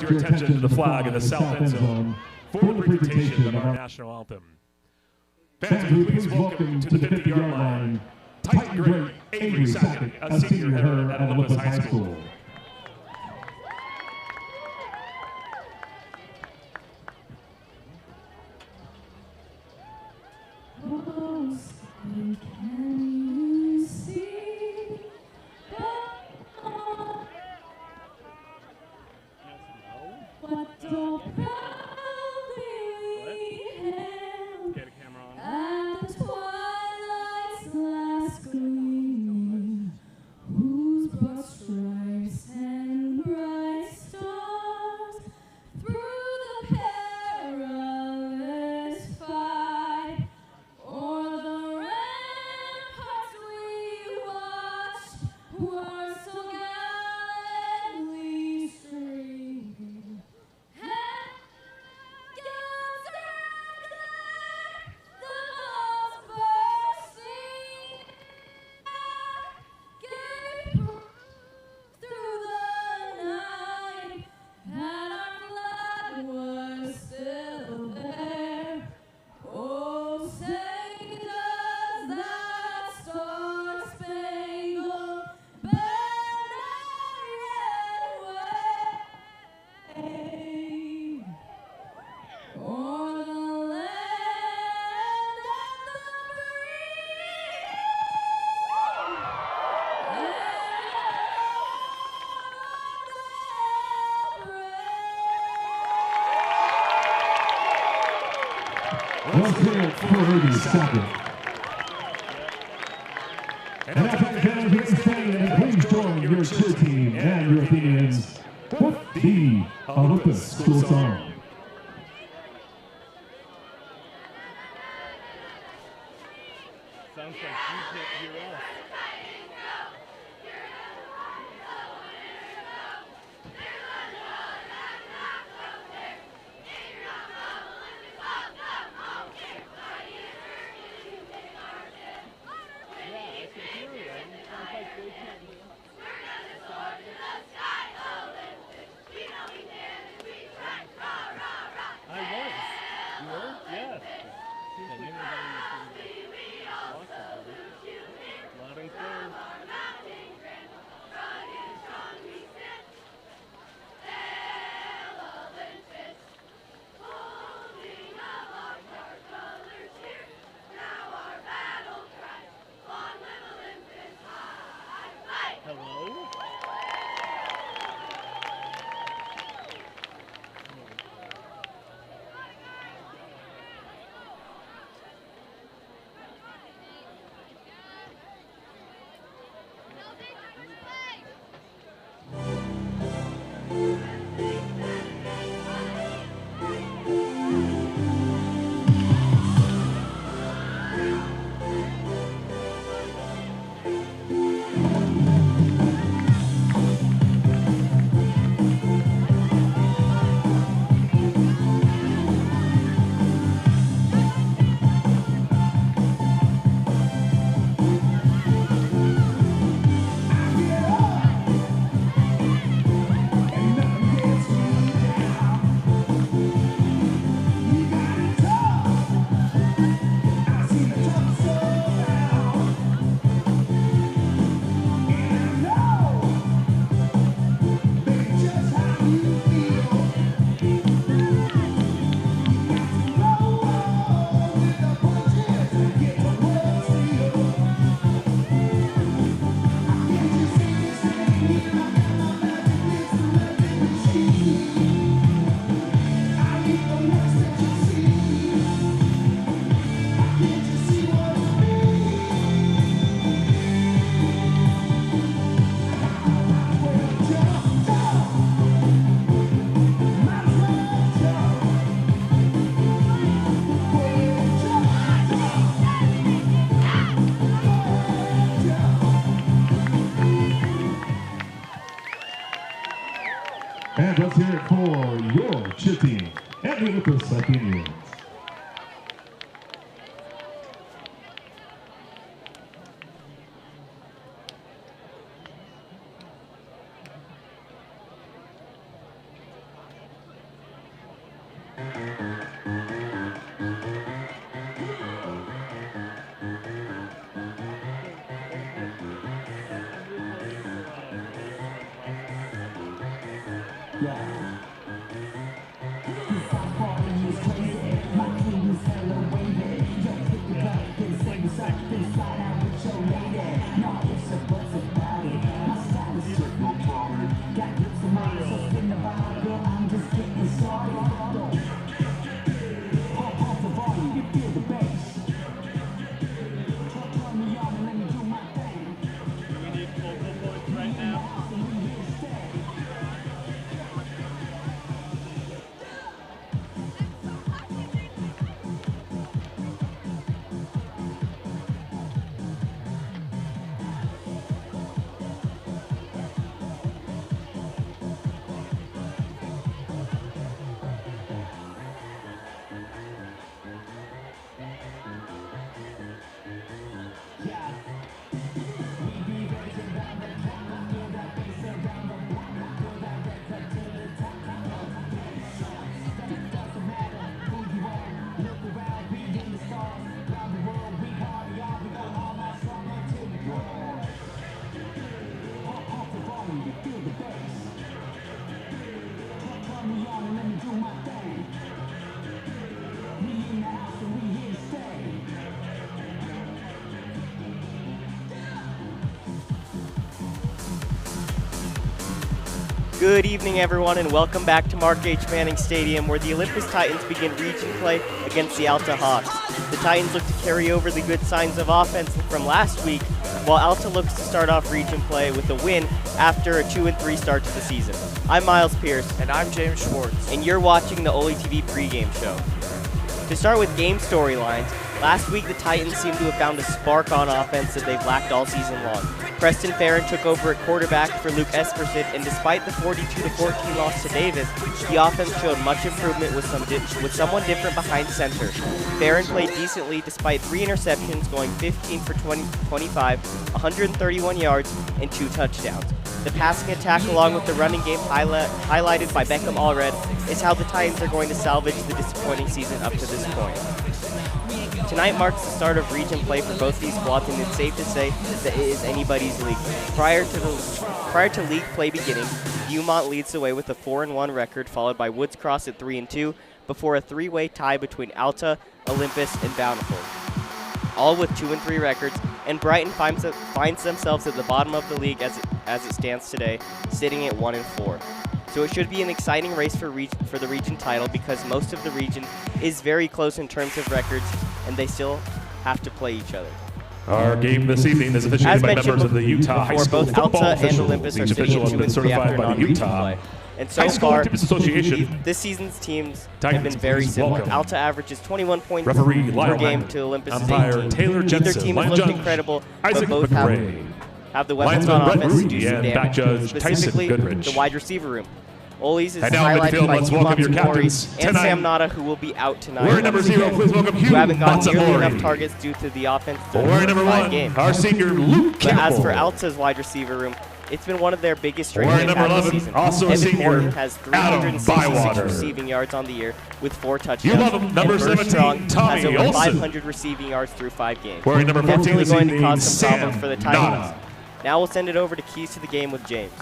Your attention to the flag in the south end zone for the presentation of our national anthem. Fans, will you please welcome to the 50-yard line, Titan great Avery Sackett, a senior here at Olympus High School. Let's hear it for Avery Sackett. And now, fans, please stand and please join your cheer team and your Athenians with the Olympus School Song. Sounds like you can't hear us. And let's hear it for your cheer team and the Olympus Athenians. Good evening, everyone, and welcome back to Mark H. Manning Stadium, where the Olympus Titans begin region play against the Alta Hawks. The Titans look to carry over the good signs of offense from last week, while Alta looks to start off region play with a win after a 2-3 start to the season. I'm Miles Pierce. And I'm James Schwartz. And you're watching the OlyTV pregame show. To start with game storylines, last week the Titans seemed to have found a spark on offense that they've lacked all season long. Preston Farron took over at quarterback for Luke Esperson, and despite the 42-14 loss to Davis, the offense showed much improvement with someone different behind center. Farron played decently despite 3 interceptions, going 15 for 25, 131 yards, and 2 touchdowns. The passing attack, along with the running game highlighted by Beckham Allred, is how the Titans are going to salvage the disappointing season up to this point. Tonight marks the start of region play for both these squads, and it's safe to say that it is anybody's league. Prior to league play beginning, Viewmont leads the way with a 4-1 record, followed by Woods Cross at 3-2, before a 3-way tie between Alta, Olympus, and Bountiful, all with 2-3 records, and Brighton finds themselves at the bottom of the league as it stands today, sitting at 1-4. So it should be an exciting race for the region title, because most of the region is very close in terms of records, and they still have to play each other. Our game this evening is officiated by members of the Utah High School both Football Alta and Officials. Olympus are Each sitting official at has been 2-3 certified after by the non-region Utah play. And so High School far, Activists Association. this season's teams Titans, have been very please similar. welcome Alta averages 21 points Referee per Lyle game Hyman, to Olympus's umpire 18. Taylor Neither Jensen, team line has looked judge incredible, Isaac but both McRae, have the weapons linesman on Brett offense to Rudy, do some and back damage, judge Tyson specifically Goodrich. the wide receiver room. Ollie's is And now in highlighted midfield, by let's Hugh welcome your Matsumori captains and tonight. Sam Nada, who will be out tonight. Wearing number 0, please welcome Hugh who haven't gotten nearly enough Matsumori. targets due to the offense. Wearing number 1, games. our senior Luke But Campbell. as for Alta's wide receiver room, it's been one of their biggest strengths Wearing they've number had this 11, season. also a Evan senior, Morton has Adam 366 Bywater. receiving yards on the year with 4 touchdowns. You love him, number and 17, Strong Tommy has over Olsen. 500 receiving yards through 5 games. Wearing number 14 Definitely this going to evening, cause some Sam problems for the Titans. Nada. Now we'll send it over to Keys to the Game with James.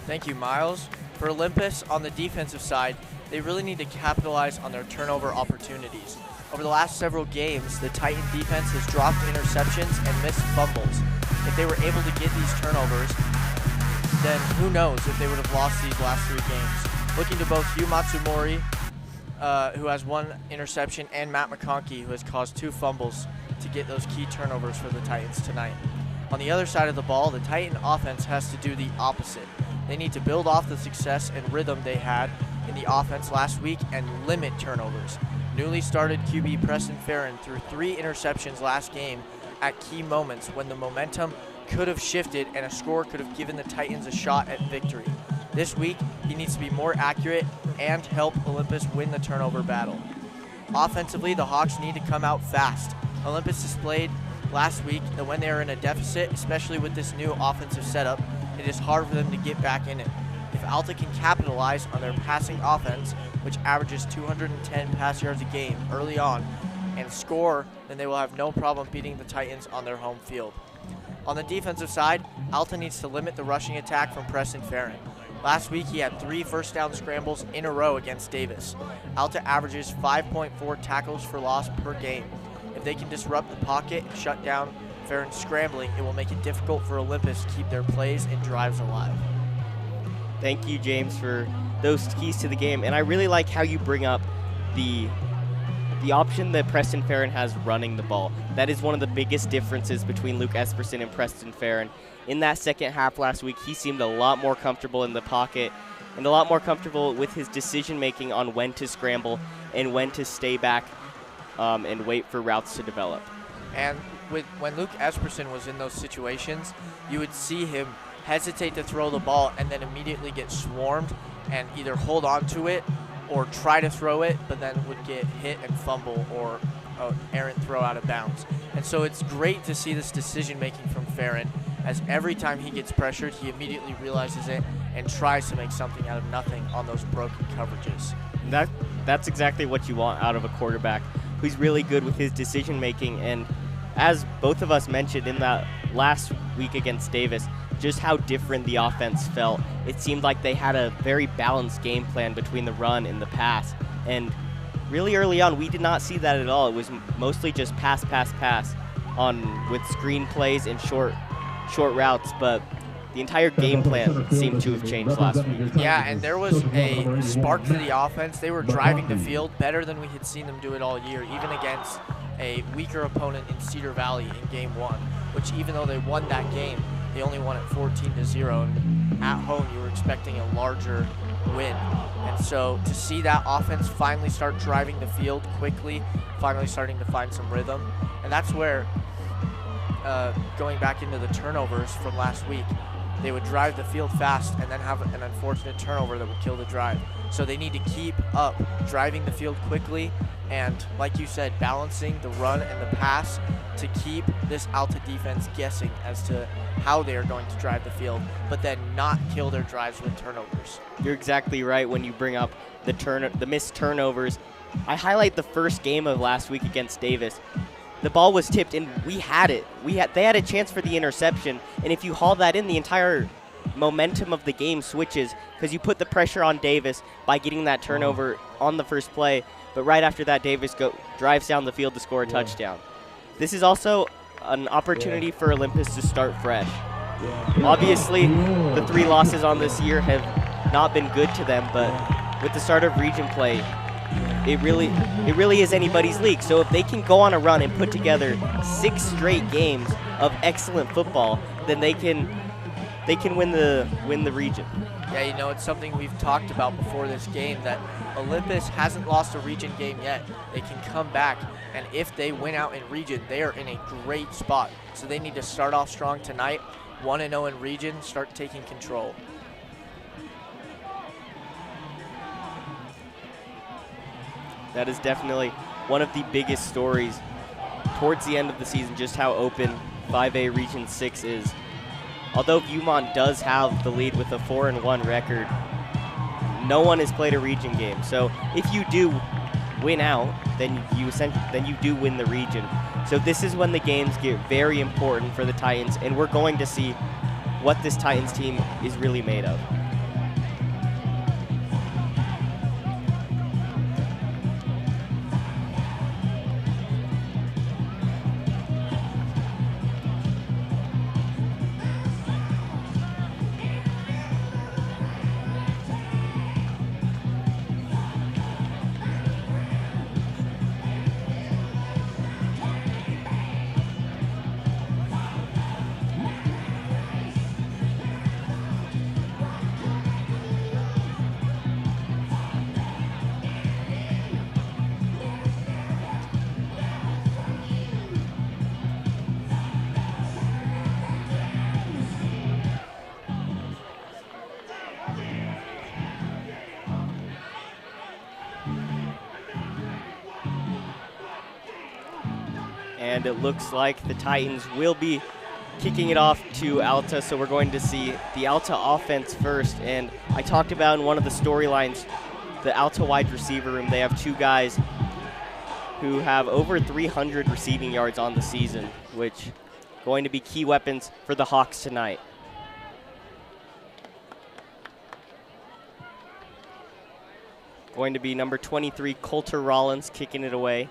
Thank you, Miles. For Olympus, on the defensive side, they really need to capitalize on their turnover opportunities. Over the last several games, the Titan defense has dropped interceptions and missed fumbles. If they were able to get these turnovers, then who knows if they would have lost these last 3 games. Looking to both Hugh Matsumori, who has 1 interception, and Matt McConkey, who has caused 2 fumbles to get those key turnovers for the Titans tonight. On the other side of the ball, the Titan offense has to do the opposite. They need to build off the success and rhythm they had in the offense last week and limit turnovers. Newly started QB Preston Farron threw 3 interceptions last game at key moments when the momentum could have shifted and a score could have given the Titans a shot at victory. This week, he needs to be more accurate and help Olympus win the turnover battle. Offensively, the Hawks need to come out fast. Olympus displayed last week that when they are in a deficit, especially with this new offensive setup, it is hard for them to get back in it. If If Alta can capitalize on their passing offense, which averages 210 pass yards a game early on, and score, then they will have no problem beating the Titans on their home field. On the defensive side, Alta needs to limit the rushing attack from Preston Farron. Last week, he had 3 first-down scrambles in a row against Davis. Alta averages 5.4 tackles for loss per game. If they can disrupt the pocket and shut down Farron scrambling, it will make it difficult for Olympus to keep their plays and drives alive. Thank you, James, for those keys to the game. And I really like how you bring up the option that Preston Farron has running the ball. That is one of the biggest differences between Luke Esperson and Preston Farron. In that second half last week, he seemed a lot more comfortable in the pocket and a lot more comfortable with his decision-making on when to scramble and when to stay back and wait for routes to develop. And when Luke Esperson was in those situations, you would see him hesitate to throw the ball and then immediately get swarmed and either hold on to it or try to throw it, but then would get hit and fumble or an errant throw out of bounds. And so it's great to see this decision-making from Farron, as every time he gets pressured, he immediately realizes it and tries to make something out of nothing on those broken coverages. That's exactly what you want out of a quarterback who's really good with his decision-making. And as both of us mentioned in that last week against Davis, just how different the offense felt. It seemed like they had a very balanced game plan between the run and the pass. And really early on, we did not see that at all. It was mostly just pass with screen plays and short routes. But the entire game plan seemed to have changed last week. Yeah, and there was a spark to the offense. They were driving the field better than we had seen them do it all year, even against a weaker opponent in Cedar Valley in Game 1, which even though they won that game, they only won it 14-0, and at home you were expecting a larger win. And so to see that offense finally start driving the field quickly, finally starting to find some rhythm, and that's where, going back into the turnovers from last week, they would drive the field fast and then have an unfortunate turnover that would kill the drive. So they need to keep up driving the field quickly and, like you said, balancing the run and the pass to keep this Alta defense guessing as to how they are going to drive the field, but then not kill their drives with turnovers. You're exactly right when you bring up the missed turnovers. I highlight the first game of last week against Davis. The ball was tipped and we had it. They had a chance for the interception, and if you haul that in, the entire momentum of the game switches because you put the pressure on Davis by getting that turnover on the first play, but right after that, Davis drives down the field to score a touchdown. This is also an opportunity for Olympus to start fresh. Obviously, the 3 losses on this year have not been good to them, but with the start of region play, it really is anybody's league. So if they can go on a run and put together 6 straight games of excellent football, then they can win the region. Yeah, you know, it's something we've talked about before this game, that Olympus hasn't lost a region game yet. They can come back, and if they win out in region, they are in a great spot. So they need to start off strong tonight, 1-0 in region, start taking control. That is definitely one of the biggest stories towards the end of the season, just how open 5A Region 6 is. Although Viewmont does have the lead with a 4-1 record, no one has played a region game. So if you do win out, then you do win the region. So this is when the games get very important for the Titans, and we're going to see what this Titans team is really made of. And it looks like the Titans will be kicking it off to Alta, so we're going to see the Alta offense first. And I talked about in one of the storylines, the Alta wide receiver room, they have 2 guys who have over 300 receiving yards on the season, which going to be key weapons for the Hawks tonight. Going to be number 23, Coulter Rollins, kicking it away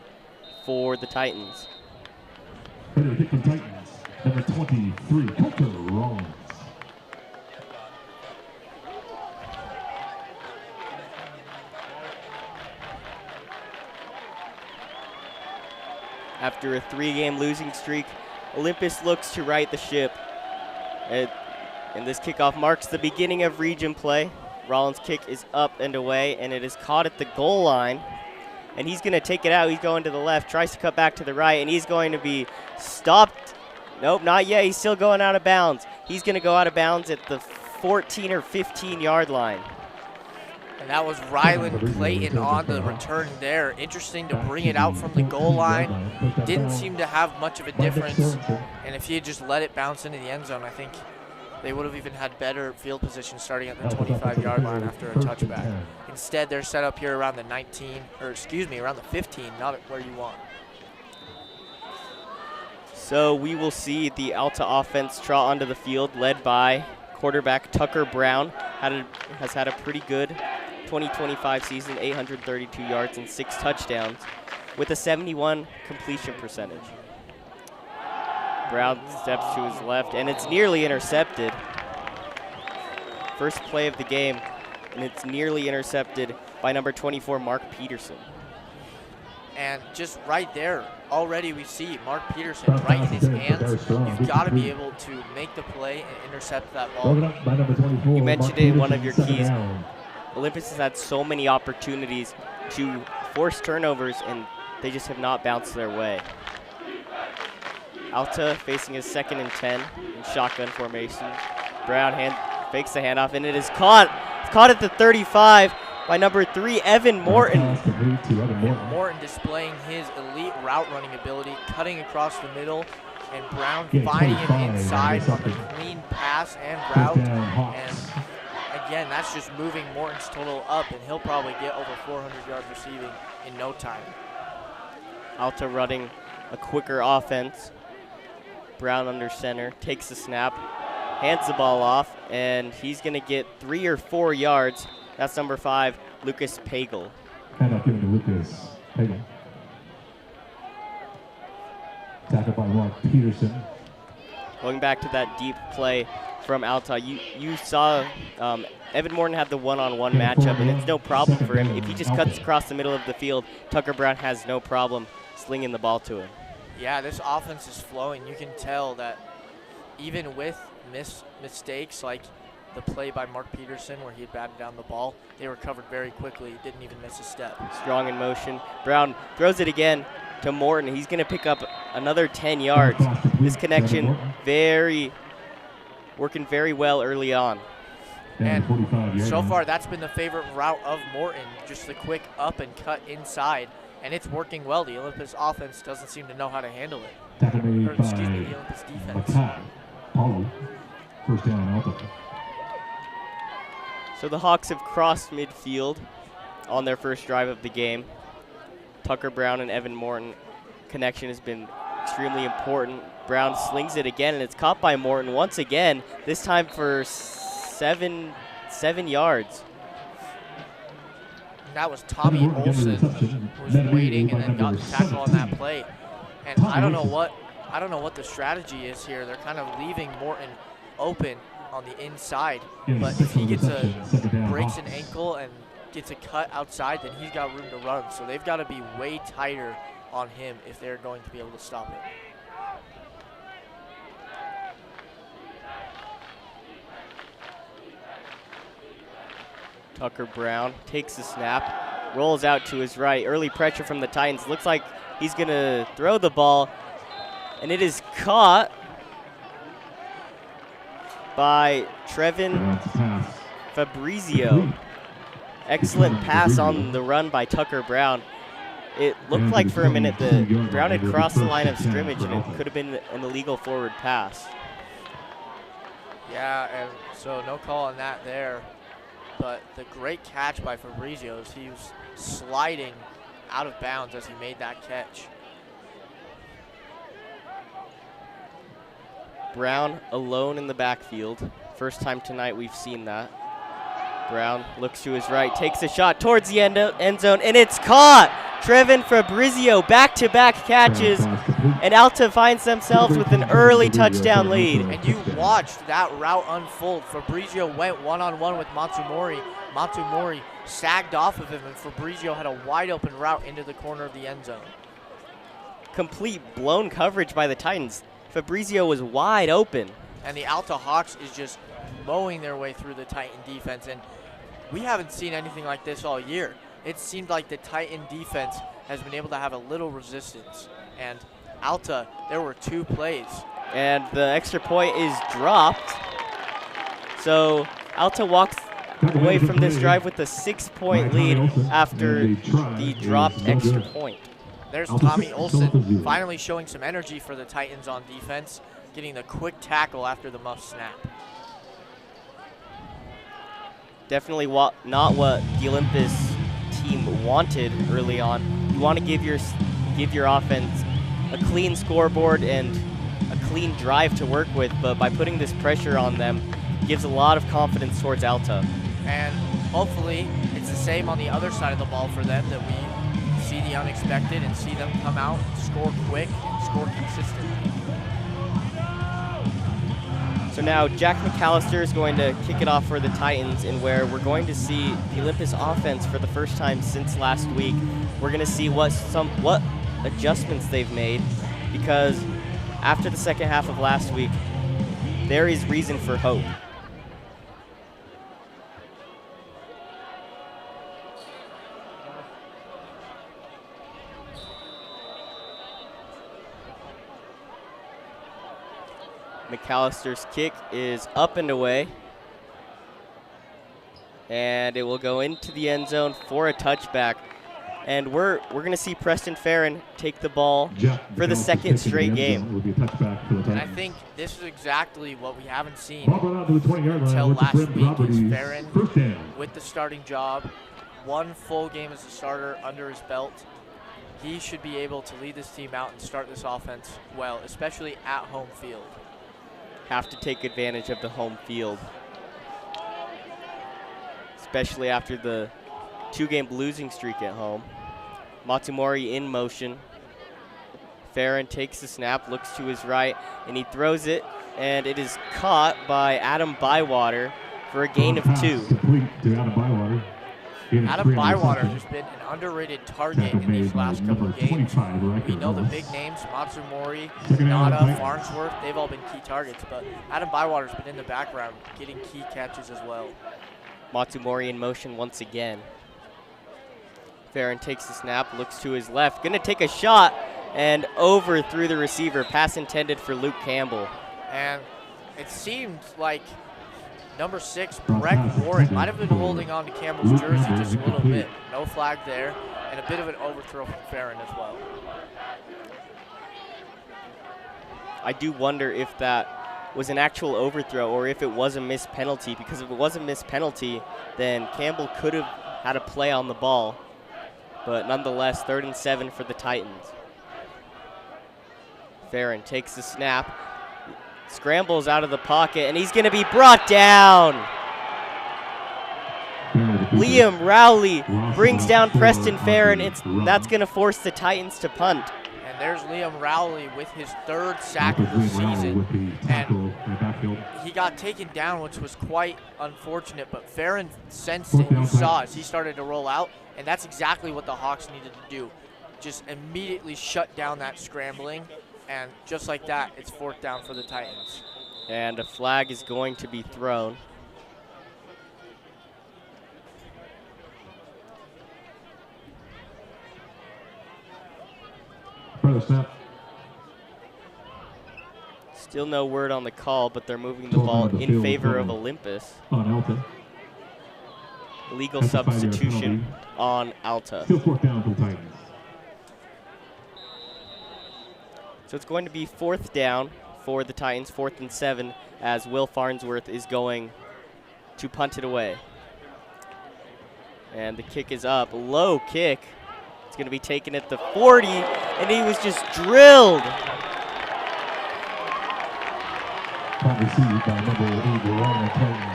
for the Titans. For the Hickman Titans, number 23, Coulter Rollins. After a 3-game losing streak, Olympus looks to right the ship. And this kickoff marks the beginning of region play. Rollins' kick is up and away, and it is caught at the goal line. And he's going to take it out. He's going to the left, tries to cut back to the right, and he's going to be stopped. Nope, not yet. He's still going out of bounds. He's going to go out of bounds at the 14 or 15-yard line. And that was Rylan Clayton on the return there. Interesting to bring it out from the goal line. Didn't seem to have much of a difference. And if he had just let it bounce into the end zone, I think they would have even had better field position starting at the 25-yard line after a touchback. Instead, they're set up here around the 19, or excuse me, around the 15, not where you want. So we will see the Alta offense trot onto the field, led by quarterback Tucker Brown. Has had a pretty good 2025 season, 832 yards and 6 touchdowns, with a 71 completion percentage. Brown steps to his left, and it's nearly intercepted. First play of the game, and it's nearly intercepted by number 24, Mark Peterson. And just right there, already we see Mark Peterson right in his hands. You've got to be able to make the play and intercept that ball. You mentioned it in one of your keys. Olympus has had so many opportunities to force turnovers, and they just have not bounced their way. Alta facing his 2nd and 10 in shotgun formation. Brown fakes the handoff, and it is caught. It's caught at the 35 by number 3, Evan Morton. Morton displaying his elite route running ability, cutting across the middle, and Brown finding him inside on the clean pass and route. And again, that's just moving Morton's total up, and he'll probably get over 400 yards receiving in no time. Alta running a quicker offense. Brown under center, takes the snap, hands the ball off, and he's going to get 3 or 4 yards. That's number 5, Lucas Pagel. And I'll give it to Lucas Pagel. Tackled by Mark Peterson. Going back to that deep play from Alta, you saw Evan Morton had the one-on-one matchup, and it's no problem for him. If he just cuts across the middle of the field, Tucker Brown has no problem slinging the ball to him. Yeah, this offense is flowing. You can tell that even with mistakes like the play by Mark Peterson where he had batted down the ball, they recovered very quickly, didn't even miss a step. Strong in motion. Brown throws it again to Morton. He's going to pick up another 10 yards. This connection working very well early on. And so far, that's been the favorite route of Morton, just the quick up and cut inside. And it's working well. The Olympus offense doesn't seem to know how to handle it. Or, excuse me, the Olympus defense. First down, Alta. So the Hawks have crossed midfield on their first drive of the game. Tucker Brown and Evan Morton connection has been extremely important. Brown slings it again, and it's caught by Morton once again, this time for 7 yards. That was Tommy Olson who was waiting and then got the tackle on that play. And I don't know what the strategy is here. They're kind of leaving Morton open on the inside, but if he breaks an ankle and gets a cut outside, then he's got room to run. So they've got to be way tighter on him if they're going to be able to stop it. Tucker Brown takes the snap, rolls out to his right. Early pressure from the Titans. Looks like he's going to throw the ball, and it is caught by Trevin Fabrizio. Excellent pass on the run by Tucker Brown. It looked like for a minute that Brown had crossed the line of scrimmage, and it could have been an illegal forward pass. Yeah, and so no call on that there. But the great catch by Fabrizio, he was sliding out of bounds as he made that catch. Brown alone in the backfield. First time tonight we've seen that. Brown looks to his right, takes a shot towards the end zone, and it's caught! Trevin Fabrizio, back-to-back catches, and Alta finds themselves with an early touchdown lead. And you watched that route unfold. Fabrizio went one-on-one with Matsumori. Matsumori sagged off of him, and Fabrizio had a wide-open route into the corner of the end zone. Complete blown coverage by the Titans. Fabrizio was wide open. And the Alta Hawks is just mowing their way through the Titan defense, and we haven't seen anything like this all year. It seemed like the Titan defense has been able to have a little resistance. And Alta, there were 2 plays. And the extra point is dropped. So Alta walks away from this drive with a 6-point lead after the dropped extra point. There's Tommy Olsen finally showing some energy for the Titans on defense, getting the quick tackle after the muff snap. Definitely not what the Olympus team wanted early on. You want to give your offense a clean scoreboard and a clean drive to work with, but by putting this pressure on them, gives a lot of confidence towards Alta. And hopefully it's the same on the other side of the ball for them, that we see the unexpected and see them come out, score quick, and score consistently. So now Jack McAllister is going to kick it off for the Titans, and where we're going to see the Olympus offense for the first time since last week. We're going to see what adjustments they've made, because after the second half of last week, there is reason for hope. McAllister's kick is up and away, and it will go into the end zone for a touchback. And we're going to see Preston Farron take the ball for the second straight game. And I think this is exactly what we haven't seen until last week. Is Farron with the starting job, 1 full game as a starter under his belt. He should be able to lead this team out and start this offense well, especially at home field. Have to take advantage of the home field, especially after the 2-game losing streak at home. Matsumori in motion. Farron takes the snap, looks to his right, and he throws it, and it is caught by Adam Bywater for a gain of 2. Adam Bywater has been an underrated target in these last couple of games. We know the big names, Matsumori, Nada, Farnsworth, they've all been key targets, but Adam Bywater's been in the background getting key catches as well. Matsumori in motion once again. Farron takes the snap, looks to his left, gonna take a shot, and over through the receiver. Pass intended for Luke Campbell. And it seemed like number 6, Breck Warren, might have been holding on to Campbell's jersey just a little bit. No flag there, and a bit of an overthrow from Farron as well. I do wonder if that was an actual overthrow or if it was a missed penalty, because if it was a missed penalty, then Campbell could have had a play on the ball. But nonetheless, 3rd and 7 for the Titans. Farron takes the snap, scrambles out of the pocket, and he's going to be brought down. Liam Rowley brings down Preston Farron. That's going to force the Titans to punt. And there's Liam Rowley with his 3rd sack of the season. And he got taken down, which was quite unfortunate, but Farron sensed it. You saw as he started to roll out, and that's exactly what the Hawks needed to do. Just immediately shut down that scrambling. And just like that, it's 4th down for the Titans. And a flag is going to be thrown. Still no word on the call, but they're moving the ball in favor of Olympus. On Alta. Legal substitution on Alta. Still 4th down for the Titans. So it's going to be 4th down for the Titans, 4th and 7, as Will Farnsworth is going to punt it away. And the kick is up, low kick. It's going to be taken at the 40, and he was just drilled. Received by number 8, Ryan Titan.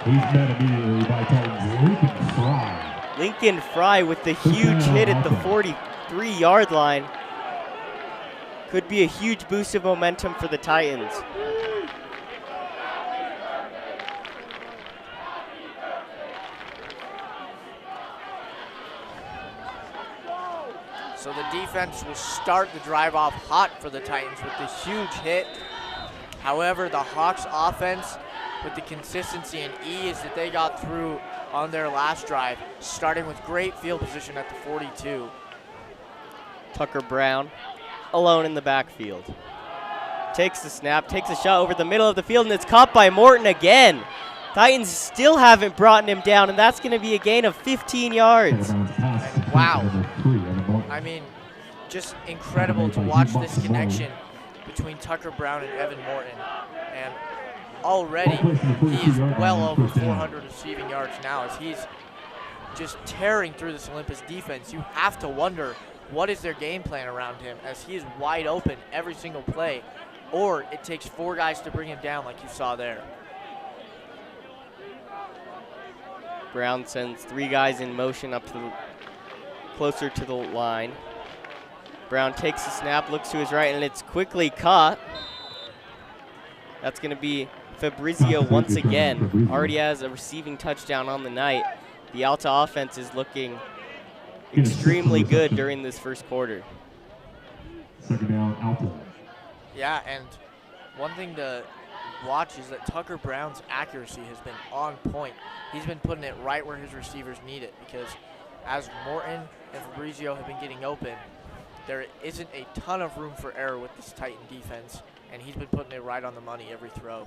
He's met immediately by Titans Lincoln Fry. Lincoln Fry with the huge hit at the 43-yard line. Could be a huge boost of momentum for the Titans. So the defense will start the drive off hot for the Titans with this huge hit. However, the Hawks offense, with the consistency and ease that they got through on their last drive, starting with great field position at the 42. Tucker Brown alone in the backfield. Takes the snap, takes a shot over the middle of the field, and it's caught by Morton again. Titans still haven't brought him down, and that's going to be a gain of 15 yards. And wow. I mean, just incredible to watch this connection between Tucker Brown and Evan Morton. And already he is well over 400 receiving yards now as he's just tearing through this Olympus defense. You have to wonder, what is their game plan around him, as he is wide open every single play, or it takes 4 guys to bring him down like you saw there. Brown sends 3 guys in motion up to the closer to the line. Brown takes the snap, looks to his right, and it's quickly caught. That's going to be Fabrizio once again. Already has a receiving touchdown on the night. The Alta offense is looking extremely good during this first quarter. Second down, Alta. Yeah, and one thing to watch is that Tucker Brown's accuracy has been on point. He's been putting it right where his receivers need it, because as Morton and Fabrizio have been getting open, there isn't a ton of room for error with this Titan defense, and he's been putting it right on the money every throw.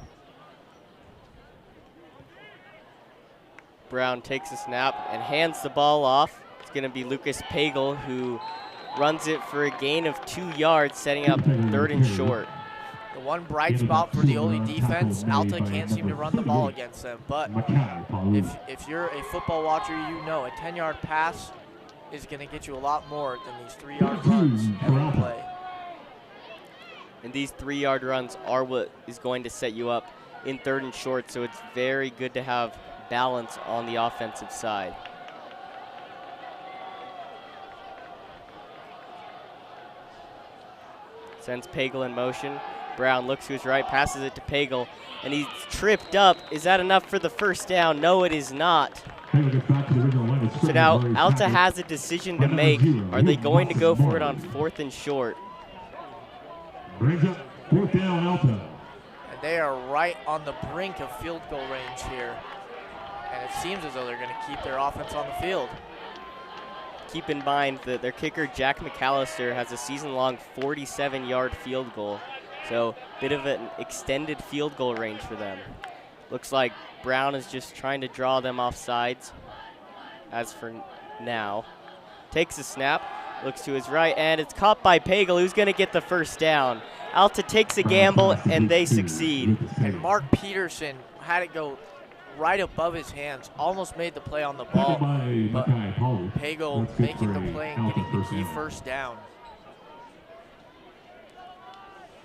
Brown takes a snap and hands the ball off. It's going to be Lucas Pagel who runs it for a gain of 2 yards, setting up 3rd and short. The one bright spot for the Oly defense, Alta can't seem to run the ball against them, but if you're a football watcher, you know a 10-yard pass is going to get you a lot more than these 3-yard runs every play. And these 3-yard runs are what is going to set you up in 3rd and short, so it's very good to have balance on the offensive side. Sends Pagel in motion. Brown looks to his right, passes it to Pagel, and he's tripped up. Is that enough for the first down? No, it is not. So now Alta has a decision to make. Are they going to go for it on 4th and short? Brings up 4th down, Alta. And they are right on the brink of field goal range here. And it seems as though they're going to keep their offense on the field. Keep in mind that their kicker, Jack McAllister, has a season-long 47-yard field goal. So a bit of an extended field goal range for them. Looks like Brown is just trying to draw them off sides as for now. Takes a snap, looks to his right, and it's caught by Pagel, who's going to get the first down. Alta takes a gamble, and they succeed. And Mark Peterson had it go right above his hands, almost made the play on the ball, but Pagel making the play and getting the key first down.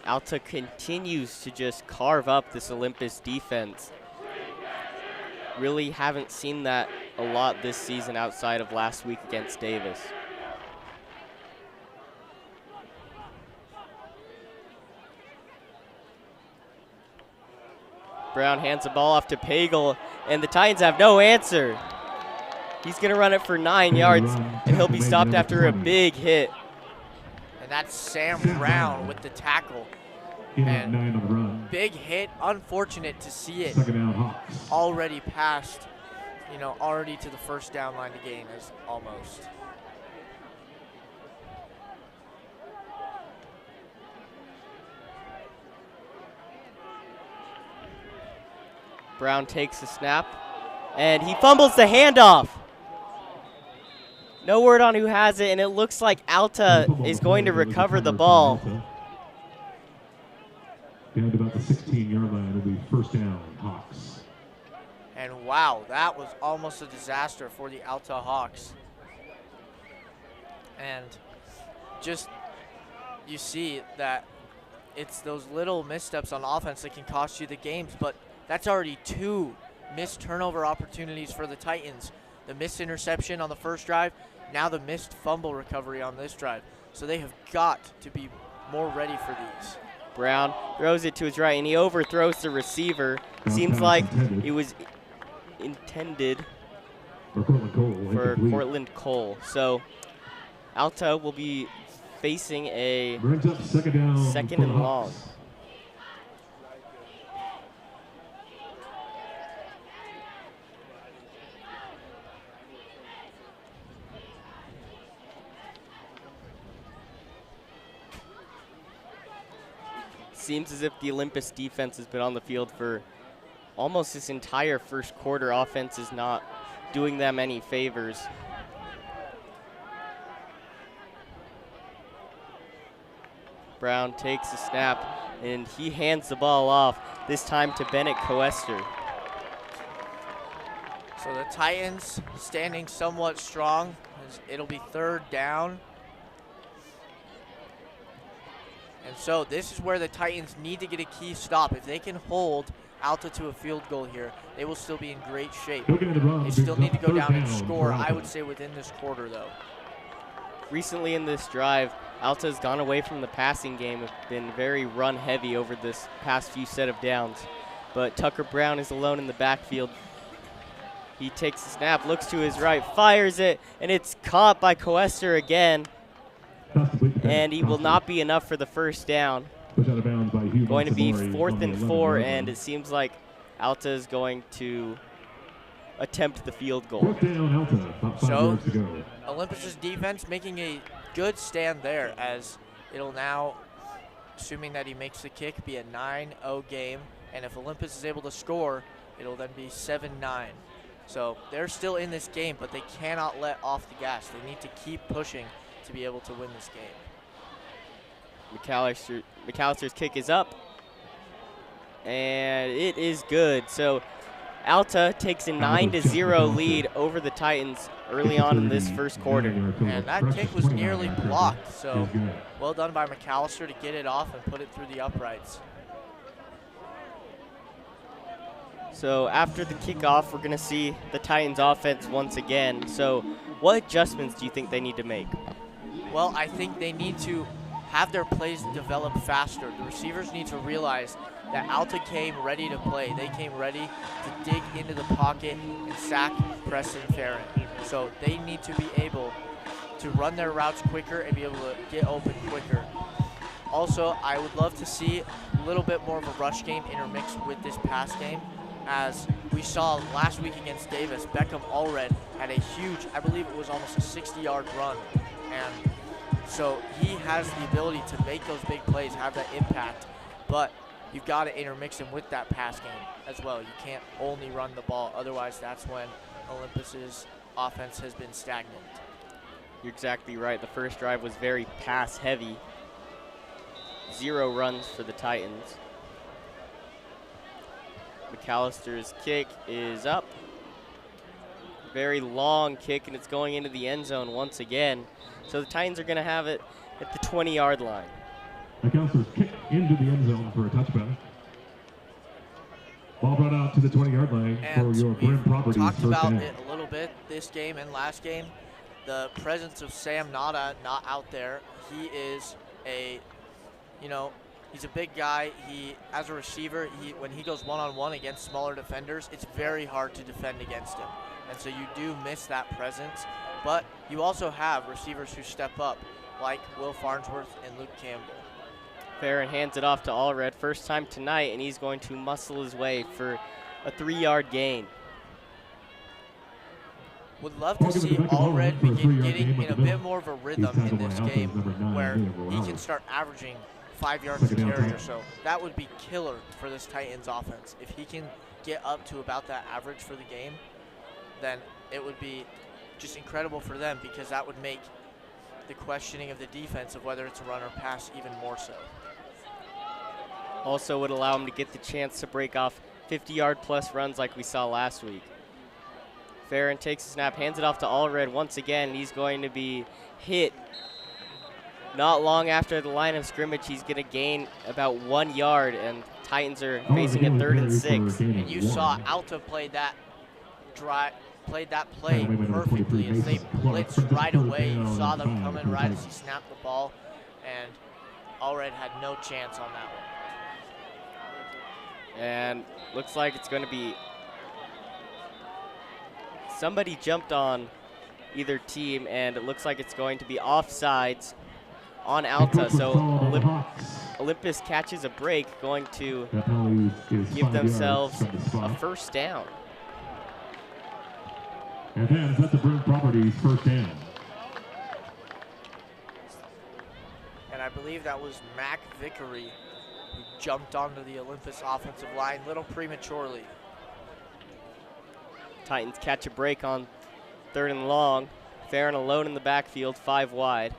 Alta continues to just carve up this Olympus defense. Really haven't seen that a lot this season outside of last week against Davis. Brown hands the ball off to Pagel, and the Titans have no answer. He's going to run it for 9 yards, and he'll be stopped after a big hit. And that's Sam Brown with the tackle. And big hit, unfortunate to see it already past, already to the first down line to gain as almost. Brown takes the snap, and he fumbles the handoff. No word on who has it, and it looks like Alta is going to recover the ball. the 16-yard line. It'll be first down, Hawks. And wow, that was almost a disaster for the Alta Hawks. And just, you see that it's those little missteps on offense that can cost you the games, but that's already 2 missed turnover opportunities for the Titans. The missed interception on the first drive, now the missed fumble recovery on this drive. So they have got to be more ready for these. Brown throws it to his right, and he overthrows the receiver. Seems like it was intended for Cortland Cole. So Alta will be facing a second and long. Seems as if the Olympus defense has been on the field for almost this entire first quarter. Offense is not doing them any favors. Brown takes a snap, and he hands the ball off, this time to Bennett Coester. So the Titans standing somewhat strong. It'll be third down. And so this is where the Titans need to get a key stop. If they can hold Alta to a field goal here, they will still be in great shape. They still need to go down and score, I would say, within this quarter, though. Recently in this drive, Alta has gone away from the passing game, have been very run-heavy over this past few set of downs. But Tucker Brown is alone in the backfield. He takes the snap, looks to his right, fires it, and it's caught by Coester again. And he will not be enough for the first down. Going to be 4th and 4, and it seems like Alta is going to attempt the field goal. So Olympus's defense making a good stand there, as it'll now, assuming that he makes the kick, be a 9-0 game. And if Olympus is able to score, it'll then be 7-9. So they're still in this game, but they cannot let off the gas. They need to keep pushing to be able to win this game. McAllister's kick is up, and it is good. So Alta takes a 9-0 lead over the Titans early on in this first quarter. And that kick was nearly blocked, so well done by McAllister to get it off and put it through the uprights. So after the kickoff, we're going to see the Titans offense once again. So what adjustments do you think they need to make? Well, I think they need to have their plays develop faster. The receivers need to realize that Alta came ready to play. They came ready to dig into the pocket and sack Preston Farron. So they need to be able to run their routes quicker and be able to get open quicker. Also, I would love to see a little bit more of a rush game intermixed with this pass game. As we saw last week against Davis, Beckham Allred had a huge, I believe it was almost a 60-yard run. And so he has the ability to make those big plays, have that impact, but you've got to intermix him with that pass game as well. You can't only run the ball, otherwise that's when Olympus's offense has been stagnant. You're exactly right. The first drive was very pass heavy. 0 runs for the Titans. McAllister's kick is up. Very long kick, and it's going into the end zone once again. So the Titans are going to have it at the 20-yard line. McAllister's kick into the end zone for a touchdown. Ball brought out to the 20-yard line and for your Brim Properties. Talked first about down. it a little bit this game and last game. The presence of Sam Nada not out there. He is a, he's a big guy. He, as a receiver, when he goes one-on-one against smaller defenders, it's very hard to defend against him. And so you do miss that presence. But you also have receivers who step up, like Will Farnsworth and Luke Campbell. Farron hands it off to Allred, first time tonight, and he's going to muscle his way for a 3-yard gain. Would love to see Allred begin getting in a bit more of a rhythm in this game where he can start averaging 5 yards a carry or so. That would be killer for this Titans offense. If he can get up to about that average for the game, then it would be just incredible for them, because that would make the questioning of the defense of whether it's a run or pass even more so. Also would allow him to get the chance to break off 50-yard plus runs like we saw last week. Farron takes a snap, hands it off to Allred once again, and he's going to be hit. Not long after the line of scrimmage, he's going to gain about 1 yard, and Titans are facing a 3rd and 6. And you saw Alta play that play perfectly as they blitzed right away. You saw them coming right as he snapped the ball, and Allred had no chance on that one. And looks like it's going to be somebody jumped on either team, and it looks like it's going to be offsides on Alta. So Olympus catches a break, going to give themselves a first down. And then at the Broom Properties, first down. And I believe that was Mac Vickery who jumped onto the Olympus offensive line a little prematurely. Titans catch a break on 3rd and long. Farron alone in the backfield, 5 wide.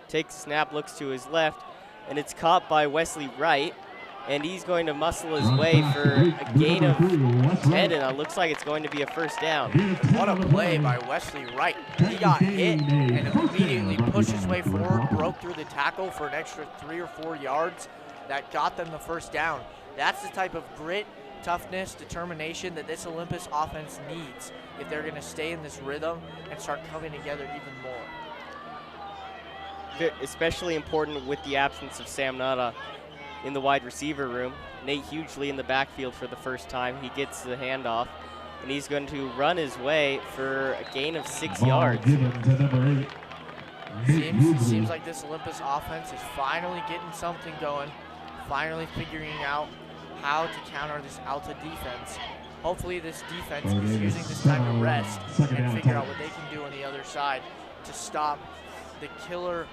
Takes a snap, looks to his left, and it's caught by Wesley Wright. And he's going to muscle his way for a gain of 10, and it looks like it's going to be a first down. What a play by Wesley Wright. He got hit and immediately pushed his way forward, broke through the tackle for an extra 3 or 4 yards. That got them the first down. That's the type of grit, toughness, determination that this Olympus offense needs if they're going to stay in this rhythm and start coming together even more. Especially important with the absence of Sam Nada in the wide receiver room. Nate Hughley in the backfield for the first time. He gets the handoff, and he's going to run his way for a gain of 6 yards. Seems like this Olympus offense is finally getting something going, finally figuring out how to counter this Alta defense. Hopefully this defense is using this time to rest and figure out what they can do on the other side to stop the killer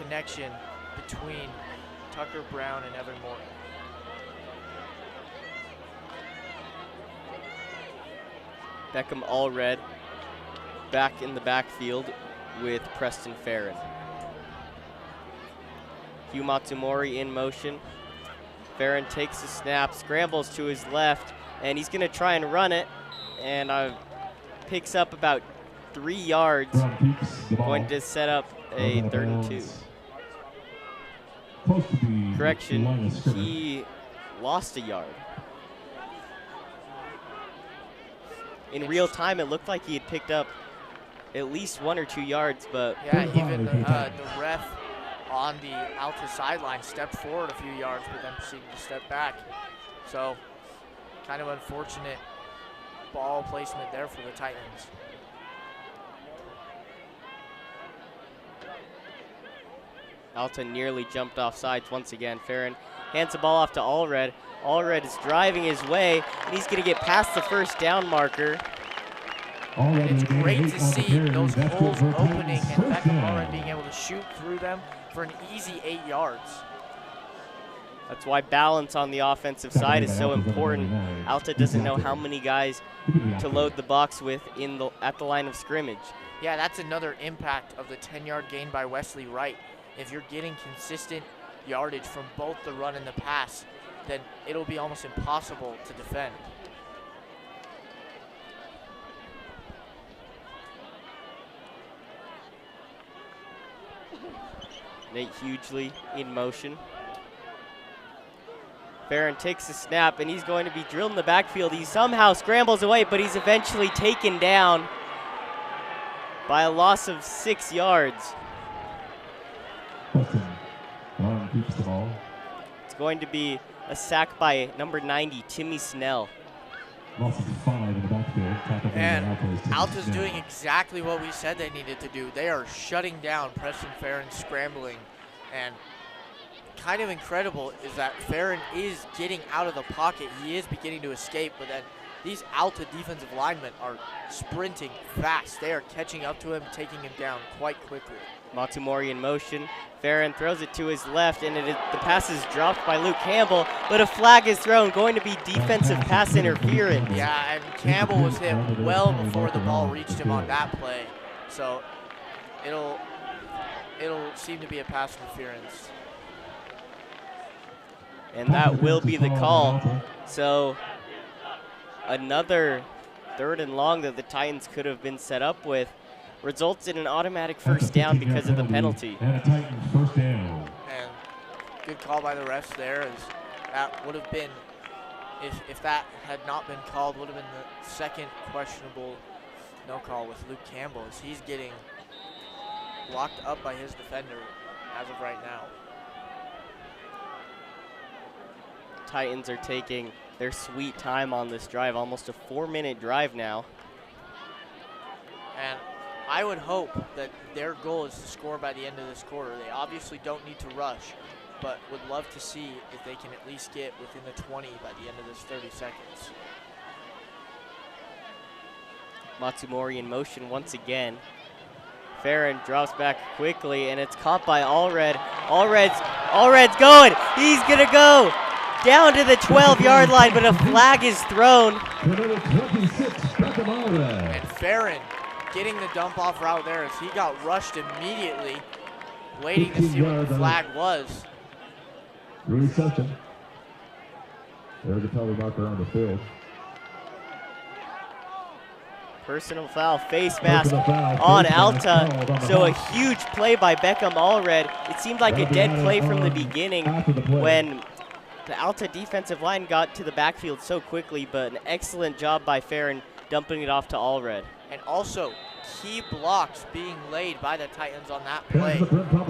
connection between Tucker Brown and Evan Morton. Beckham Allred back in the backfield with Preston Farron. Hugh Matsumori in motion. Farron takes the snap, scrambles to his left, and he's going to try and run it, and picks up about 3 yards, going to set up a 3rd and 2. Correction, he lost a yard. In real time, it looked like he had picked up at least 1 or 2 yards, but yeah, even the ref on the Alta sideline stepped forward a few yards, but then proceeded to step back. So, kind of unfortunate ball placement there for the Titans. Alta nearly jumped off sides once again. Farron hands the ball off to Allred. Allred is driving his way, and he's going to get past the first down marker. It's great to see those holes opening and Beckham Allred being able to shoot through them for an easy 8 yards. That's why balance on the offensive side is so important. Alta doesn't know how many guys to load the box with at the line of scrimmage. Yeah, that's another impact of the 10-yard gain by Wesley Wright. If you're getting consistent yardage from both the run and the pass, then it'll be almost impossible to defend. Nate Hughley in motion. Farron takes the snap, and he's going to be drilled in the backfield. He somehow scrambles away, but he's eventually taken down by a loss of 6 yards. Keeps the ball. It's going to be a sack by number 90, Timmy Snell. Loss of 5 in the backfield. And Alta's doing exactly what we said they needed to do. They are shutting down Preston Farron scrambling. And kind of incredible is that Farron is getting out of the pocket. He is beginning to escape, but then these Alta defensive linemen are sprinting fast. They are catching up to him, taking him down quite quickly. Matsumori in motion. Farron throws it to his left, and the pass is dropped by Luke Campbell, but a flag is thrown, going to be defensive pass interference. Yeah, and Campbell was hit well before the ball reached him on that play. So it'll seem to be a pass interference. And that will be the call. So another 3rd and long that the Titans could have been set up with results in an automatic first down because of the penalty. And a Titans first down. And good call by the refs there, as that would have been, if that had not been called, would have been the second questionable no call with Luke Campbell, as he's getting locked up by his defender as of right now. Titans are taking their sweet time on this drive, almost a 4-minute drive now. And I would hope that their goal is to score by the end of this quarter. They obviously don't need to rush, but would love to see if they can at least get within the 20 by the end of this 30 seconds. Matsumori in motion once again. Farron drops back quickly, and it's caught by Allred. Allred's going. He's going to go down to the 12-yard line, but a flag is thrown. And Farron getting the dump-off route there as he got rushed immediately, waiting to see what the flag was. Reception. There's a penalty marker on the field. Personal foul, face mask on Alta. So a huge play by Beckham Allred. It seemed like a dead play from the beginning when the Alta defensive line got to the backfield so quickly, but an excellent job by Farron dumping it off to Allred. And also, key blocks being laid by the Titans on that play.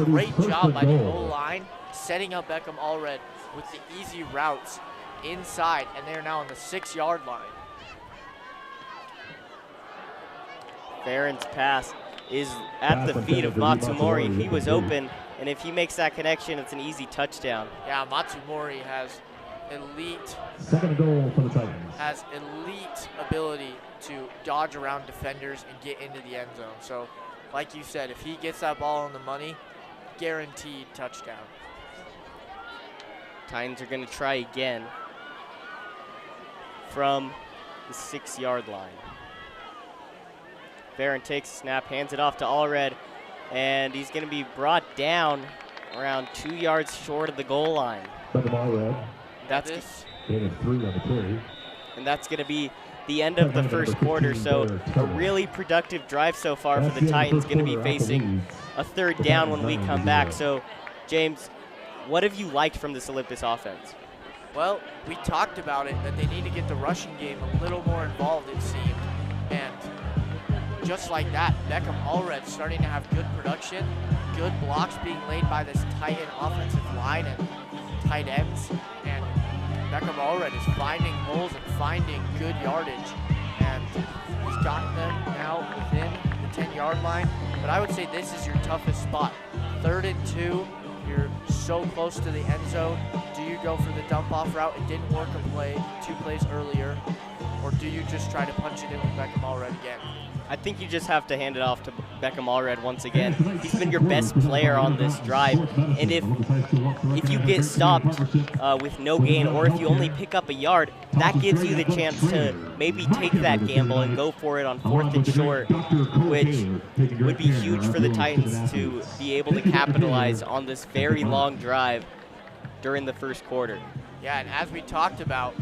Great job by the O-line, setting up Beckham Allred with the easy routes inside, and they're now on the 6-yard line. Farron's pass is at the feet of Matsumori. He was open, and if he makes that connection, it's an easy touchdown. Yeah, Matsumori has elite, second goal for the Titans. Has elite ability to dodge around defenders and get into the end zone. So, like you said, if he gets that ball on the money, guaranteed touchdown. Titans are going to try again from the 6-yard line. Farron takes a snap, hands it off to Allred, and he's going to be brought down around 2 yards short of the goal line. That's and that's going to be the end of the first quarter. So a really productive drive so far for the Titans. Going to be facing a 3rd down when we come back. So, James, what have you liked from this Olympus offense? Well, we talked about it, that they need to get the rushing game a little more involved, it seemed. And just like that, Beckham Allred starting to have good production, good blocks being laid by this Titan offensive line and tight ends. And Beckham Allred is finding holes and finding good yardage. And he's gotten them now within the 10-yard line. But I would say this is your toughest spot. 3rd and 2, you're so close to the end zone. Do you go for the dump-off route? It didn't work two plays earlier. Or do you just try to punch it in with Beckham Allred again? I think you just have to hand it off to Beckham Allred once again. He's been your best player on this drive, and if you get stopped with no gain, or if you only pick up a yard, that gives you the chance to maybe take that gamble and go for it on 4th and short, which would be huge for the Titans to be able to capitalize on this very long drive during the first quarter. Yeah, and as we talked about,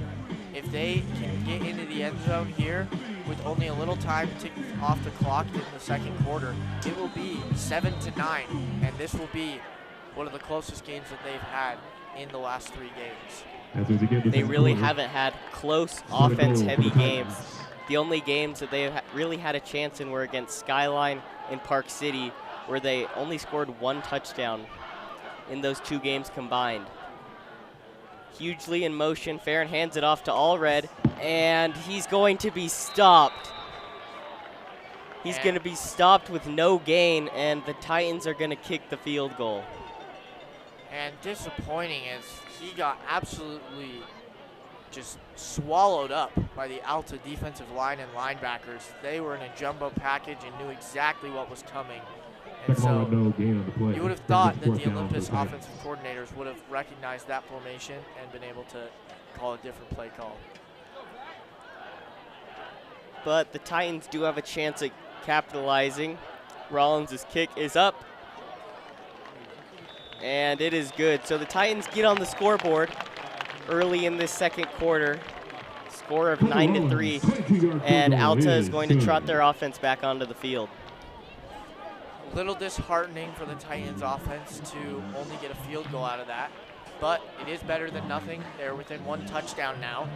if they can get into the end zone here with only a little time ticking off the clock in the second quarter, it will be 7-9, and this will be one of the closest games that they've had in the last 3 games. They really haven't had close offense-heavy games. The only games that they really had a chance in were against Skyline and Park City, where they only scored 1 touchdown in those 2 games combined. Hugely in motion, Farron hands it off to Allred, and he's going to be stopped. He's going to be stopped with no gain, and the Titans are going to kick the field goal. And disappointing as he got absolutely just swallowed up by the Alta defensive line and linebackers. They were in a jumbo package and knew exactly what was coming. And so you would have thought that the Olympus offensive coordinators would have recognized that formation and been able to call a different play call. But the Titans do have a chance at capitalizing. Rollins' kick is up, and it is good. So the Titans get on the scoreboard early in this second quarter. Score of 9-3, and Alta is going to trot their offense back onto the field. A little disheartening for the Titans offense to only get a field goal out of that, but it is better than nothing. They're within 1 touchdown now.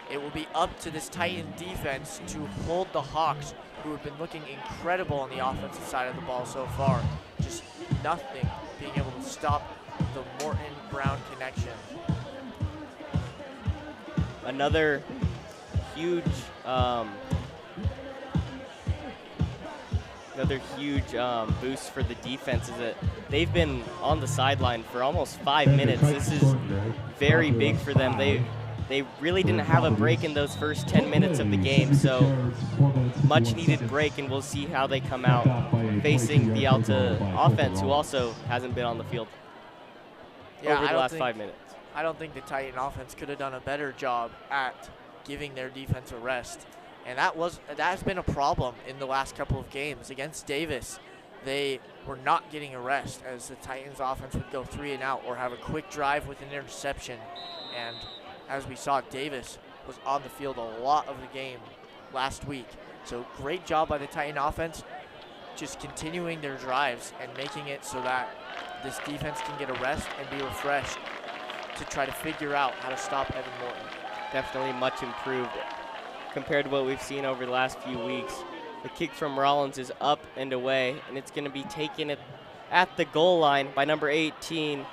It will be up to this Titan defense to hold the Hawks, who have been looking incredible on the offensive side of the ball so far. Just nothing being able to stop the Morton-Brown connection. Another huge boost for the defense is that they've been on the sideline for almost 5 minutes. This is very big for them. They really didn't have a break in those first 10 minutes of the game, so much needed break, and we'll see how they come out facing the Alta offense, who also hasn't been on the field over the last 5 minutes. I don't think the Titan offense could have done a better job at giving their defense a rest. And that has been a problem in the last couple of games. Against Davis, they were not getting a rest as the Titans offense would go 3 and out or have a quick drive with an interception. And as we saw, Davis was on the field a lot of the game last week. So great job by the Titan offense, just continuing their drives and making it so that this defense can get a rest and be refreshed to try to figure out how to stop Evan Morton. Definitely much improved compared to what we've seen over the last few weeks. The kick from Rollins is up and away, and it's going to be taken at the goal line by number 18,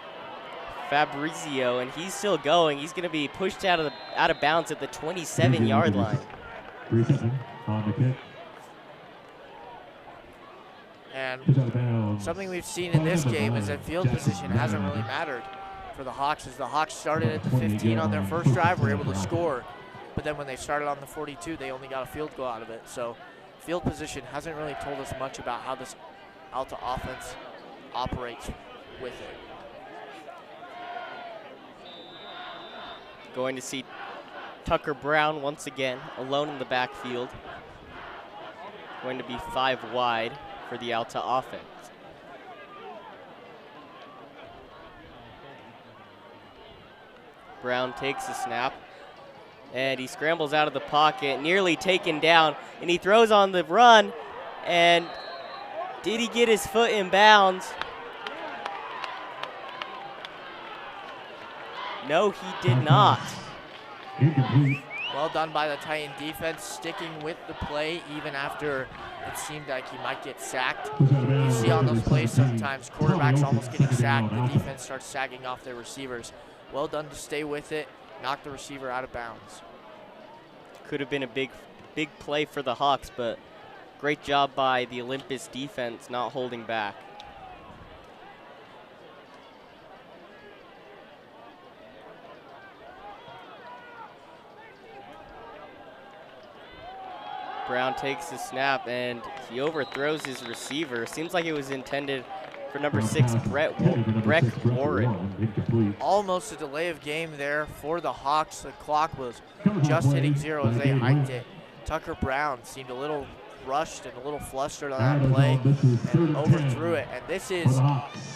Fabrizio, and he's still going. He's going to be pushed out of bounds at the 27-yard line. On the kick. And something we've seen in this game is that field position hasn't really mattered for the Hawks, as the Hawks started at the 15 on their first drive, were able to score. But then when they started on the 42, they only got a field goal out of it. So field position hasn't really told us much about how this Alta offense operates with it. Going to see Tucker Brown once again alone in the backfield. Going to be 5 wide for the Alta offense. Brown takes the snap, and he scrambles out of the pocket, nearly taken down, and he throws on the run, and did he get his foot in bounds? No, he did not. Well done by the Titan defense, sticking with the play even after it seemed like he might get sacked. You see on those plays sometimes quarterbacks almost getting sacked, the defense starts sagging off their receivers. Well done to stay with it, knock the receiver out of bounds. Could have been a big play for the Hawks, but great job by the Olympus defense not holding back. Brown takes the snap, and he overthrows his receiver. Seems like it was intended for number 6, Breck Warren. Almost a delay of game there for the Hawks. The clock was just hitting 0 as they hiked it. Tucker Brown seemed a little rushed and a little flustered on that play and overthrew it. And this is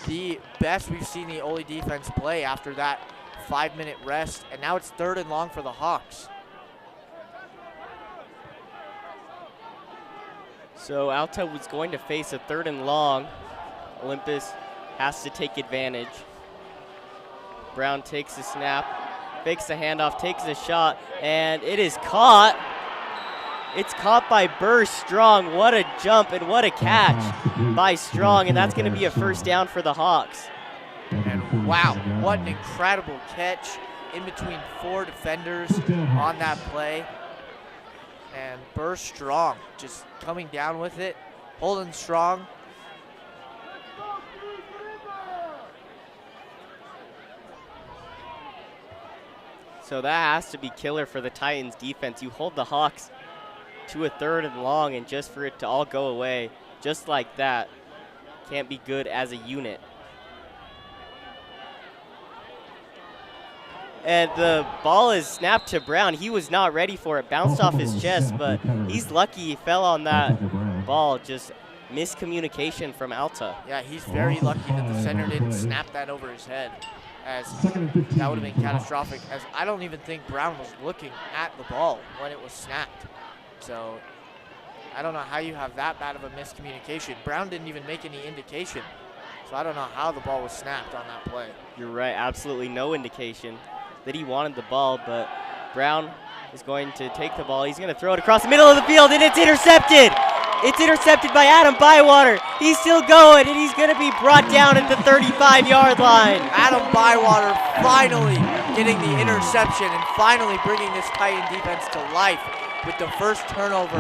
the best we've seen the Oli defense play after that 5-minute rest. And now it's 3rd and long for the Hawks. So Alta was going to face a 3rd and long. Olympus has to take advantage. Brown takes the snap, fakes the handoff, takes the shot, and it is caught. It's caught by Burr Strong. What a jump and what a catch by Strong, and that's going to be a 1st down for the Hawks. And wow, what an incredible catch in between 4 defenders on that play. And Burr Strong just coming down with it, holding strong. So that has to be killer for the Titans defense. You hold the Hawks to a 3rd and long, and just for it to all go away just like that can't be good as a unit. And the ball is snapped to Brown. He was not ready for it. Bounced off his chest, but he's lucky he fell on that ball. Just miscommunication from Alta. Yeah, he's very lucky that the center didn't snap that over his head. as Second and 15 that would have been for the catastrophic, as I don't even think Brown was looking at the ball when it was snapped. So I don't know how you have that bad of a miscommunication. Brown didn't even make any indication. So I don't know how the ball was snapped on that play. You're right, absolutely no indication that he wanted the ball, but Brown is going to take the ball. He's going to throw it across the middle of the field, and it's intercepted. It's intercepted by Adam Bywater. He's still going, and he's going to be brought down at the 35-yard line. Adam Bywater finally getting the interception and finally bringing this Titan defense to life with the first turnover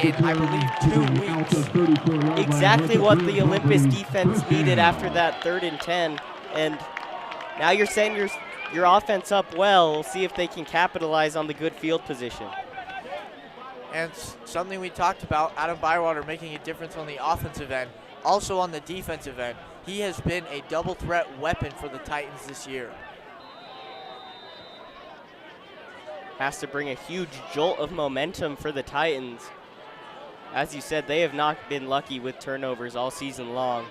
in, I believe, 2 weeks. Exactly what the Olympus defense needed after that 3rd and 10. And now you're setting your offense up well. We'll see if they can capitalize on the good field position. And something we talked about, Adam Bywater making a difference on the offensive end. Also on the defensive end, he has been a double threat weapon for the Titans this year. Has to bring a huge jolt of momentum for the Titans. As you said, they have not been lucky with turnovers all season long.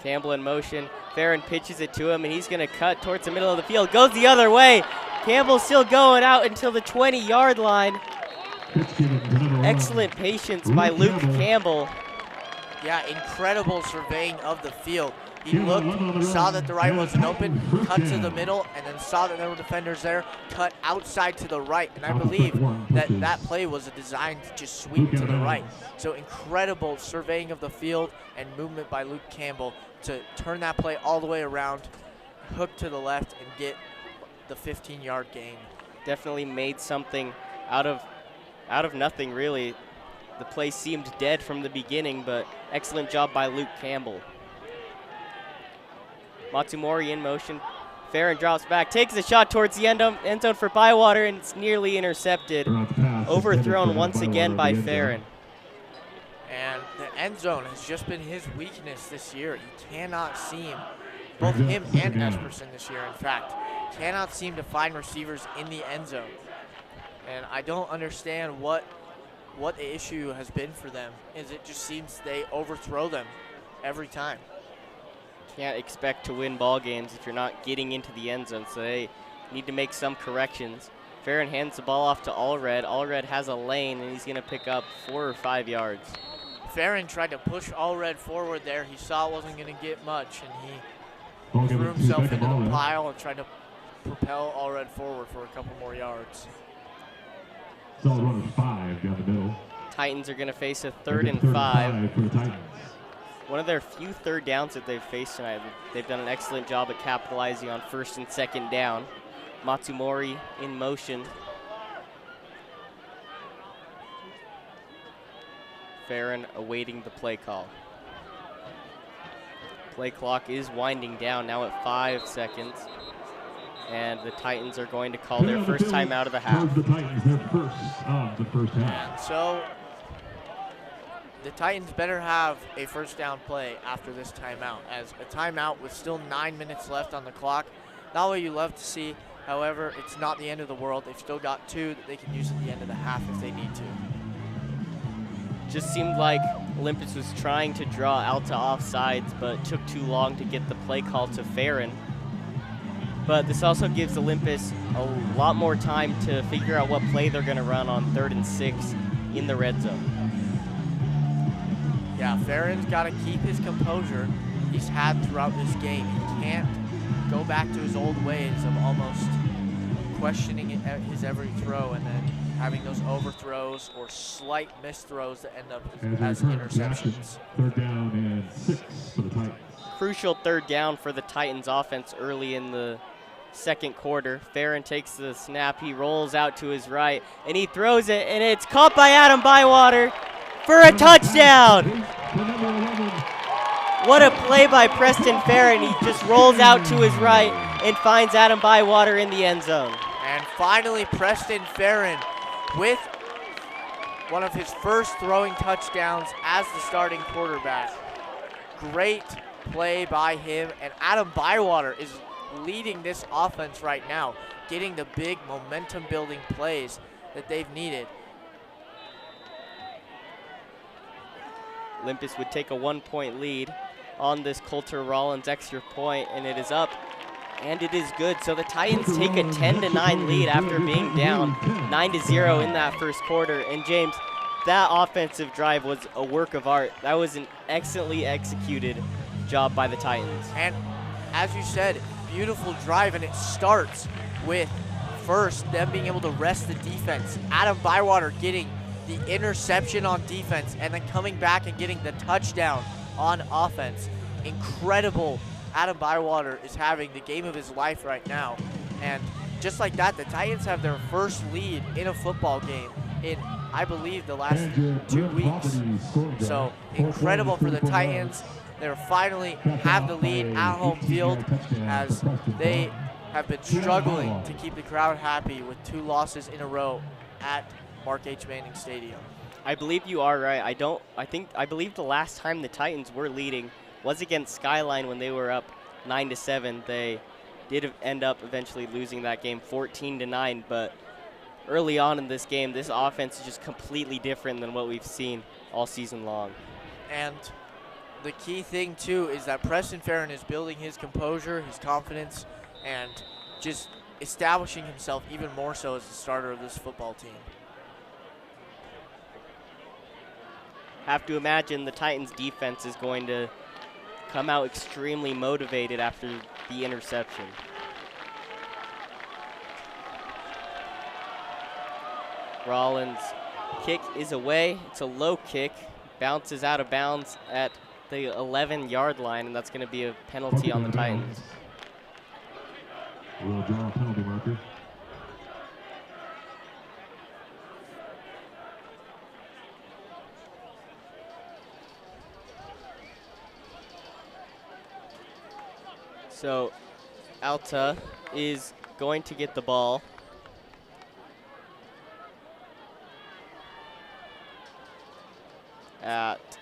Campbell in motion. Farron pitches it to him, and he's going to cut towards the middle of the field. Goes the other way. Campbell's still going out until the 20-yard line. Excellent patience by Luke Campbell. Yeah, incredible surveying of the field. He looked, saw that the right wasn't open, cut to the middle, and then saw that there were defenders there, cut outside to the right. And I believe that play was designed to just sweep to the right. So incredible surveying of the field and movement by Luke Campbell to turn that play all the way around, hook to the left, and get the 15-yard gain. Definitely made something out of nothing, really. The play seemed dead from the beginning, but excellent job by Luke Campbell. Matsumori in motion. Farron drops back, takes a shot towards the end zone for Bywater, and it's nearly intercepted. Overthrown once again by Farron. And the end zone has just been his weakness this year. He cannot seem, both him and Esperson this year, in fact, cannot seem to find receivers in the end zone. And I don't understand what the issue has been for them. Is it just seems they overthrow them every time. Can't expect to win ball games if you're not getting into the end zone, so they need to make some corrections. Farron hands the ball off to Allred. Allred has a lane, and he's going to pick up 4 or 5 yards. Farron tried to push Allred forward there. He saw it wasn't going to get much, and he threw himself into the pile and tried to propel Allred forward for a couple more yards. It's all run 5 down the middle. Titans are going to face a 3rd and 5. For the Titans. One of their few third downs that they've faced tonight. They've done an excellent job at capitalizing on 1st and 2nd down. Matsumori in motion. Farron awaiting the play call. Play clock is winding down now at 5 seconds. And the Titans are going to call their first timeout of the half. The Titans, their first of the first half. And so the Titans better have a first down play after this timeout, as a timeout with still 9 minutes left on the clock. Not what you love to see. However, it's not the end of the world. They've still got 2 that they can use at the end of the half if they need to. Just seemed like Olympus was trying to draw Alta off sides, but took too long to get the play call to Farron. But this also gives Olympus a lot more time to figure out what play they're going to run on 3rd and 6 in the red zone. Yeah, Farron's got to keep his composure he's had throughout this game. He can't go back to his old ways of almost questioning his every throw and then having those overthrows or slight misthrows that end up as interceptions. 3rd down and 6 for the Titans. Crucial 3rd down for the Titans offense early in the 2nd quarter. Farron takes the snap, he rolls out to his right, and he throws it, and it's caught by Adam Bywater for a touchdown. What a play by Preston Farron. He just rolls out to his right and finds Adam Bywater in the end zone. And finally, Preston Farron with one of his first throwing touchdowns as the starting quarterback. Great play by him, and Adam Bywater is leading this offense right now, getting the big momentum-building plays that they've needed. Olympus would take a 1-point lead on this Coulter Rollins extra point, and it is up, and it is good. So the Titans take a 10-9 lead after being down 9-0 in that first quarter. And James, that offensive drive was a work of art. That was an excellently executed job by the Titans. And as you said, beautiful drive, and it starts with first them being able to rest the defense. Adam Bywater getting the interception on defense and then coming back and getting the touchdown on offense. Incredible. Adam Bywater is having the game of his life right now. And just like that, the Titans have their first lead in a football game in, I believe, the last 2 weeks. So incredible for the Titans. They finally have the lead at home field, as they have been struggling to keep the crowd happy with 2 losses in a row at Mark H. Manning Stadium. I believe you are right. I believe the last time the Titans were leading was against Skyline when they were up 9-7. They did end up eventually losing that game 14-9, but early on in this game, this offense is just completely different than what we've seen all season long. And the key thing too is that Preston Farron is building his composure, his confidence, and just establishing himself even more so as the starter of this football team. Have to imagine the Titans defense is going to come out extremely motivated after the interception. Rollins' kick is away. It's a low kick, bounces out of bounds at the 11-yard line, and that's going to be a penalty on the Titans. We'll draw a penalty marker. So Alta is going to get the ball. At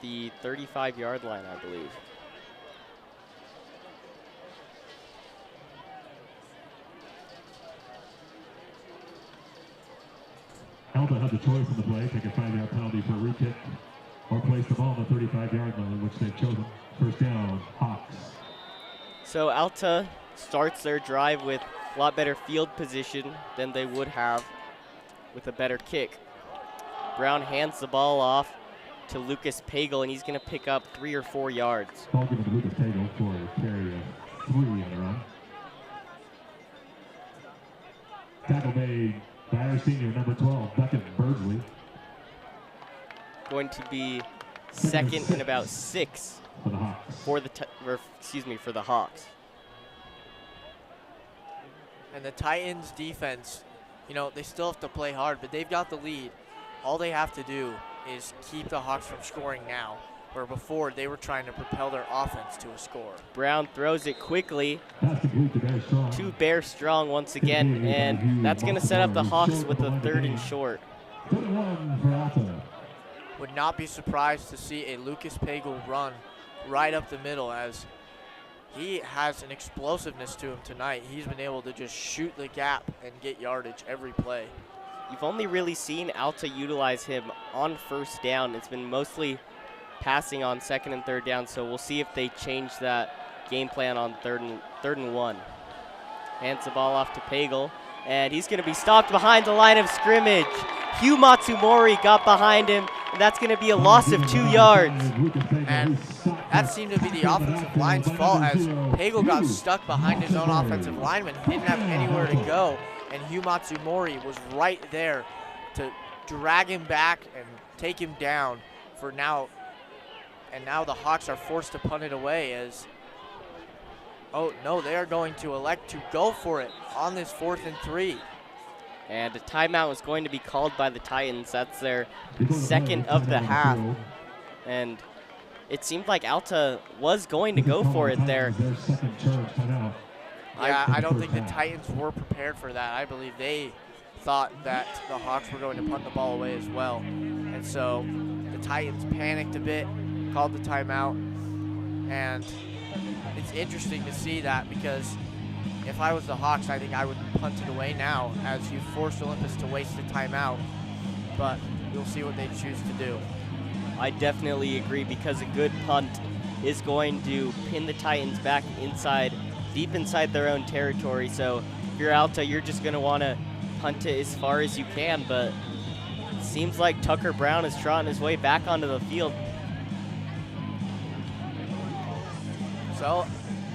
the 35-yard line, I believe. Alta had the choice in the play, take a 5-yard penalty for a re-kick, or place the ball on the 35-yard line, which they've chosen. First down, Hawks. So Alta starts their drive with a lot better field position than they would have with a better kick. Brown hands the ball off to Lucas Pagel, and he's going to pick up 3 or 4 yards. Ball given to Lucas Pagel for a carry of 3 in the run. Tackle made by our senior, number 12, Beckett Birdsley. Going to be second and about 6 for the Hawks. For the Hawks. And the Titans defense, you know, they still have to play hard, but they've got the lead. All they have to do is keep the Hawks from scoring now, where before they were trying to propel their offense to a score. Brown throws it quickly to to Bear Strong once again, and that's going to set up the Hawks with a 3rd and short. 31 for Alta. Would not be surprised to see a Lucas Pagel run right up the middle, as he has an explosiveness to him tonight. He's been able to just shoot the gap and get yardage every play. You've only really seen Alta utilize him on first down. It's been mostly passing on 2nd and 3rd down, so we'll see if they change that game plan on 3rd and 1. Hands the ball off to Pagel, and he's going to be stopped behind the line of scrimmage. Hugh Matsumori got behind him, and that's going to be a loss of 2 yards. And that seemed to be the offensive line's fault, as Pagel got stuck behind his own offensive lineman. He didn't have anywhere to go, and Hugh Matsumori was right there to drag him back and take him down for now. And now the Hawks are forced to punt it away, as, oh no, they are going to elect to go for it on this 4th and 3. And a timeout was going to be called by the Titans. That's their 2nd of the half. And it seemed like Alta was going to go for it there. Yeah, I don't think the Titans were prepared for that. I believe they thought that the Hawks were going to punt the ball away as well. And so the Titans panicked a bit, called the timeout. And it's interesting to see that, because if I was the Hawks, I think I would punt it away now, as you forced Olympus to waste the timeout. But you'll see what they choose to do. I definitely agree, because a good punt is going to pin the Titans back inside, deep inside their own territory. So if you're Alta, you're just going to want to punt it as far as you can, but it seems like Tucker Brown is trotting his way back onto the field. So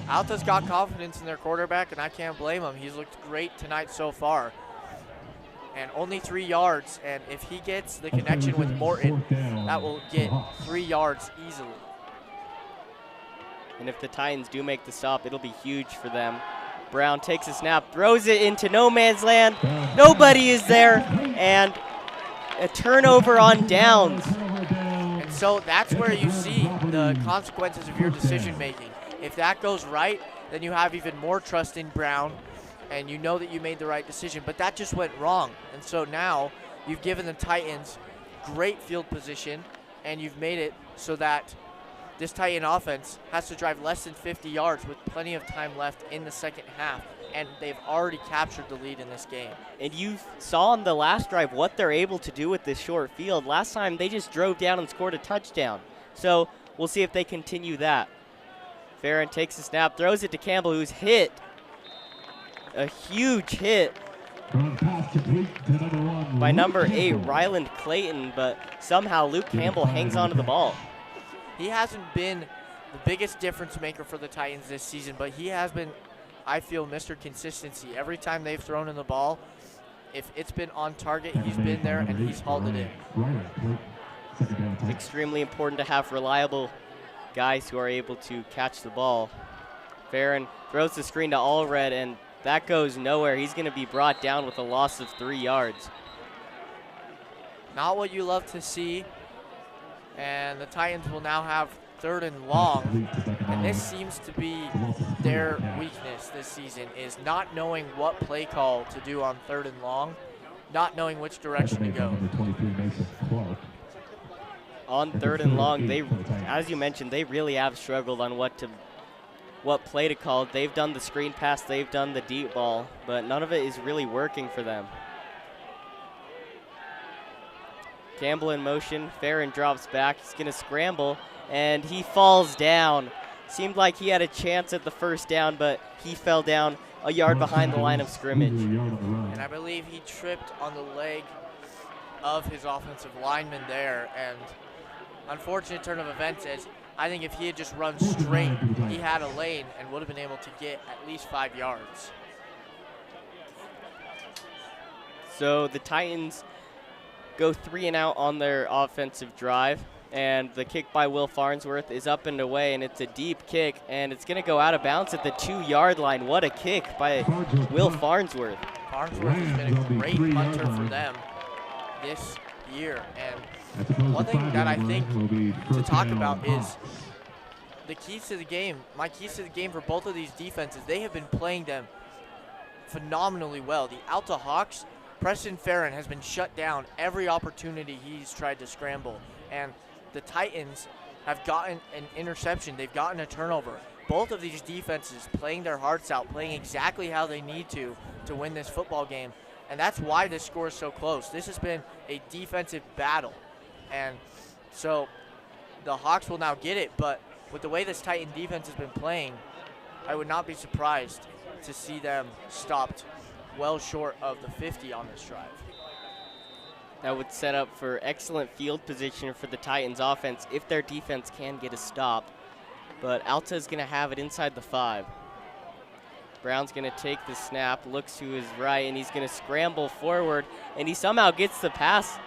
Alta's got confidence in their quarterback, and I can't blame him. He's looked great tonight so far. And only 3 yards, and if he gets the connection with Morton, that will get 3 yards easily. And if the Titans do make the stop, it'll be huge for them. Brown takes a snap, throws it into no man's land. Nobody is there, and a turnover on downs. And so that's where you see the consequences of your decision making. If that goes right, then you have even more trust in Brown, and you know that you made the right decision, but that just went wrong. And so now you've given the Titans great field position, and you've made it so that this Titan offense has to drive less than 50 yards with plenty of time left in the second half, and they've already captured the lead in this game. And you saw on the last drive what they're able to do with this short field. Last time they just drove down and scored a touchdown. So we'll see if they continue that. Farron takes a snap, throws it to Campbell, who's hit. A huge hit by number 8, Ryland Clayton, but somehow Luke Campbell hangs onto the ball. He hasn't been the biggest difference maker for the Titans this season, but he has been, I feel, Mr. Consistency. Every time they've thrown in the ball, if it's been on target, he's been there and he's hauled it in. It's extremely important to have reliable guys who are able to catch the ball. Farron throws the screen to Allred, and that goes nowhere. He's going to be brought down with a loss of 3 yards. Not what you love to see. And the Titans will now have 3rd and long. And this seems to be their weakness this season, is not knowing what play call to do on 3rd and long, not knowing which direction to go. On 3rd and long, they, as you mentioned, they really have struggled on what play to call. They've done the screen pass, they've done the deep ball, but none of it is really working for them. Campbell in motion, Farron drops back, he's gonna scramble, and he falls down. Seemed like he had a chance at the first down, but he fell down a yard behind the line of scrimmage. And I believe he tripped on the leg of his offensive lineman there, and unfortunate turn of events is, I think if he had just run straight, he had a lane and would have been able to get at least 5 yards. So the Titans go 3 and out on their offensive drive, and the kick by Will Farnsworth is up and away, and it's a deep kick, and it's going to go out of bounds at the 2-yard line. What a kick by Will Farnsworth. Farnsworth has been a great punter for them this year, and one thing that I think to talk about is the keys to the game. My keys to the game for both of these defenses, they have been playing them phenomenally well. The Alta Hawks, Preston Farron has been shut down every opportunity he's tried to scramble, and the Titans have gotten an interception. They've gotten a turnover. Both of these defenses playing their hearts out, playing exactly how they need to win this football game, and that's why this score is so close. This has been a defensive battle, and so the Hawks will now get it, but with the way this Titan defense has been playing, I would not be surprised to see them stopped well short of the 50 on this drive. That would set up for excellent field position for the Titans offense if their defense can get a stop. But Alta is going to have it inside the 5. Brown's going to take the snap, looks to his right, and he's going to scramble forward, and he somehow gets the pass,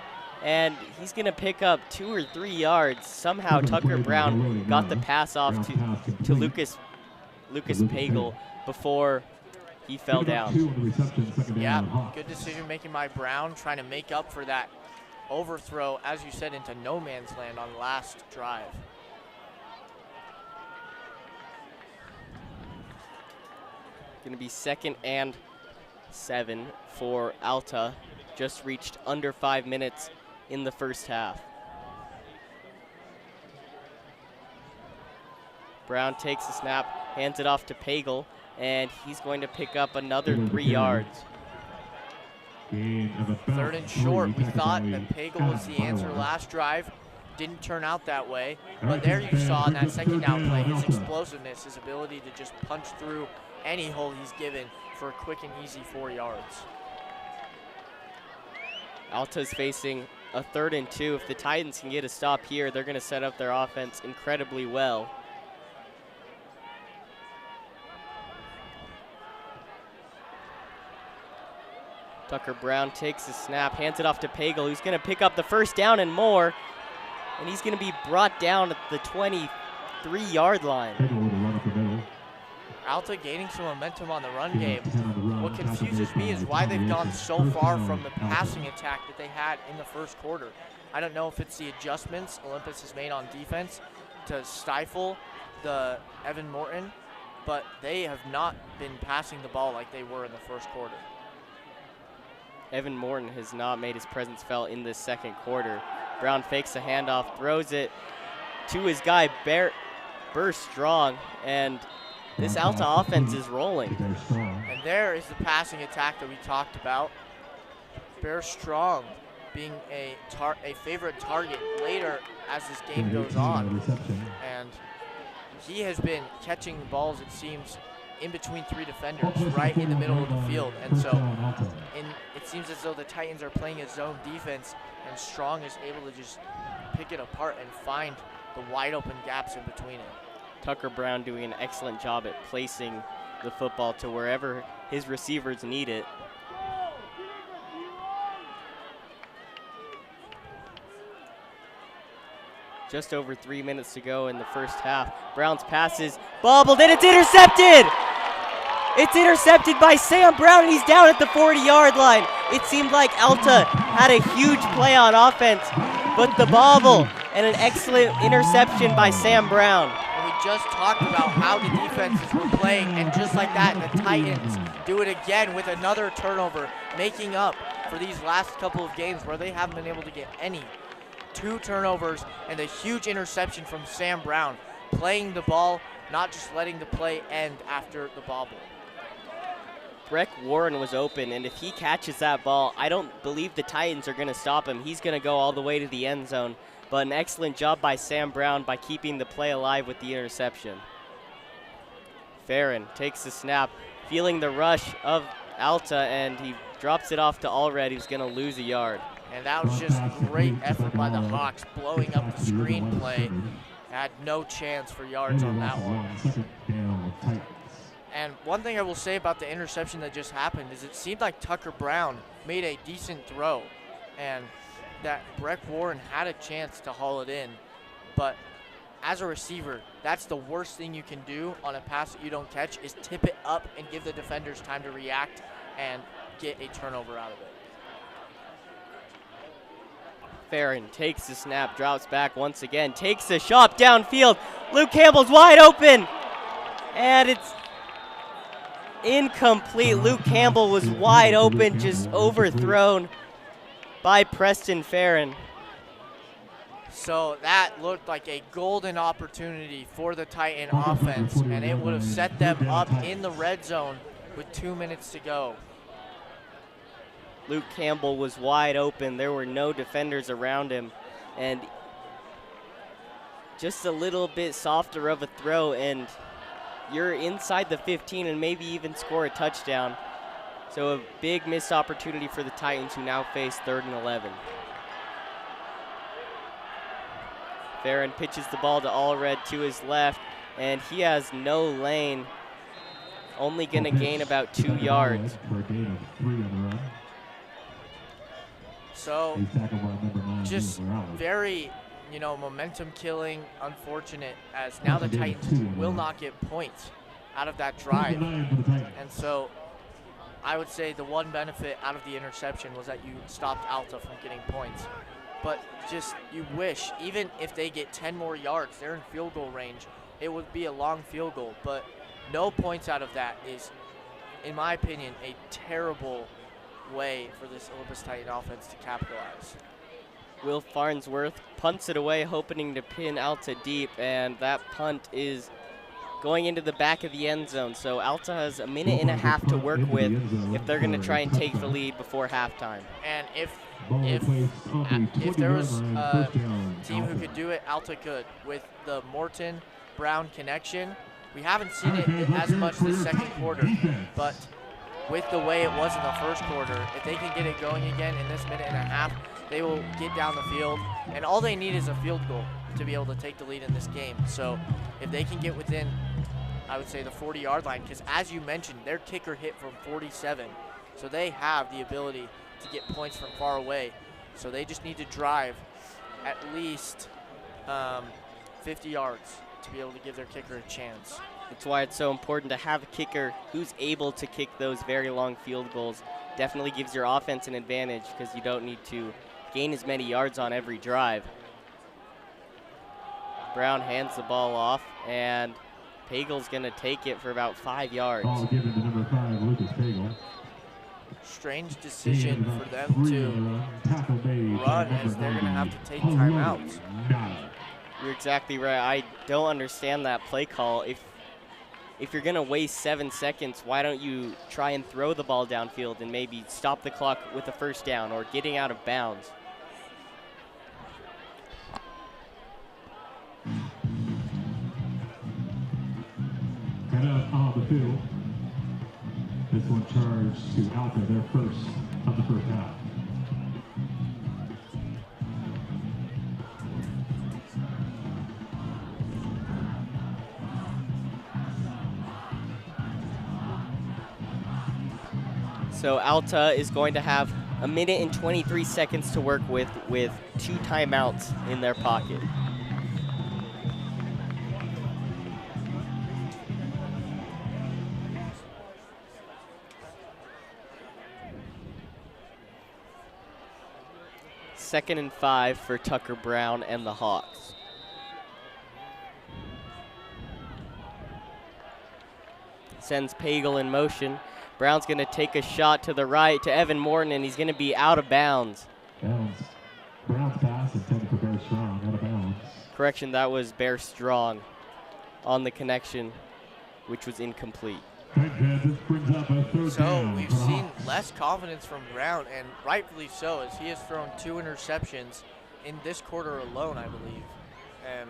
and he's going to pick up 2 or 3 yards. Somehow Tucker Brown got the pass off to Lucas Pagel before he fell down. Yeah, good decision making by Brown, trying to make up for that overthrow, as you said, into no man's land on last drive. Going to be 2nd and 7 for Alta. Just reached under 5 minutes in the first half. Brown takes the snap, hands it off to Pagel, and he's going to pick up another 3 yards. 3rd and short. We thought that Pagel was the answer last drive. didn't turn out that way. But there you saw in that second down play his explosiveness, his ability to just punch through any hole he's given for a quick and easy 4 yards. Alta's facing a 3rd and 2. If the Titans can get a stop here, they're going to set up their offense incredibly well. Tucker Brown takes the snap, hands it off to Pagel, who's going to pick up the 1st down and more. And he's going to be brought down at the 23-yard line. Alta gaining some momentum on the run game. What confuses me is why they've gone so far from the passing attack that they had in the 1st quarter. I don't know if it's the adjustments Olympus has made on defense to stifle the Evan Morton, but they have not been passing the ball like they were in the 1st quarter. Evan Morton has not made his presence felt in this 2nd quarter. Brown fakes a handoff, throws it to his guy, Burr Strong, and this Alta offense is rolling. And there is the passing attack that we talked about. Bear Strong being a favorite target later as this game goes on. And he has been catching the balls, it seems, in between 3 defenders, right in the middle of the field. And so it seems as though the Titans are playing a zone defense, and Strong is able to just pick it apart and find the wide open gaps in between it. Tucker Brown doing an excellent job at placing the football to wherever his receivers need it. Just over 3 minutes to go in the 1st half. Brown's pass is bobbled and it's intercepted! It's intercepted by Sam Brown and he's down at the 40-yard line. It seemed like Alta had a huge play on offense, but the bobble and an excellent interception by Sam Brown. And we just talked about how the defenses were playing, and just like that, the Titans do it again with another turnover, making up for these last couple of games where they haven't been able to get any. 2 turnovers and a huge interception from Sam Brown, playing the ball, not just letting the play end after the bobble. Breck Warren was open, and if he catches that ball, I don't believe the Titans are going to stop him. He's going to go all the way to the end zone. But an excellent job by Sam Brown by keeping the play alive with the interception. Farron takes the snap, feeling the rush of Alta, and he drops it off to Allred, who's going to lose a yard. And that was just great effort by the Hawks, blowing up the screenplay. Had no chance for yards on that one. And one thing I will say about the interception that just happened is it seemed like Tucker Brown made a decent throw, and that Breck Warren had a chance to haul it in. But as a receiver, that's the worst thing you can do on a pass that you don't catch, is tip it up and give the defenders time to react and get a turnover out of it. Farron takes the snap, drops back once again, takes the shot downfield. Luke Campbell's wide open, and it's incomplete. Luke Campbell was wide open, just overthrown by Preston Farron. So that looked like a golden opportunity for the Titan offense, and it would have set them up in the red zone with 2 minutes to go. Luke Campbell was wide open. There were no defenders around him, and just a little bit softer of a throw, and you're inside the 15 and maybe even score a touchdown. So a big missed opportunity for the Titans, who now face 3rd and 11. Farron pitches the ball to Allred to his left, and he has no lane, only going to gain about 2 yards. So just very, momentum killing, unfortunate, as now the Titans will not get points out of that drive. And so I would say the one benefit out of the interception was that you stopped Alta from getting points. But just, you wish, even if they get 10 more yards, they're in field goal range, it would be a long field goal. But no points out of that is, in my opinion, a terrible way for this Olympus Titan offense to capitalize. Will Farnsworth punts it away, hoping to pin Alta deep, and that punt is going into the back of the end zone. So Alta has a minute and a half to work with if they're going to try and take the lead before halftime. And if If there was a team who could do it, Alta could. With the Morton-Brown connection, we haven't seen it as much this second quarter, but with the way it was in the first quarter, if they can get it going again in this minute and a half, they will get down the field, and all they need is a field goal to be able to take the lead in this game. So if they can get within, I would say, the 40-yard line, because as you mentioned, their kicker hit from 47, so they have the ability to get points from far away. So they just need to drive at least 50 yards to be able to give their kicker a chance. That's why it's so important to have a kicker who's able to kick those very long field goals. Definitely gives your offense an advantage because you don't need to gain as many yards on every drive. Brown hands the ball off, and Pagel's going to take it for about 5 yards. Ball given to number 5, Lucas Pagel. Strange decision for them to run as they're going to have to take timeouts. You're exactly right. I don't understand that play call. If you're going to waste 7 seconds, why don't you try and throw the ball downfield and maybe stop the clock with a first down or getting out of bounds? Head up on the field. This one charged to Alta, their first of the first half. So Alta is going to have a minute and 23 seconds to work with 2 timeouts in their pocket. Second and 5 for Tucker Brown and the Hawks. Sends Pagel in motion. Brown's going to take a shot to the right to Evan Morton, and he's going to be out of bounds. Brown's pass intended for Bear Strong, out of bounds. Correction, that was Bear Strong on the connection, which was incomplete. So we've seen less confidence from Brown, and rightfully so, as he has thrown 2 interceptions in this quarter alone, I believe. And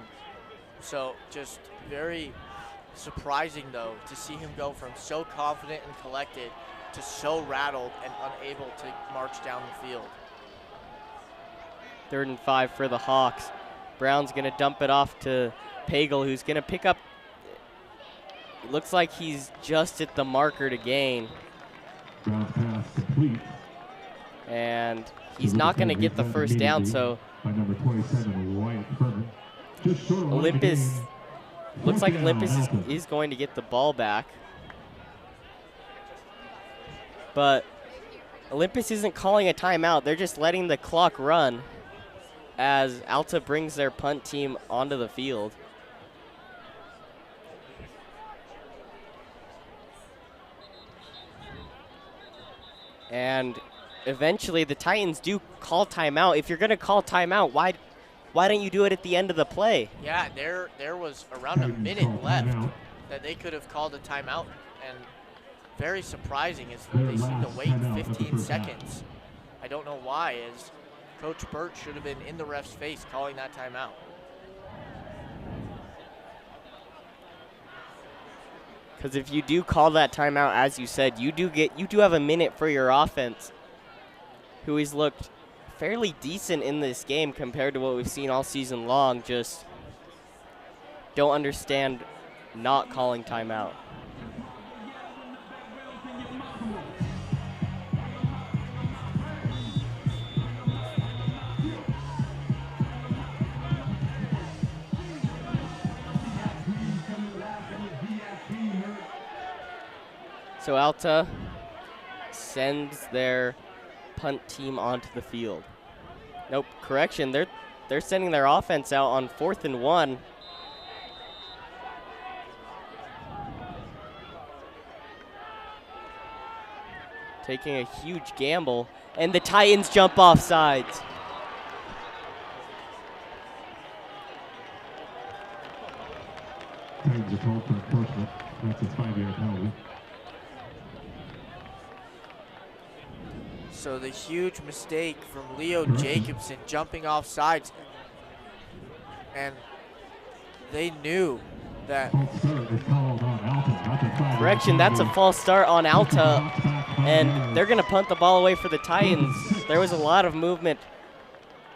so just very surprising, though, to see him go from so confident and collected to so rattled and unable to march down the field. 3rd and 5 for the Hawks. Brown's going to dump it off to Pagel, who's going to pick up. It looks like he's just at the marker to gain. Brown's pass complete. And he's not going to get the first down, so by number 27, Wyatt Furman. Just short of Olympus, looks like Olympus is going to get the ball back. But Olympus isn't calling a timeout. They're just letting the clock run as Alta brings their punt team onto the field. And eventually the Titans do call timeout. If you're going to call timeout, why don't you do it at the end of the play? Yeah, there was around a minute left that they could have called a timeout, and very surprising is they seem to wait 15 seconds. I don't know why, as Coach Burt should have been in the ref's face calling that timeout. Because if you do call that timeout, as you said, you do have a minute for your offense, who has looked fairly decent in this game compared to what we've seen all season long. Just don't understand not calling timeout. So Alta sends their punt team onto the field. Nope, correction. They're sending their offense out on 4th and 1. Taking a huge gamble, and the Titans jump off sides. Titans are called for enforcement. That's a 5-yard penalty. So the huge mistake from Leo Jacobson jumping off sides. And they knew that. Correction, that's a false start on Alta, and they're going to punt the ball away for the Titans. There was a lot of movement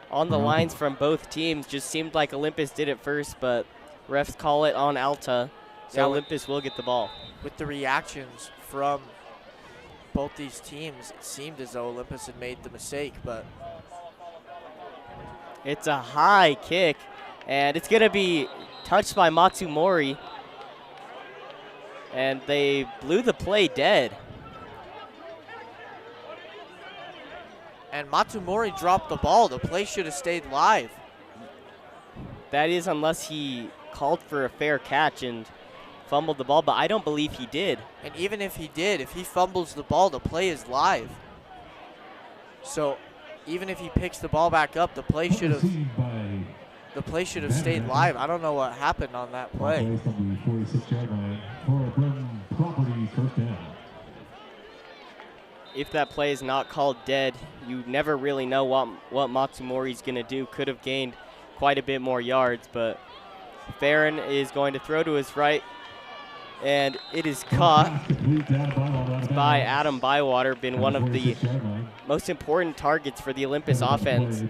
on the lines from both teams. Just seemed like Olympus did it first, but refs call it on Alta, so Olympus will get the ball. With the reactions from both these teams, it seemed as though Olympus had made the mistake, but. It's a high kick, and it's going to be touched by Matsumori. And they blew the play dead. And Matsumori dropped the ball. The play should have stayed live. That is, unless he called for a fair catch and fumbled the ball, but I don't believe he did. And even if he did, if he fumbles the ball, the play is live. So even if he picks the ball back up, the play should have stayed live. I don't know what happened on that play. If that play is not called dead, you never really know what Matsumori's going to do. Could have gained quite a bit more yards, but Farron is going to throw to his right, and it is caught by Adam Bywater, been one of the most important targets for the Olympus offense.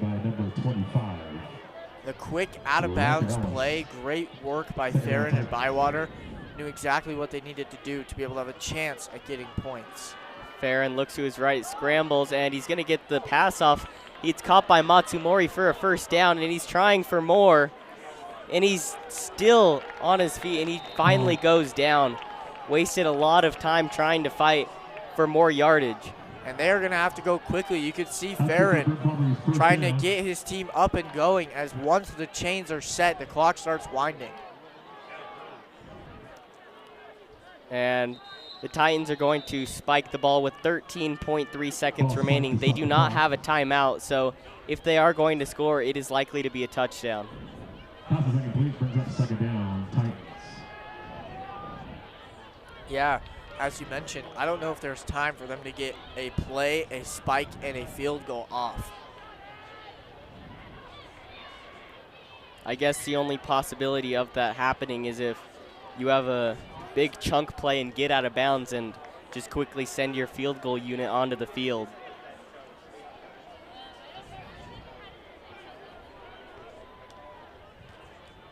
The quick out-of-bounds play, great work by Farron and Bywater. Knew exactly what they needed to do to be able to have a chance at getting points. Farron looks to his right, scrambles, and he's going to get the pass off. He's caught by Matsumori for a first down, and he's trying for more. And he's still on his feet, and he finally goes down. Wasted a lot of time trying to fight for more yardage. And they're going to have to go quickly. You could see Farron trying to get his team up and going, as once the chains are set, the clock starts winding. And the Titans are going to spike the ball with 13.3 seconds remaining. They do not have a timeout, so if they are going to score, it is likely to be a touchdown. Yeah, as you mentioned, I don't know if there's time for them to get a play, a spike, and a field goal off. I guess the only possibility of that happening is if you have a big chunk play and get out of bounds and just quickly send your field goal unit onto the field.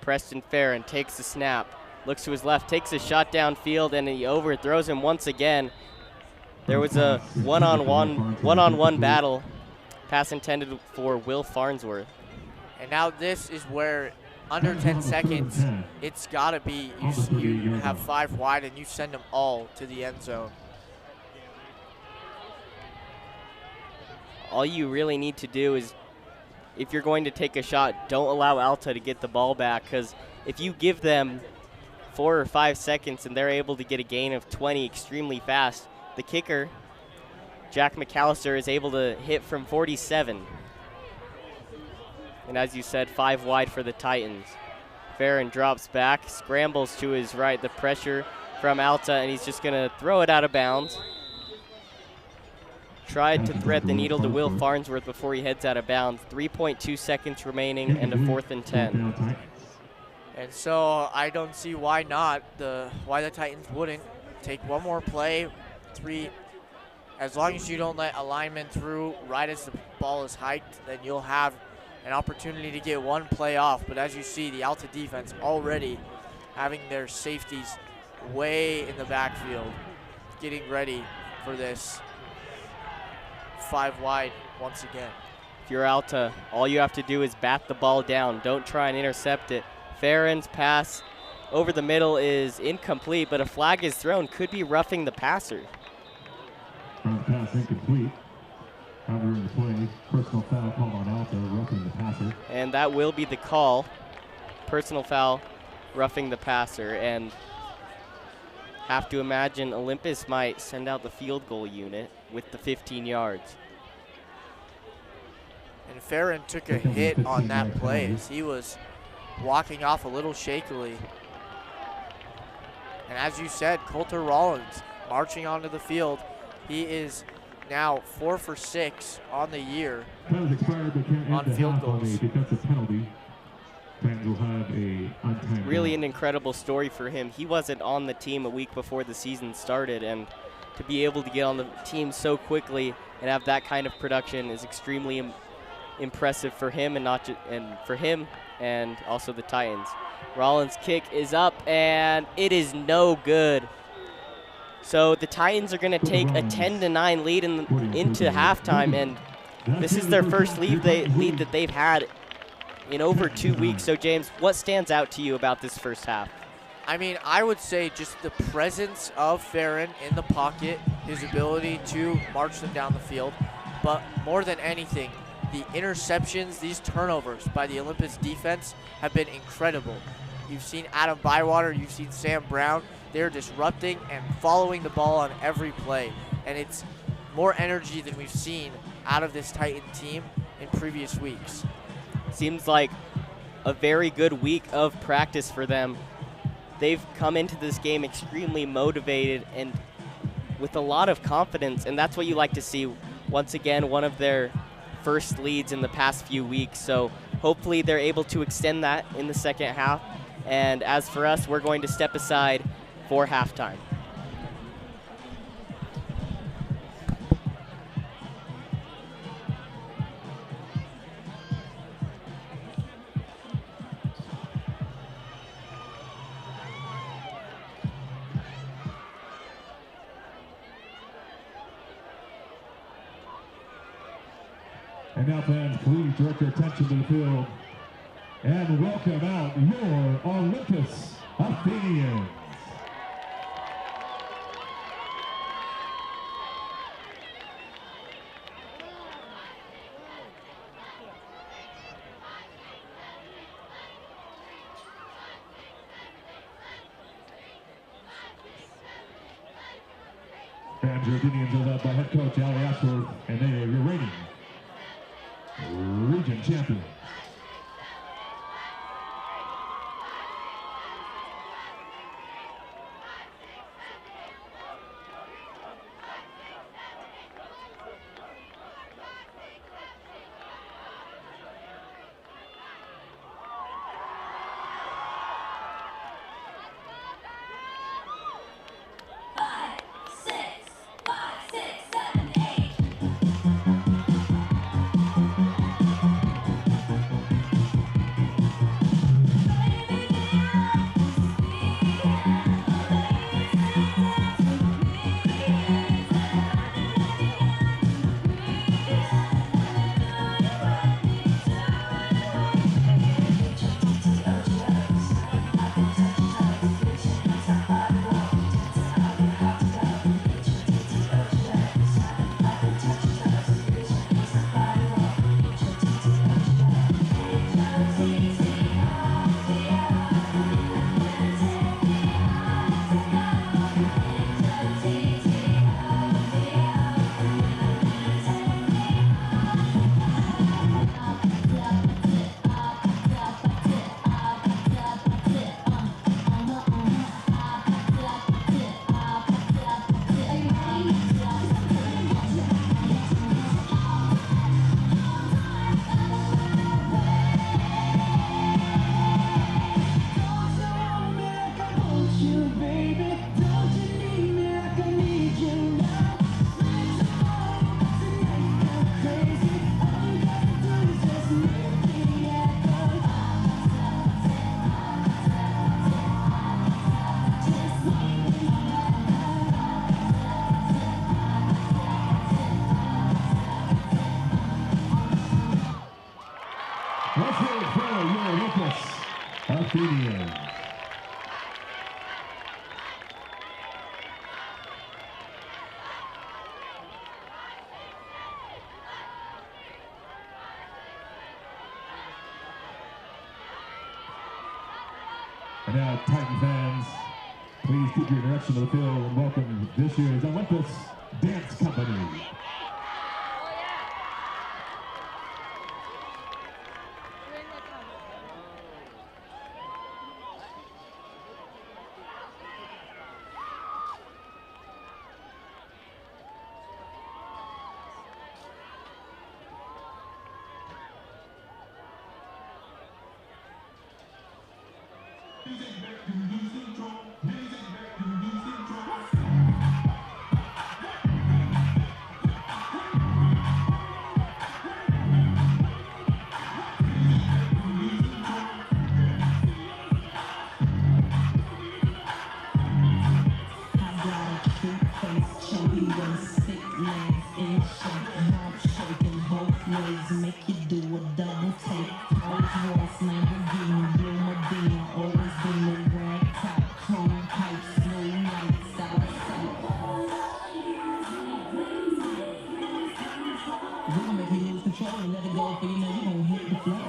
Preston Farron takes the snap, looks to his left, takes a shot downfield, and he overthrows him once again. There was a one-on-one battle, pass intended for Will Farnsworth. And now this is where, under 10 seconds, it's got to be, you have 5 wide and you send them all to the end zone. All you really need to do is, if you're going to take a shot, don't allow Alta to get the ball back, because if you give them 4 or 5 seconds and they're able to get a gain of 20 extremely fast, the kicker, Jack McAllister, is able to hit from 47. And as you said, 5 wide for the Titans. Farron drops back, scrambles to his right, the pressure from Alta, and he's just going to throw it out of bounds. Tried to thread the needle to Will Farnsworth before he heads out of bounds. 3.2 seconds remaining and a 4th and 10. And so I don't see why not, why the Titans wouldn't take one more play. 3, as long as you don't let a lineman through right as the ball is hiked, then you'll have an opportunity to get one play off. But as you see, the Alta defense already having their safeties way in the backfield, getting ready for this 5 wide once again. If you're Alta, all you have to do is bat the ball down. Don't try and intercept it. Farron's pass over the middle is incomplete, but a flag is thrown. Could be roughing the passer. Pass incomplete. Covering the play. Personal foul called on Alta, roughing the passer. And that will be the call. Personal foul, roughing the passer. And have to imagine Olympus might send out the field goal unit with the 15 yards. And Farron took a hit on that play as he was walking off a little shakily. And as you said, Coulter Rollins marching onto the field. He is now 4 for 6 on the year Time has expired, but can't on end the field half on goals. a defensive penalty. Fans will have a untimed Really goal. an incredible story for him. He wasn't on the team a week before the season started, and to be able to get on the team so quickly and have that kind of production is extremely impressive for him, and also the Titans. Rollins' kick is up, and it is no good. So the Titans are going to take a 10-9 lead into halftime, and this is their first lead that they've had in over 2 weeks. So James, what stands out to you about this first half? I mean, I would say just the presence of Farron in the pocket, his ability to march them down the field, but more than anything, the interceptions, these turnovers by the Olympus defense have been incredible. You've seen Adam Bywater, you've seen Sam Brown. They're disrupting and following the ball on every play, and it's more energy than we've seen out of this Titan team in previous weeks. Seems like a very good week of practice for them. They've come into this game extremely motivated and with a lot of confidence, and that's what you like to see. Once again, one of their first leads in the past few weeks, so hopefully they're able to extend that in the second half. And as for us, we're going to step aside for halftime. And now, fans, please direct your attention to the field and welcome out your Olympus Athenians. Fans, your Athenians are led by head coach Ali Ashworth, and they are your reigning region champions. Let's hear it for your Olympus Athenians. And now, Titan fans, please keep your direction to the field and welcome this year's Olympus Dance Company. Make you do a double take. Always was Lamborghini, blue Medina. Always been in rag top, chrome pipes, no lights out of sight. We're gonna make you lose control and let it go, for you know you gon' hit the floor.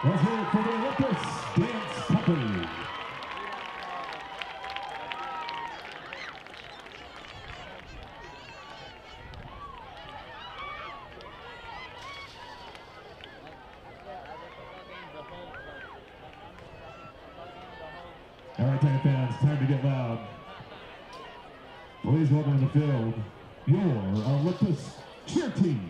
Let's hear it for the Olympus Dance Company. All right, Titan fans, time to get loud. Please welcome in the field your Olympus cheer team.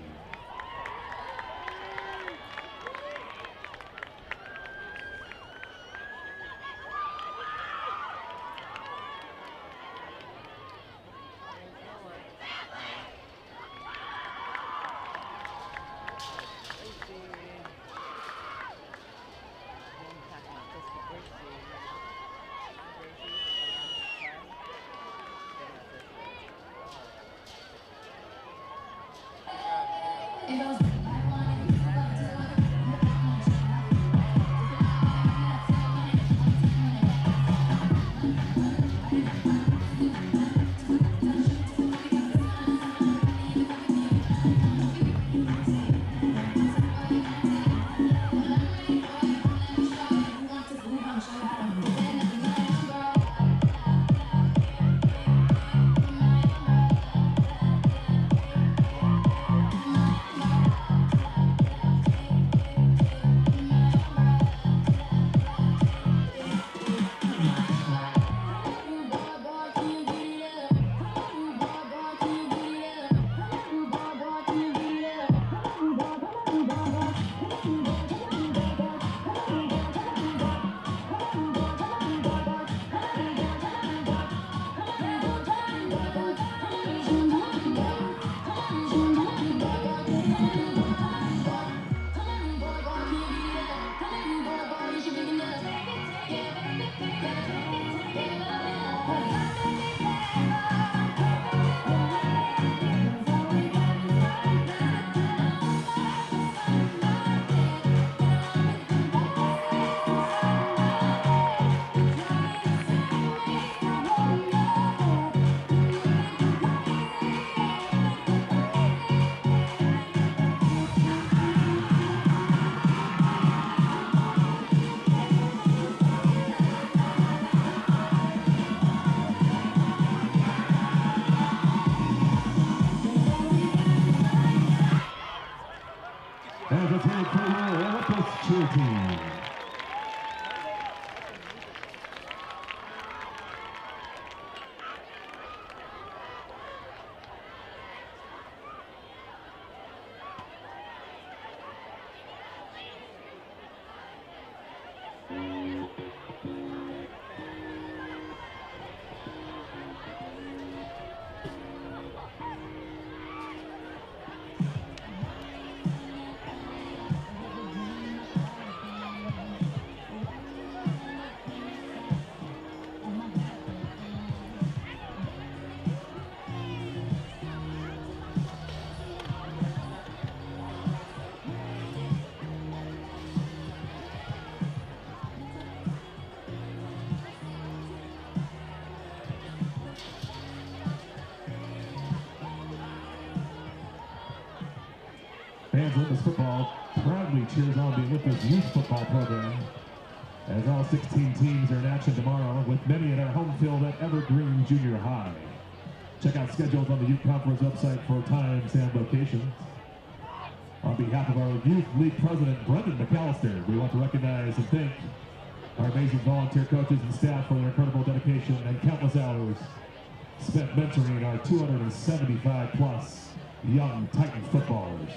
As a team for your Olympus cheer team. Fans Olympus football proudly cheers on the Olympus youth football program, as all 16 teams are in action tomorrow, with many at our home field at Evergreen Junior High. Check out schedules on the Youth Conference website for times and locations. On behalf of our Youth League President, Brendan McAllister, we want to recognize and thank our amazing volunteer coaches and staff for their incredible dedication and countless hours spent mentoring our 275+ young Titan footballers.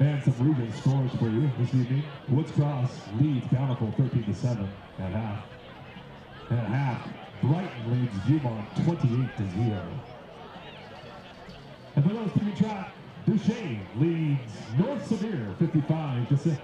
And some region scores for you this evening. Woods Cross leads Bountiful 13-7 at half. At half, Brighton leads Dumont 28-0. And for those keeping track, Duchesne leads North Severe 55-6.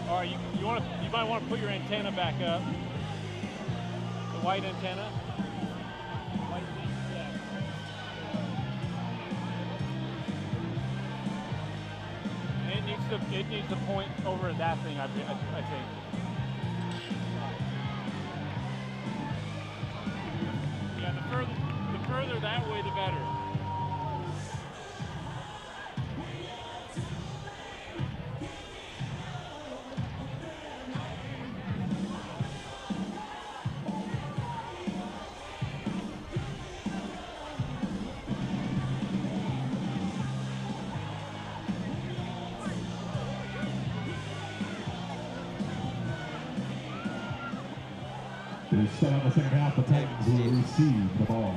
All right, you might want to put your antenna back up. The white antenna. White, yeah. It needs to point over that thing, I think. Yeah, the further that way, the better. To set up the second half, the Titans will receive the ball.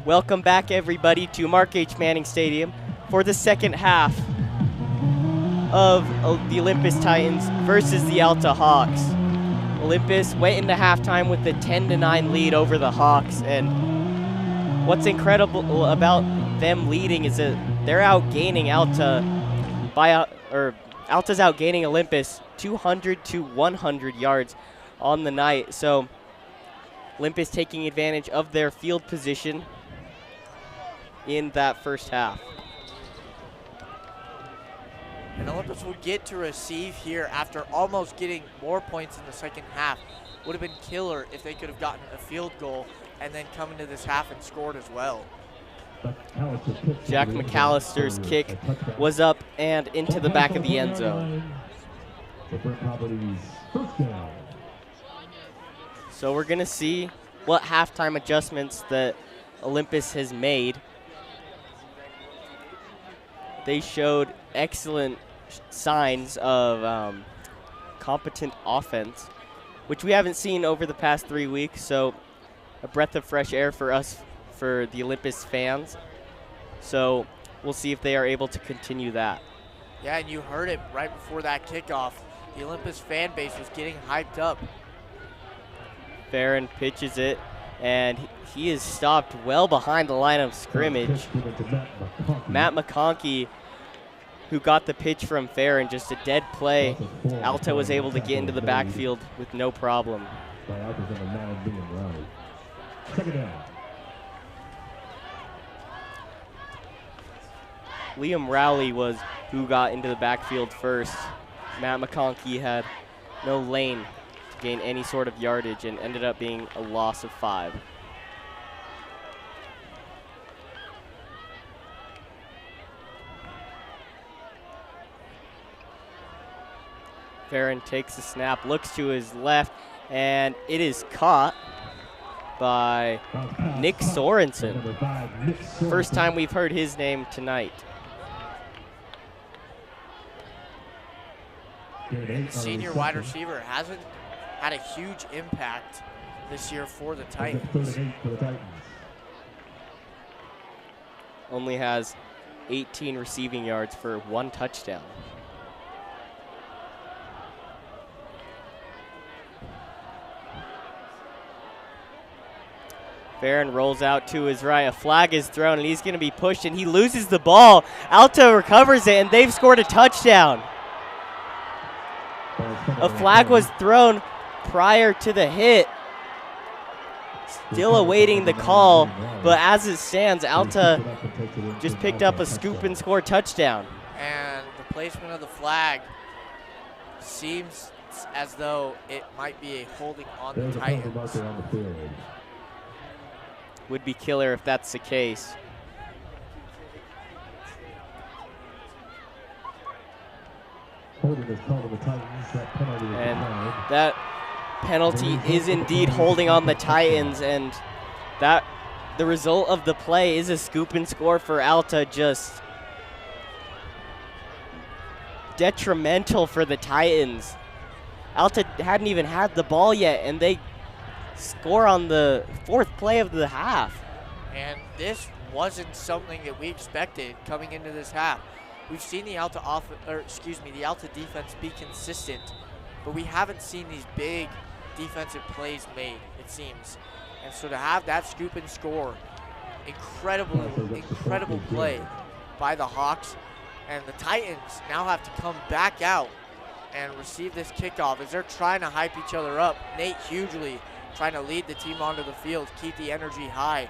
Welcome back, everybody, to Mark H. Manning Stadium for the second half of the Olympus Titans versus the Alta Hawks. Olympus went into halftime with a 10-9 lead over the Hawks, and what's incredible about them leading is that they're outgaining Alta Alta's outgaining Olympus 200 to 100 yards on the night. So Olympus taking advantage of their field position in that first half. And Olympus would get to receive here after almost getting more points in the second half. Would have been killer if they could have gotten a field goal and then come into this half and scored as well. Jack McAllister's kick was up and into the back of the end zone. So we're going to see what halftime adjustments that Olympus has made. They showed excellent signs of competent offense, which we haven't seen over the past 3 weeks. So a breath of fresh air for us, for the Olympus fans. So we'll see if they are able to continue that. Yeah, and you heard it right before that kickoff. The Olympus fan base was getting hyped up. Farron pitches it, and he is stopped well behind the line of scrimmage. Matt McConkey, who got the pitch from Farron, just a dead play. Alta was able to get into the backfield with no problem. Second down. Liam Rowley was who got into the backfield first. Matt McConkey had no lane to gain any sort of yardage and ended up being a loss of 5. Farron takes the snap, looks to his left, and it is caught by Nick Sorensen. First time we've heard his name tonight. Senior wide receiver hasn't had a huge impact this year for the Titans. Only has 18 receiving yards for 1 touchdown. Farron rolls out to his right. A flag is thrown, and he's going to be pushed, and he loses the ball. Alta recovers it, and they've scored a touchdown. A flag was thrown prior to the hit. Still awaiting the call, but as it stands, Alta just picked up a scoop and score touchdown. And the placement of the flag seems as though it might be a holding on the Titans. Would be killer if that's the case. And that penalty is indeed holding on the Titans, and that the result of the play is a scoop and score for Alta. Just detrimental for the Titans. Alta hadn't even had the ball yet, and they score on the 4th play of the half. And this wasn't something that we expected coming into this half. We've seen the Alta defense be consistent, but we haven't seen these big defensive plays made, it seems. And so to have that scoop and score, incredible play by the Hawks. And the Titans now have to come back out and receive this kickoff as they're trying to hype each other up. Nate hugely trying to lead the team onto the field, keep the energy high.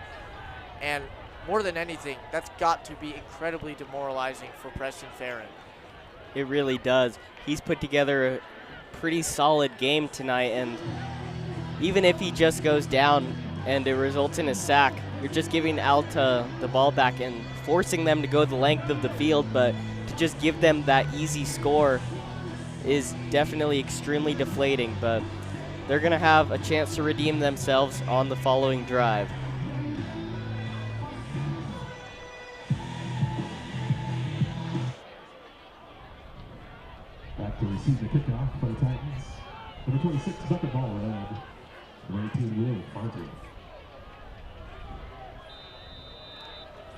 And more than anything, that's got to be incredibly demoralizing for Preston Farron. It really does. He's put together a pretty solid game tonight, and even if he just goes down and it results in a sack, you're just giving Alta the ball back and forcing them to go the length of the field, but to just give them that easy score is definitely extremely deflating, but they're going to have a chance to redeem themselves on the following drive. Back to receive the kickoff for the Titans. Number 26, bucket ball red. Number 18, Will Farnsey.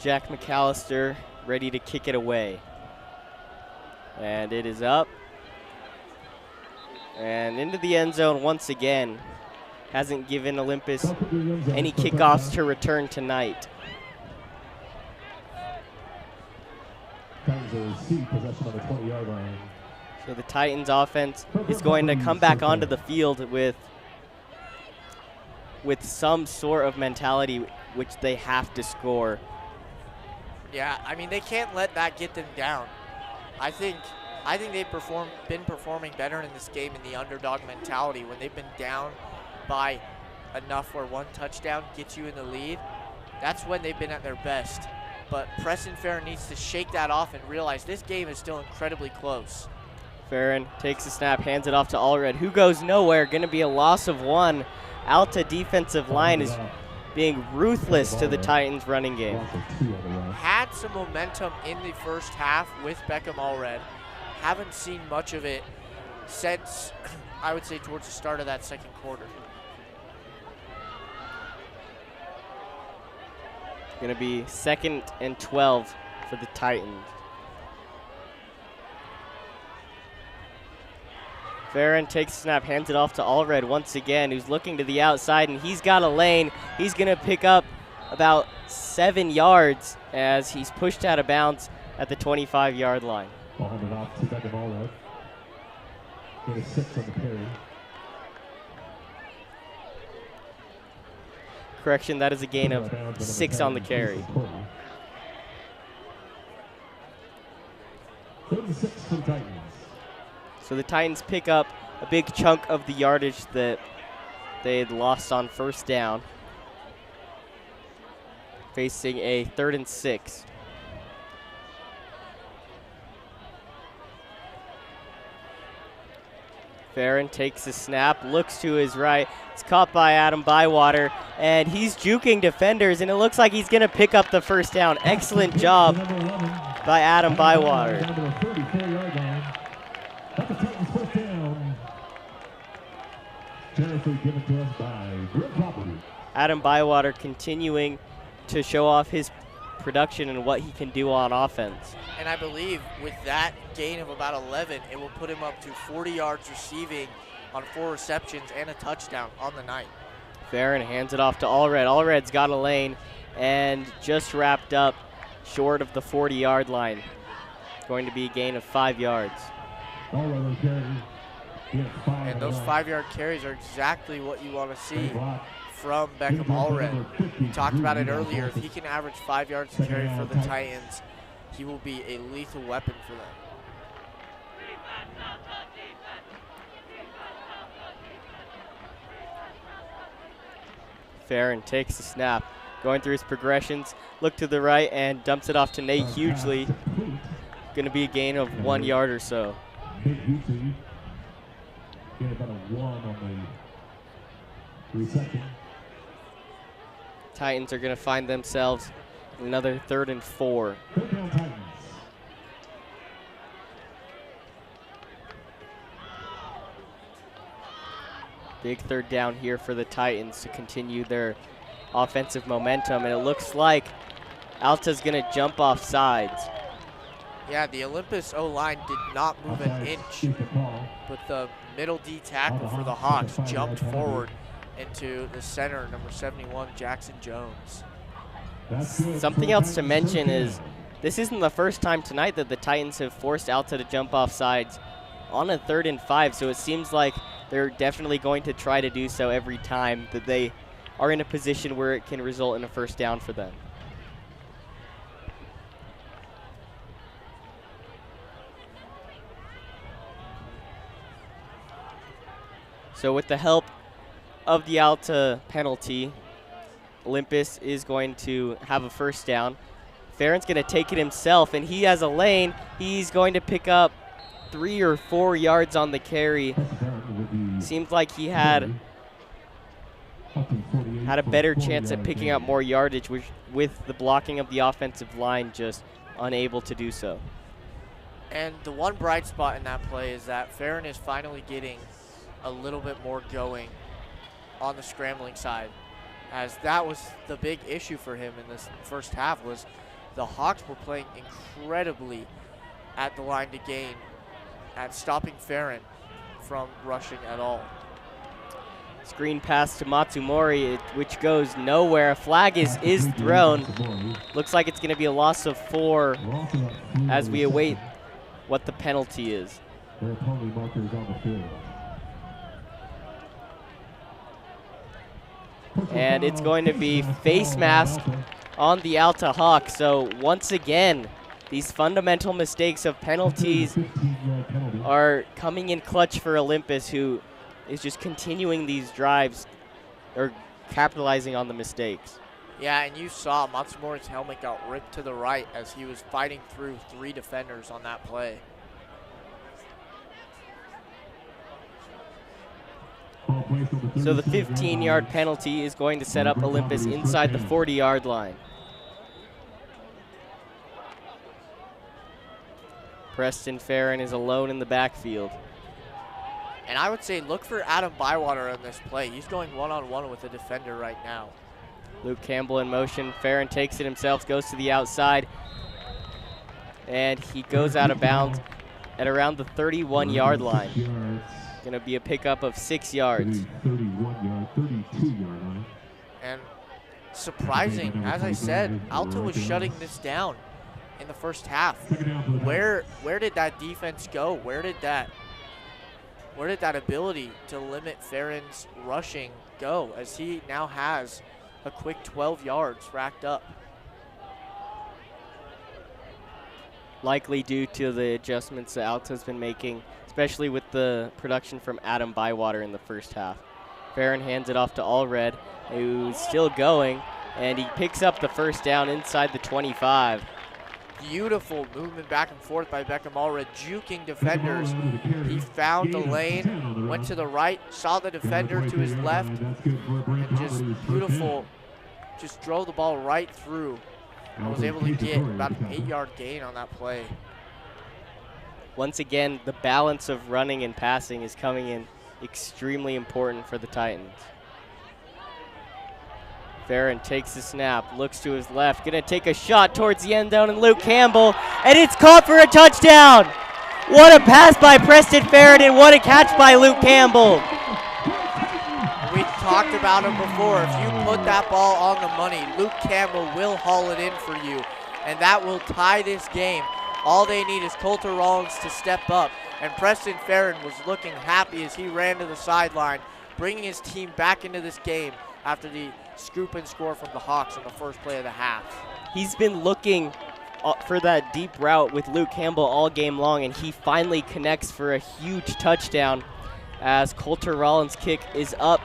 Jack McAllister ready to kick it away. And it is up. And into the end zone once again. Hasn't given Olympus any kickoffs to return tonight. Titans will receive possession on the 20-yard line. So the Titans offense is going to come back onto the field with some sort of mentality which they have to score. Yeah, I mean, they can't let that get them down. I think they've been performing better in this game in the underdog mentality when they've been down by enough where one touchdown gets you in the lead. That's when they've been at their best. But Preston Farron needs to shake that off and realize this game is still incredibly close. Farron takes the snap, hands it off to Allred, who goes nowhere. Going to be a loss of one. Alta defensive line is being ruthless to the Titans running game. Had some momentum in the first half with Beckham Allred. Haven't seen much of it since, I would say, towards the start of that second quarter. Going to be 2nd and 12 for the Titans. Farron takes the snap, hands it off to Allred once again, who's looking to the outside, and he's got a lane. He's going to pick up about 7 yards as he's pushed out of bounds at the 25-yard line. Ball handed off to Beckham Allred. Get a 6 on the carry. Correction, that is a gain of 6 on the carry. 36 for the Titans. So the Titans pick up a big chunk of the yardage that they had lost on first down, facing a 3rd and 6. Farron takes the snap, looks to his right. It's caught by Adam Bywater, and he's juking defenders, and it looks like he's going to pick up the first down. Excellent job by Adam Bywater. That's a Titans first down. Generously given to us by Grid Property. Adam Bywater continuing to show off his production and what he can do on offense. And I believe with that gain of about 11, it will put him up to 40 yards receiving on 4 receptions and a touchdown on the night. Farron hands it off to Allred. Allred's got a lane and just wrapped up short of the 40-yard line. Going to be a gain of 5 yards. And those 5-yard carries are exactly what you want to see from Beckham Allred. We talked about it earlier. If he can average 5 yards a carry for the Titans, he will be a lethal weapon for them. Farron takes the snap, going through his progressions, look to the right and dumps it off to Nate Hughley. Going to be a gain of 1 yard or so. Nate Hughley get about a 1 on the reception. Titans are going to find themselves in another 3rd and 4. Third down Titans. Big 3rd down here for the Titans to continue their offensive momentum, and it looks like Alta's going to jump off sides. Yeah, the Olympus O-line did not move an inch, but the middle D tackle for the Hawks jumped forward into the center, number 71, Jackson Jones. Something else to mention is this isn't the first time tonight that the Titans have forced Alta to jump off sides on a 3rd and 5, so it seems like they're definitely going to try to do so every time that they are in a position where it can result in a first down for them. So with the help of the Alta penalty, Olympus is going to have a first down. Farron's going to take it himself, and he has a lane. He's going to pick up 3 or 4 yards on the carry. Seems like he had a better chance at picking up more yardage with the blocking of the offensive line just unable to do so. And the one bright spot in that play is that Farron is finally getting a little bit more going on the scrambling side, as that was the big issue for him in this first half. Was the Hawks were playing incredibly at the line to gain, at stopping Farron from rushing at all. Screen pass to Matsumori, which goes nowhere. A flag is thrown. Looks like it's going to be a loss of 4 as we await what the penalty is. There are penalty markers on the field. And it's going to be face mask on the Alta Hawks. So once again, these fundamental mistakes of penalties are coming in clutch for Olympus, who is just continuing these drives or capitalizing on the mistakes. Yeah, and you saw Matsumori's helmet got ripped to the right as he was fighting through 3 defenders on that play. So the 15-yard penalty is going to set up Olympus inside the 40-yard line. Preston Farron is alone in the backfield. And I would say look for Adam Bywater on this play. He's going one-on-one with a defender right now. Luke Campbell in motion. Farron takes it himself, goes to the outside, and he goes out of bounds at around the 31-yard line. Going to be a pickup of 6 yards. 32-yard line. And surprising, as I said, Alta was shutting this down in the first half. Where did that defense go? Where did that ability to limit Farron's rushing go, as he now has a quick 12 yards racked up? Likely due to the adjustments that Alta's been making, especially with the production from Adam Bywater in the first half. Farron hands it off to Allred, who's still going, and he picks up the first down inside the 25. Beautiful movement back and forth by Beckham Allred, juking defenders. He found the lane, went to the right, saw the defender to his left, and just beautiful, just drove the ball right through. And was able to get about an 8-yard gain on that play. Once again, the balance of running and passing is coming in extremely important for the Titans. Farron takes the snap, looks to his left, gonna take a shot towards the end zone, and Luke Campbell, and it's caught for a touchdown! What a pass by Preston Farron, and what a catch by Luke Campbell! We talked about it before. If you put that ball on the money, Luke Campbell will haul it in for you, and that will tie this game. All they need is Coulter Rollins to step up, and Preston Farron was looking happy as he ran to the sideline, bringing his team back into this game after the scoop and score from the Hawks on the first play of the half. He's been looking for that deep route with Luke Campbell all game long, and he finally connects for a huge touchdown as Coulter Rollins' kick is up,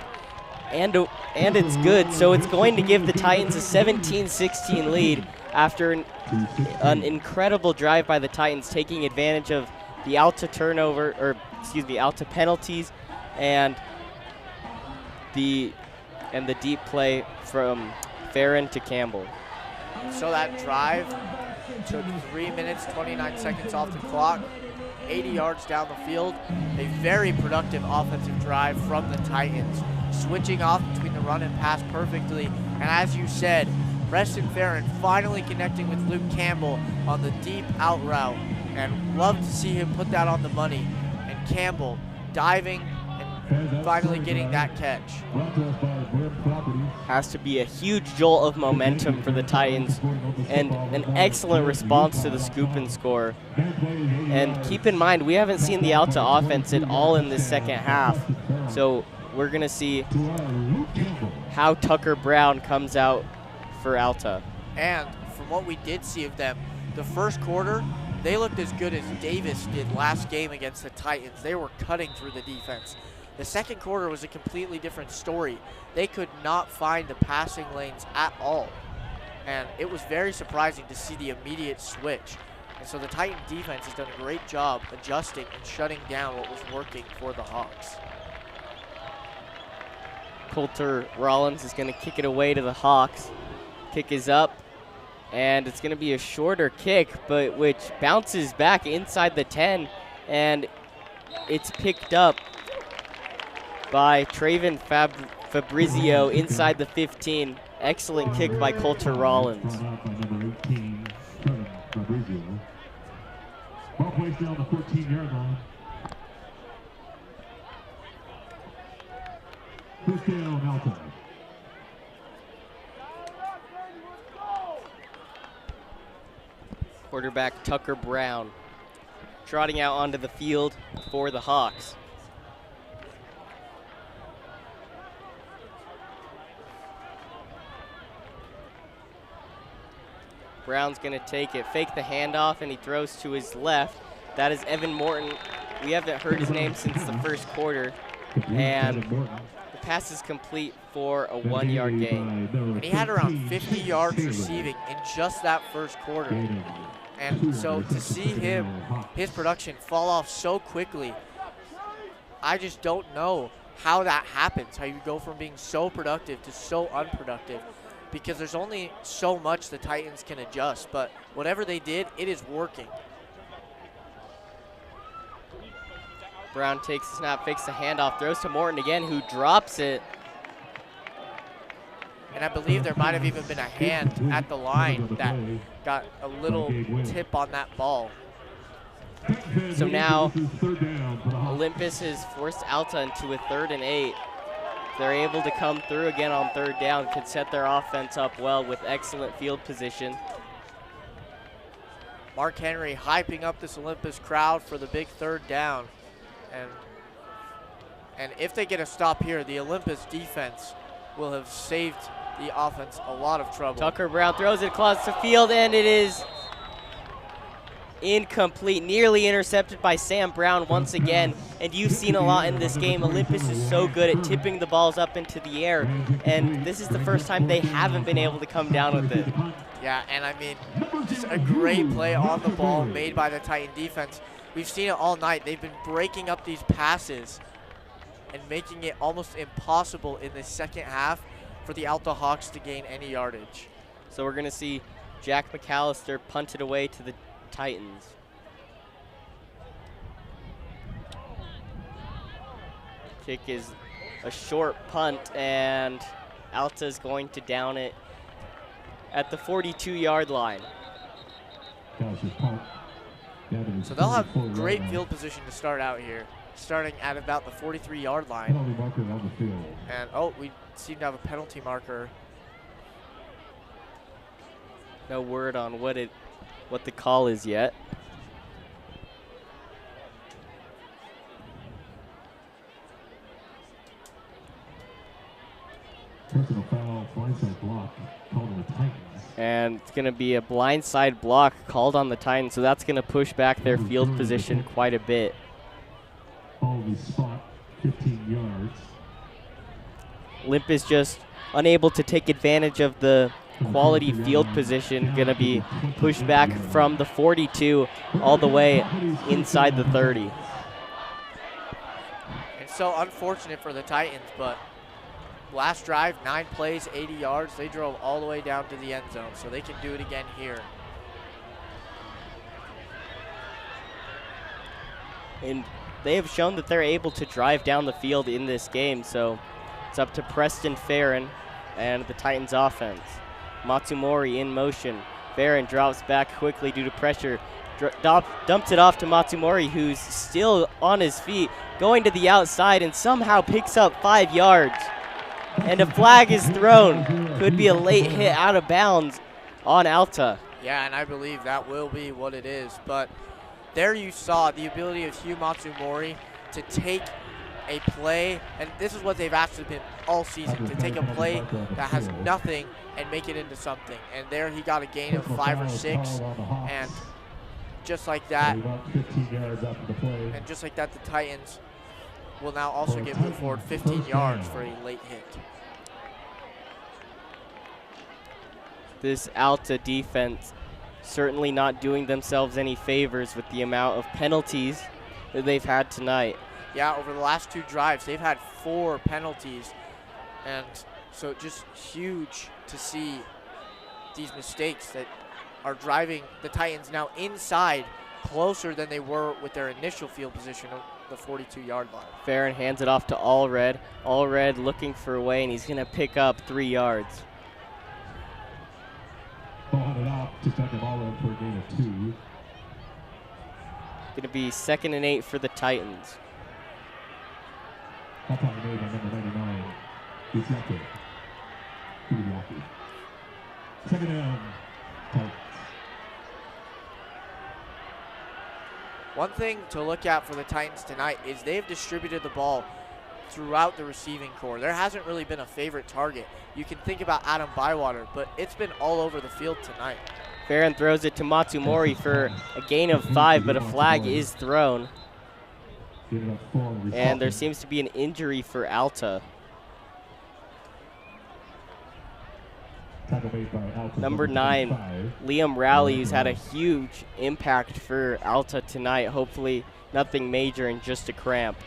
and it's good. So it's going to give the Titans a 17-16 lead after an incredible drive by the Titans, taking advantage of the Alta Alta penalties and the deep play from Farron to Campbell. So that drive took 3 minutes, 29 seconds off the clock, 80 yards down the field. A very productive offensive drive from the Titans, switching off between the run and pass perfectly. And as you said, Preston Farron finally connecting with Luke Campbell on the deep out route, and love to see him put that on the money. And Campbell diving and finally getting that catch. Has to be a huge jolt of momentum for the Titans, and an excellent response to the scoop and score. And keep in mind, we haven't seen the Alta offense at all in this second half, so we're going to see how Tucker Brown comes out for Alta. And from what we did see of them, the first quarter, they looked as good as Davis did last game against the Titans. They were cutting through the defense. The second quarter was a completely different story. They could not find the passing lanes at all. And it was very surprising to see the immediate switch. And so the Titan defense has done a great job adjusting and shutting down what was working for the Hawks. Coulter Rollins is going to kick it away to the Hawks. Kick is up, and it's going to be a shorter kick, but which bounces back inside the 10, and it's picked up by Traven Fabrizio inside the 15. Excellent kick by Coulter Rollins. Ball placed down the 14-yard line. First down, Alta. Quarterback Tucker Brown trotting out onto the field for the Hawks. Brown's going to take it, fake the handoff, and he throws to his left. That is Evan Morton. We haven't heard his name since the first quarter. And the pass is complete for a 1-yard gain. And he had around 50 yards receiving in just that first quarter. And so to see his production fall off so quickly, I just don't know how that happens, how you go from being so productive to so unproductive, because there's only so much the Titans can adjust, but whatever they did, it is working. Brown takes the snap, fakes the handoff, throws to Morton again, who drops it. And I believe there might have even been a hand at the line that got a little tip on that ball. So now Olympus has forced Alta into a 3rd and 8. They're able to come through again on 3rd down, could set their offense up well with excellent field position. Mark Henry hyping up this Olympus crowd for the big 3rd down. And if they get a stop here, the Olympus defense will have saved the offense a lot of trouble. Tucker Brown throws it across the field, and it is incomplete, nearly intercepted by Sam Brown once again. And you've seen a lot in this game. Olympus is so good at tipping the balls up into the air, and this is the first time they haven't been able to come down with it. Yeah, and I mean, just a great play on the ball made by the Titan defense. We've seen it all night. They've been breaking up these passes and making it almost impossible in the second half for the Alta Hawks to gain any yardage. So we're going to see Jack McAllister punt it away to the Titans. Kick is a short punt, and Alta is going to down it at the 42-yard line. So they'll have great field position to start out here, starting at about the 43-yard line. And oh, we seem to have a penalty marker. No word on what the call is yet. Personal foul, blindside block called on the Titans. And it's going to be a blindside block called on the Titans, so that's going to push back their field position quite a bit. Ball will be spot 15 yards. Olympus just unable to take advantage of the quality field position, going to be pushed back from the 42 all the way inside the 30. It's so unfortunate for the Titans, but last drive, 9 plays, 80 yards. They drove all the way down to the end zone, so they can do it again here. And they have shown that they're able to drive down the field in this game, so it's up to Preston Farron and the Titans offense. Matsumori in motion. Farron drops back quickly due to pressure. dumps it off to Matsumori, who's still on his feet, going to the outside and somehow picks up 5 yards. And a flag is thrown. Could be a late hit out of bounds on Alta. Yeah, and I believe that will be what it is. But there you saw the ability of Hugh Matsumori to take a play, and this is what they've actually been all season, to take a play that has nothing and make it into something. And there he got a gain of 5 or 6, and just like that, and just like that, the Titans will now also get moved forward 15 yards for a late hit. This Alta defense certainly not doing themselves any favors with the amount of penalties that they've had tonight. Yeah, over the last 2 drives, they've had 4 penalties, and so just huge to see these mistakes that are driving the Titans now inside closer than they were with their initial field position of the 42-yard line. Farron hands it off to Allred. Allred looking for a way, and he's going to pick up 3 yards. Ball handed off to second Allred for a gain of 2. Going to be 2nd and 8 for the Titans. That time made by number 99. Giuseppe. Kudiaki. 2nd down. Titans. One thing to look at for the Titans tonight is they've distributed the ball throughout the receiving core. There hasn't really been a favorite target. You can think about Adam Bywater, but it's been all over the field tonight. Farron throws it to Matsumori for a gain of 5, but a flag is thrown. And there seems to be an injury for Alta. Number 9, Liam Rowley, who's had a huge impact for Alta tonight. Hopefully nothing major and just a cramp.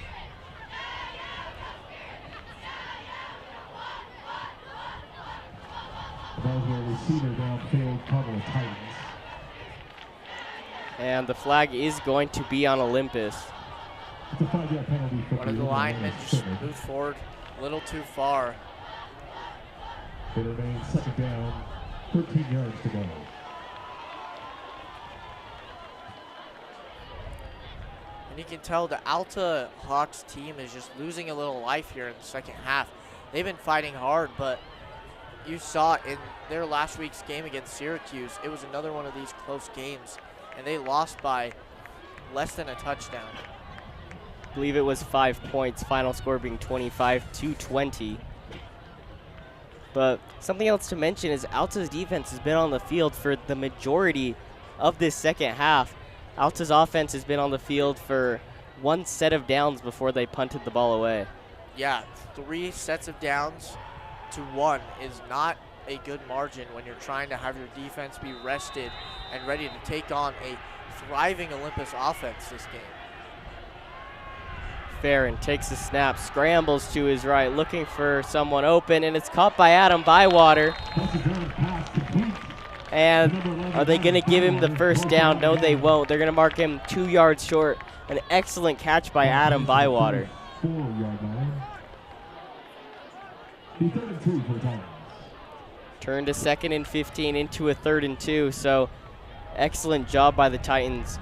And the flag is going to be on Olympus. One of the linemen just moved forward a little too far. It remains 2nd down, 13 yards to go. And you can tell the Alta Hawks team is just losing a little life here in the second half. They've been fighting hard, but you saw in their last week's game against Syracuse, it was another one of these close games, and they lost by less than a touchdown. I believe it was 5 points, final score being 25-20. But something else to mention is Alta's defense has been on the field for the majority of this second half. Alta's offense has been on the field for 1 set of downs before they punted the ball away. Yeah, 3 sets of downs to 1 is not a good margin when you're trying to have your defense be rested and ready to take on a thriving Olympus offense this game. Farron takes the snap, scrambles to his right, looking for someone open, and it's caught by Adam Bywater. And are they going to give him the first down? No, they won't. They're going to mark him 2 yards short. An excellent catch by Adam Bywater. 4-yard line. He's 3rd and 2 for the Titans. Turn to 2nd and 15 into a 3rd and 2. So excellent job by the Titans.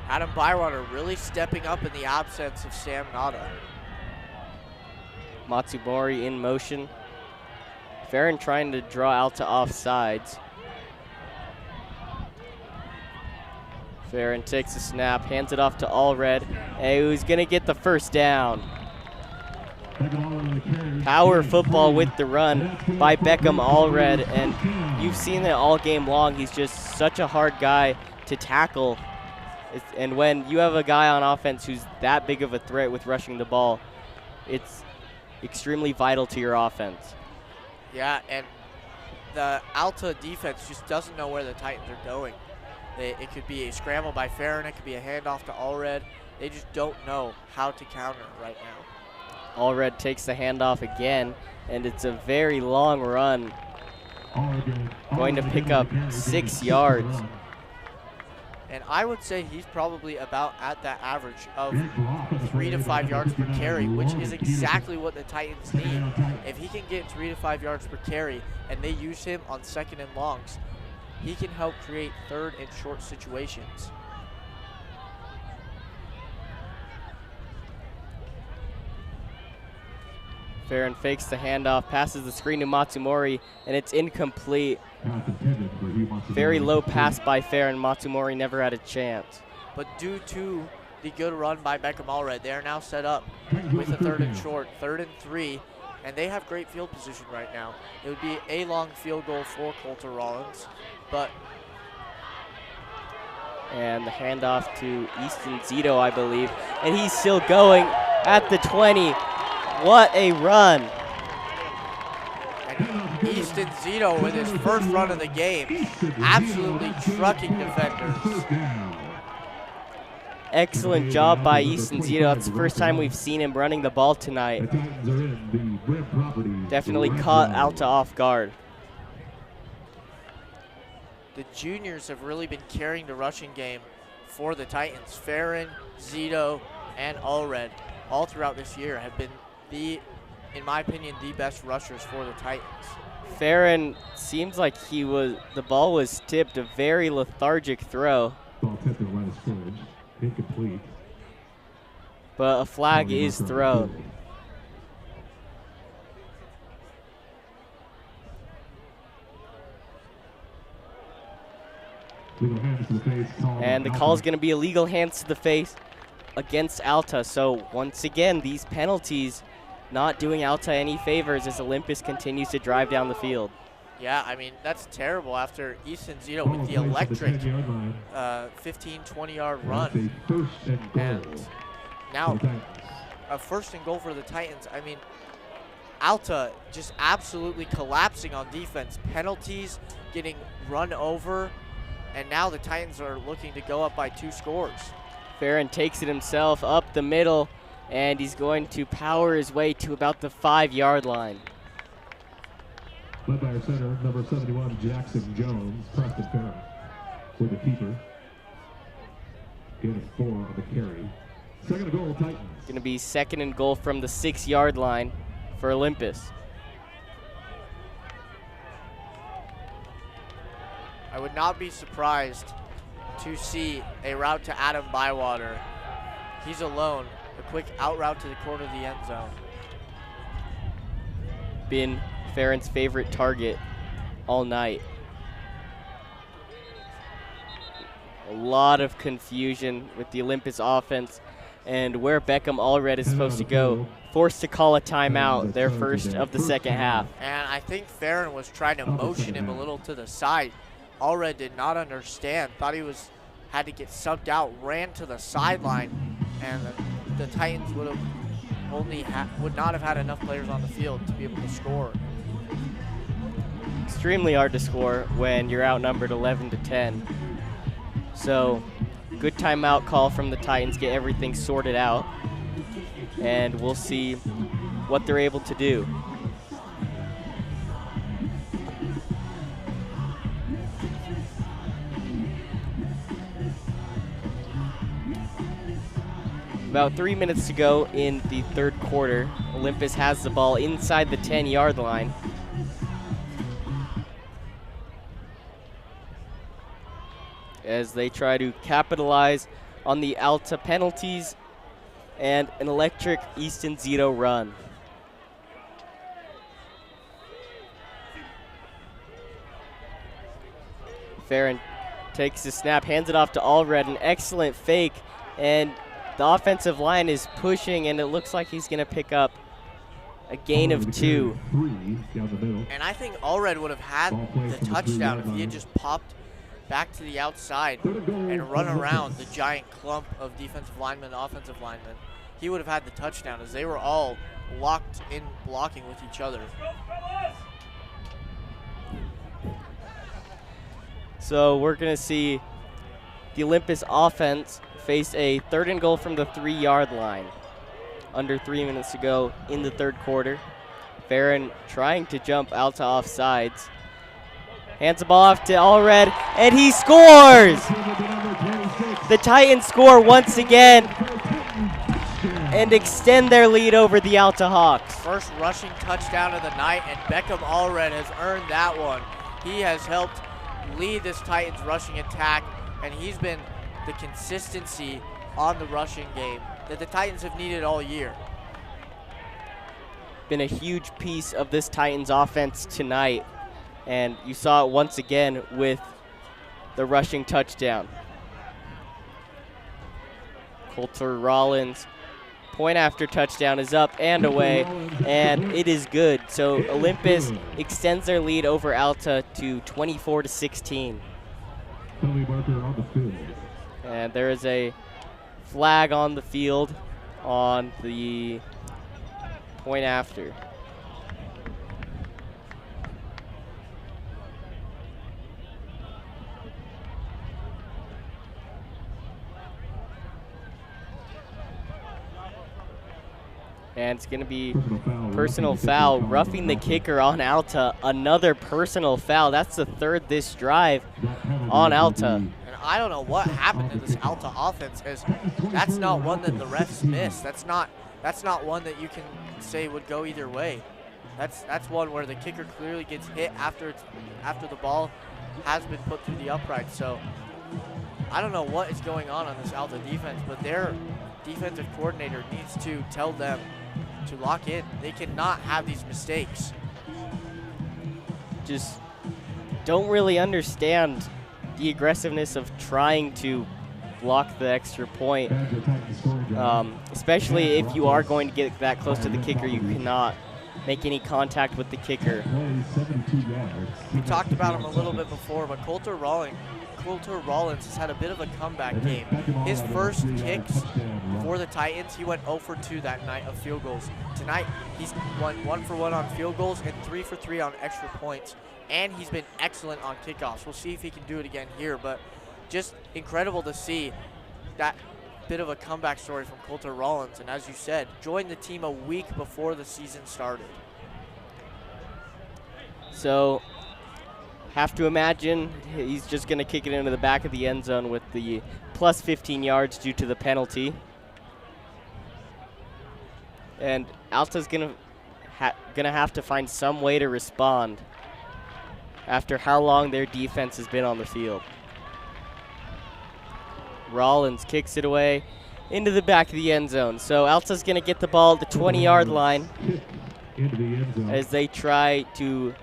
Adam Bywater really stepping up in the absence of Sam Nada. Matsumori in motion. Farron trying to draw Alta off sides. Farron takes the snap, hands it off to Allred, who's going to get the first down. Power football with the run by Beckham Allred, and you've seen it all game long. He's just such a hard guy to tackle. And when you have a guy on offense who's that big of a threat with rushing the ball, it's extremely vital to your offense. Yeah, and the Alta defense just doesn't know where the Titans are going. It could be a scramble by Farron, it could be a handoff to Allred. They just don't know how to counter right now. Allred takes the handoff again, and it's a very long run. Going to pick up 6 yards. And I would say he's probably about at that average of 3 to 5 yards per carry, which is exactly what the Titans need. If he can get 3 to 5 yards per carry and they use him on 2nd and longs, he can help create third and short situations. Farron fakes the handoff, passes the screen to Matsumori, and it's incomplete. Very low pass by Farron. Matsumori never had a chance. But due to the good run by Beckham Allred, they are now set up with a third and short, 3rd and 3, and they have great field position right now. It would be a long field goal for Coulter Rollins, but. And the handoff to Easton Zito, I believe, and he's still going at the 20. What a run. And Easton Zito with his first run of the game, absolutely trucking defenders. Excellent job by Easton Zito. That's the first time we've seen him running the ball tonight. Definitely caught Alta off guard. The juniors have really been carrying the rushing game for the Titans. Farron, Zito, and Allred all throughout this year have been in my opinion, the best rushers for the Titans. Farron seems like the ball was tipped, a very lethargic throw. Ball tipped in the line of scrimmage, incomplete. But a flag is thrown. And the call is going to be illegal hands to the face against Alta. So once again, these penalties not doing Alta any favors as Olympus continues to drive down the field. Yeah, I mean, that's terrible after Easton Zito with the electric 15, 20-yard run. And now a 1st and goal for the Titans. I mean, Alta just absolutely collapsing on defense. Penalties, getting run over, and now the Titans are looking to go up by 2 scores. Farron takes it himself up the middle, and he's going to power his way to about the 5-yard line. Led by our center, number 71, Jackson Jones, Preston Farron for the keeper. Gain of 4 on the carry. 2nd and goal, Titans. Going to be 2nd and goal from the 6-yard line for Olympus. I would not be surprised to see a route to Adam Bywater. He's alone. A quick out route to the corner of the end zone. Been Farron's favorite target all night. A lot of confusion with the Olympus offense and where Beckham Allred is supposed to go. Forced to call a timeout, their first of the 2nd half. And I think Farron was trying to motion him a little to the side. Allred did not understand, thought he had to get subbed out, ran to the sideline, and the Titans would not have had enough players on the field to be able to score. Extremely hard to score when you're outnumbered 11-10. So, good timeout call from the Titans, get everything sorted out, and we'll see what they're able to do. About 3 minutes to go in the 3rd quarter. Olympus has the ball inside the 10-yard line. As they try to capitalize on the Alta penalties and an electric Easton Zito run. Farron takes the snap, hands it off to Allred, an excellent fake, and the offensive line is pushing, and it looks like he's going to pick up a gain of 2. And I think Allred would have had the touchdown if he had just popped back to the outside and run around the giant clump of defensive linemen and offensive linemen. He would have had the touchdown as they were all locked in blocking with each other. So we're going to see the Olympus offense face a 3rd and goal from the 3-yard line. Under 3 minutes to go in the 3rd quarter. Farron trying to jump Alta off sides. Hands the ball off to Allred, and he scores! The Titans score once again and extend their lead over the Alta Hawks. First rushing touchdown of the night, and Beckham Allred has earned that one. He has helped lead this Titans rushing attack, and he's been the consistency on the rushing game that the Titans have needed all year. Been a huge piece of this Titans offense tonight, and you saw it once again with the rushing touchdown. Coulter Rollins, point after touchdown is up and away, and it is good. So Olympus extends their lead over Alta to 24-16. And there is a flag on the field on the point after. And it's going to be personal foul, roughing the kicker on Alta. Another personal foul. That's the third this drive on Alta. And I don't know what happened to this Alta offense, as that's not one that the refs missed. That's not one that you can say would go either way. That's one where the kicker clearly gets hit after the ball has been put through the upright. So I don't know what is going on this Alta defense, but their defensive coordinator needs to tell them to lock in. They cannot have these mistakes. Just don't really understand the aggressiveness of trying to block the extra point. Especially if you are going to get that close to the kicker, you cannot make any contact with the kicker. We talked about him a little bit before, but Coulter Rollins has had a bit of a comeback game. His first kicks for the Titans, he went 0 for 2 that night of field goals. Tonight, he's won 1 for 1 on field goals and 3 for 3 on extra points. And he's been excellent on kickoffs. We'll see if he can do it again here, but just incredible to see that bit of a comeback story from Coulter Rollins. And as you said, joined the team a week before the season started. So, have to imagine he's just going to kick it into the back of the end zone with the plus 15 yards due to the penalty. And Alta's going to have to find some way to respond after how long their defense has been on the field. Rollins kicks it away into the back of the end zone. So Alta's going to get the ball at the 20-yard line as they try to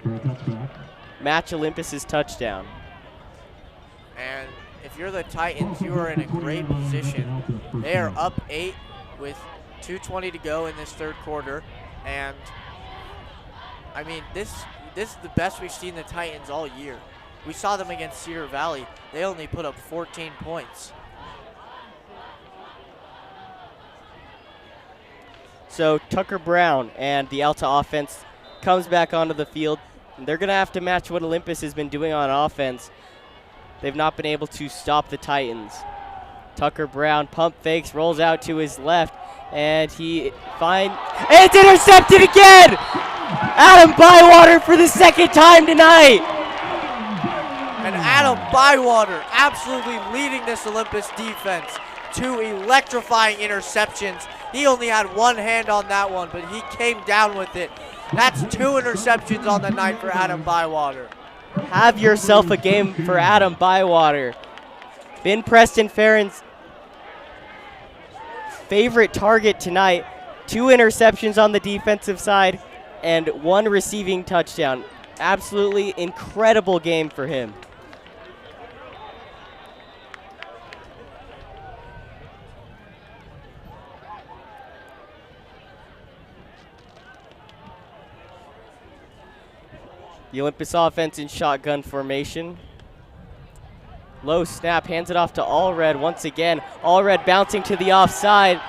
match Olympus's touchdown. And if you're the Titans, you are in a great position. They are up 8 with 2:20 to go in this third quarter. And, I mean, this is the best we've seen the Titans all year. We saw them against Cedar Valley. They only put up 14 points. So Tucker Brown and the Alta offense comes back onto the field. They're going to have to match what Olympus has been doing on offense. They've not been able to stop the Titans. Tucker Brown pump fakes, rolls out to his left, and it's intercepted again! Adam Bywater for the second time tonight! And Adam Bywater absolutely leading this Olympus defense to electrifying interceptions. He only had one hand on that one, but he came down with it. That's 2 interceptions on the night for Adam Bywater. Have yourself a game for Adam Bywater. Been Preston Farron's favorite target tonight. 2 interceptions on the defensive side and 1 receiving touchdown. Absolutely incredible game for him. The Olympus offense in shotgun formation. Low snap, hands it off to Allred once again. Allred bouncing to the outside.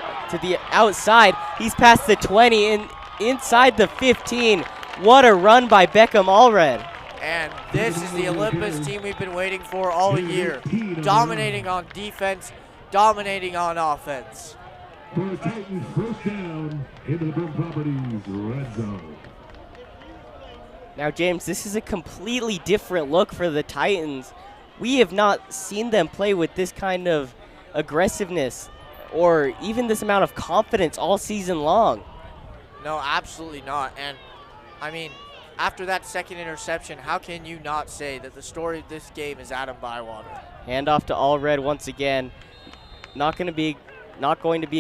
He's past the 20 and inside the 15. What a run by Beckham Allred. And this is the Olympus team we've been waiting for all year. Dominating on defense, dominating on offense. For the Titans, first down into the Boom Properties red zone. Now, James, this is a completely different look for the Titans. We have not seen them play with this kind of aggressiveness or even this amount of confidence all season long. No, absolutely not. And, I mean, after that second interception, how can you not say that the story of this game is Adam Bywater? Handoff to Allred once again. Not going to be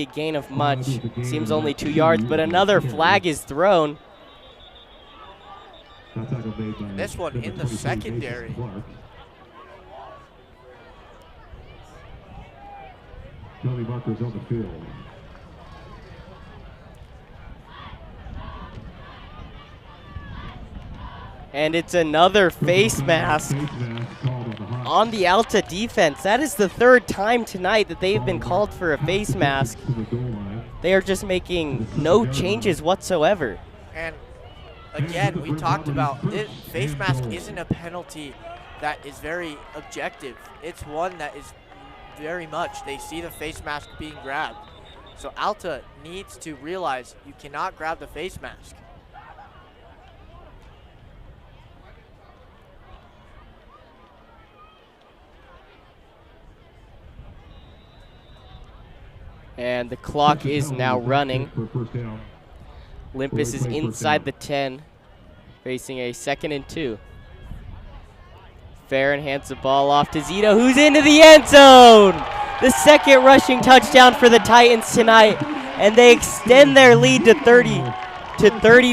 a gain of much. Seems only 2 yards, but another flag is thrown. This one in the secondary. Penalty markers on the field. And it's another face mask on the Alta defense. That is the 3rd time tonight that they've been called for a face mask. They are just making no changes whatsoever. And again, we talked about this face mask isn't a penalty that is very objective. It's one that is very much, they see the face mask being grabbed. So Alta needs to realize you cannot grab the face mask. And the clock is now running. Olympus is inside the 10, facing a 2nd and 2. Farron hands the ball off to Zito, who's into the end zone! The 2nd rushing touchdown for the Titans tonight, and they extend their lead to 30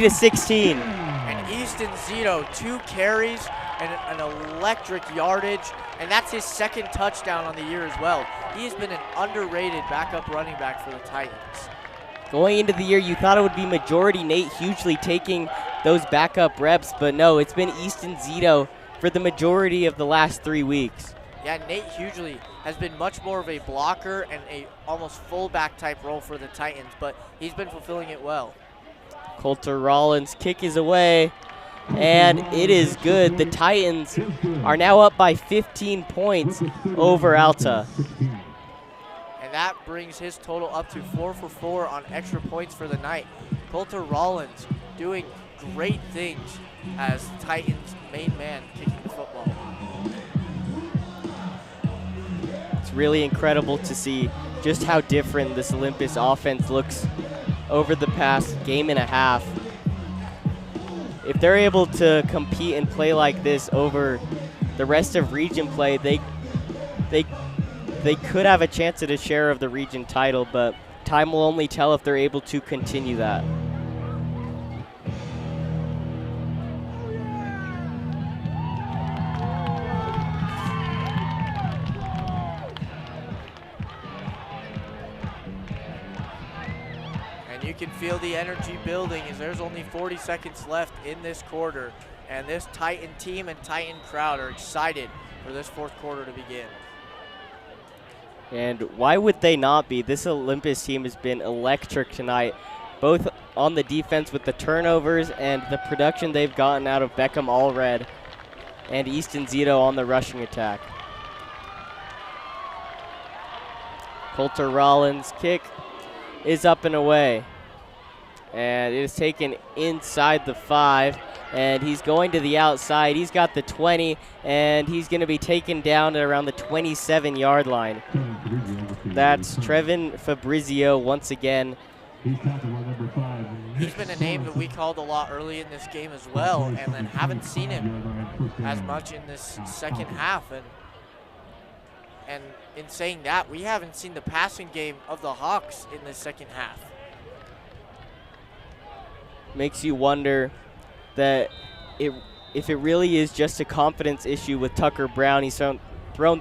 to 16. And Easton Zito, 2 carries and an electric yardage, and that's his 2nd touchdown on the year as well. He has been an underrated backup running back for the Titans. Going into the year, you thought it would be majority Nate Hughley taking those backup reps, but no, it's been Easton Zito for the majority of the last 3 weeks. Yeah, Nate Hughley has been much more of a blocker and a almost fullback type role for the Titans, but he's been fulfilling it well. Coulter Rollins' kick is away, and it is good. The Titans are now up by 15 points over Alta. And that brings his total up to 4 for 4 on extra points for the night. Coulter Rollins doing great things as Titans' main man kicking the football. It's really incredible to see just how different this Olympus offense looks over the past game and a half. If they're able to compete and play like this over the rest of region play, they could have a chance at a share of the region title, but time will only tell if they're able to continue that. You can feel the energy building as there's only 40 seconds left in this quarter, and this Titan team and Titan crowd are excited for this 4th quarter to begin. And why would they not be? This Olympus team has been electric tonight, both on the defense with the turnovers and the production they've gotten out of Beckham Allred and Easton Zito on the rushing attack. Coulter Rollins' kick is up and away. And it is taken inside the 5, and he's going to the outside. He's got the 20, and he's going to be taken down at around the 27-yard line. That's Trevin Fabrizio once again. He's been a name that we called a lot early in this game as well, and then haven't seen him as much in this second half. And in saying that, we haven't seen the passing game of the Hawks in the second half. Makes you wonder that if it really is just a confidence issue with Tucker Brown. He's thrown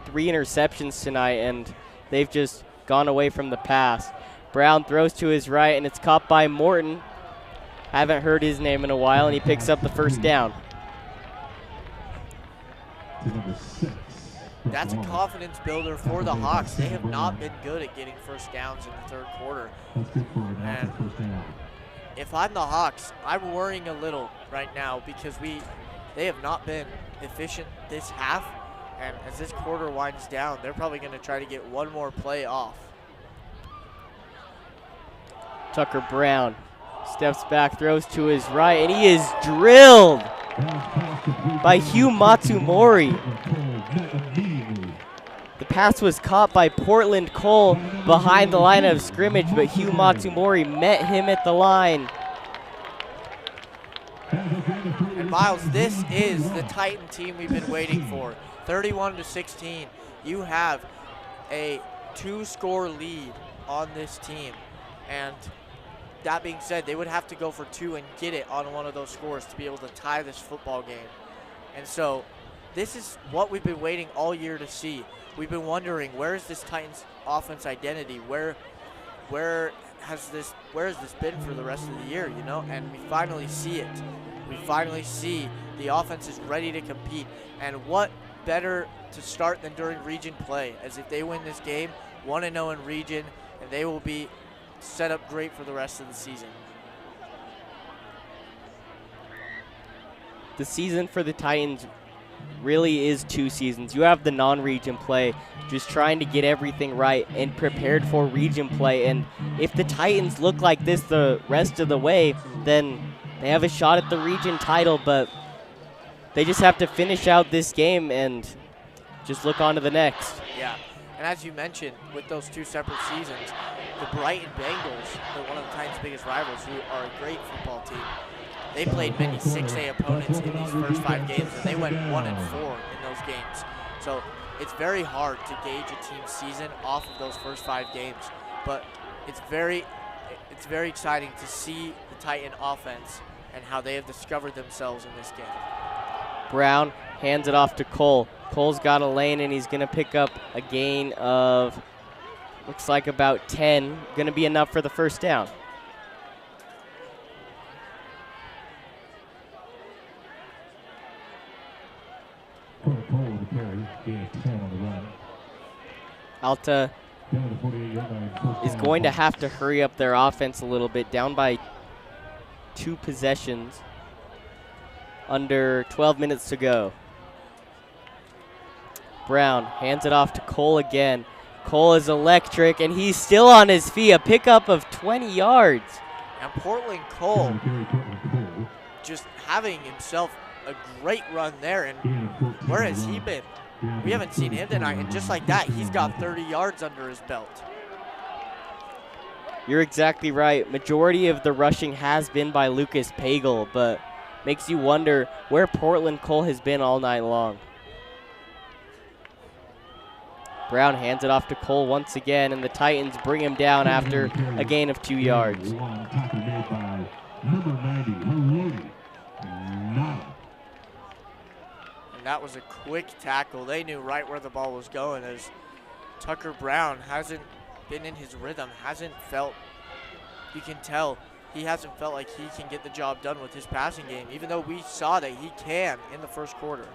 3 interceptions tonight, and they've just gone away from the pass. Brown throws to his right, and it's caught by Morton. Haven't heard his name in a while, and he picks up the 1st down. That's a confidence builder for the Hawks. They have not been good at getting 1st downs in the 3rd quarter. And if I'm the Hawks, I'm worrying a little right now because they have not been efficient this half, and as this quarter winds down, they're probably going to try to get one more play off. Tucker Brown steps back, throws to his right, and he is drilled by Hugh Matsumori. The pass was caught by Portland Cole behind the line of scrimmage, but Hugh Matsumori met him at the line. And Miles, this is the Titan team we've been waiting for. 31-16. You have a 2-score lead on this team. And that being said, they would have to go for 2 and get it on one of those scores to be able to tie this football game. And so this is what we've been waiting all year to see. We've been wondering, where is this Titans offense identity? Where has this been for the rest of the year, you know? And we finally see it. We finally see the offense is ready to compete. And what better to start than during region play, as if they win this game, 1-0 in region, and they will be set up great for the rest of the season. The season for the Titans really is 2 seasons. You have the non-region play, just trying to get everything right and prepared for region play. And if the Titans look like this the rest of the way, then they have a shot at the region title, but they just have to finish out this game and just look on to the next. Yeah, and as you mentioned, with those 2 separate seasons, the Brighton Bengals, they're one of the Titans' biggest rivals, who are a great football team. They played many 6A opponents in these first 5 games, and they went 1-4 in those games. So it's very hard to gauge a team's season off of those first 5 games, but it's very exciting to see the Titan offense and how they have discovered themselves in this game. Brown hands it off to Cole. Cole's got a lane, and he's going to pick up a gain of, looks like about 10. Going to be enough for the first down. Cole with the carry, gain of 10 on the run. Alta Down to the 48-yard line, first is down. going to have to hurry up their offense a little bit, down by 2 possessions, under 12 minutes to go. Brown hands it off to Cole again. Cole is electric, and he's still on his feet, a pickup of 20 yards. And Portland Cole Down to carry, Portland Cole. just having himself a great run there, and Gain of 14 where on has the he run. been? Down We to haven't seen him 34 tonight, and on just the like run, that, first he's down. got 30 yards under his belt. You're exactly right. Majority of the rushing has been by Lucas Pagel, but makes you wonder where Portland Cole has been all night long. Brown hands it off to Cole once again, and the Titans bring him down after a gain of 2 yards. One tackle made by number 90, Haloti. Nada. And that was a quick tackle. They knew right where the ball was going, as Tucker Brown hasn't been in his rhythm, hasn't felt, you can tell, he hasn't felt like he can get the job done with his passing game, even though we saw that he can in the first quarter.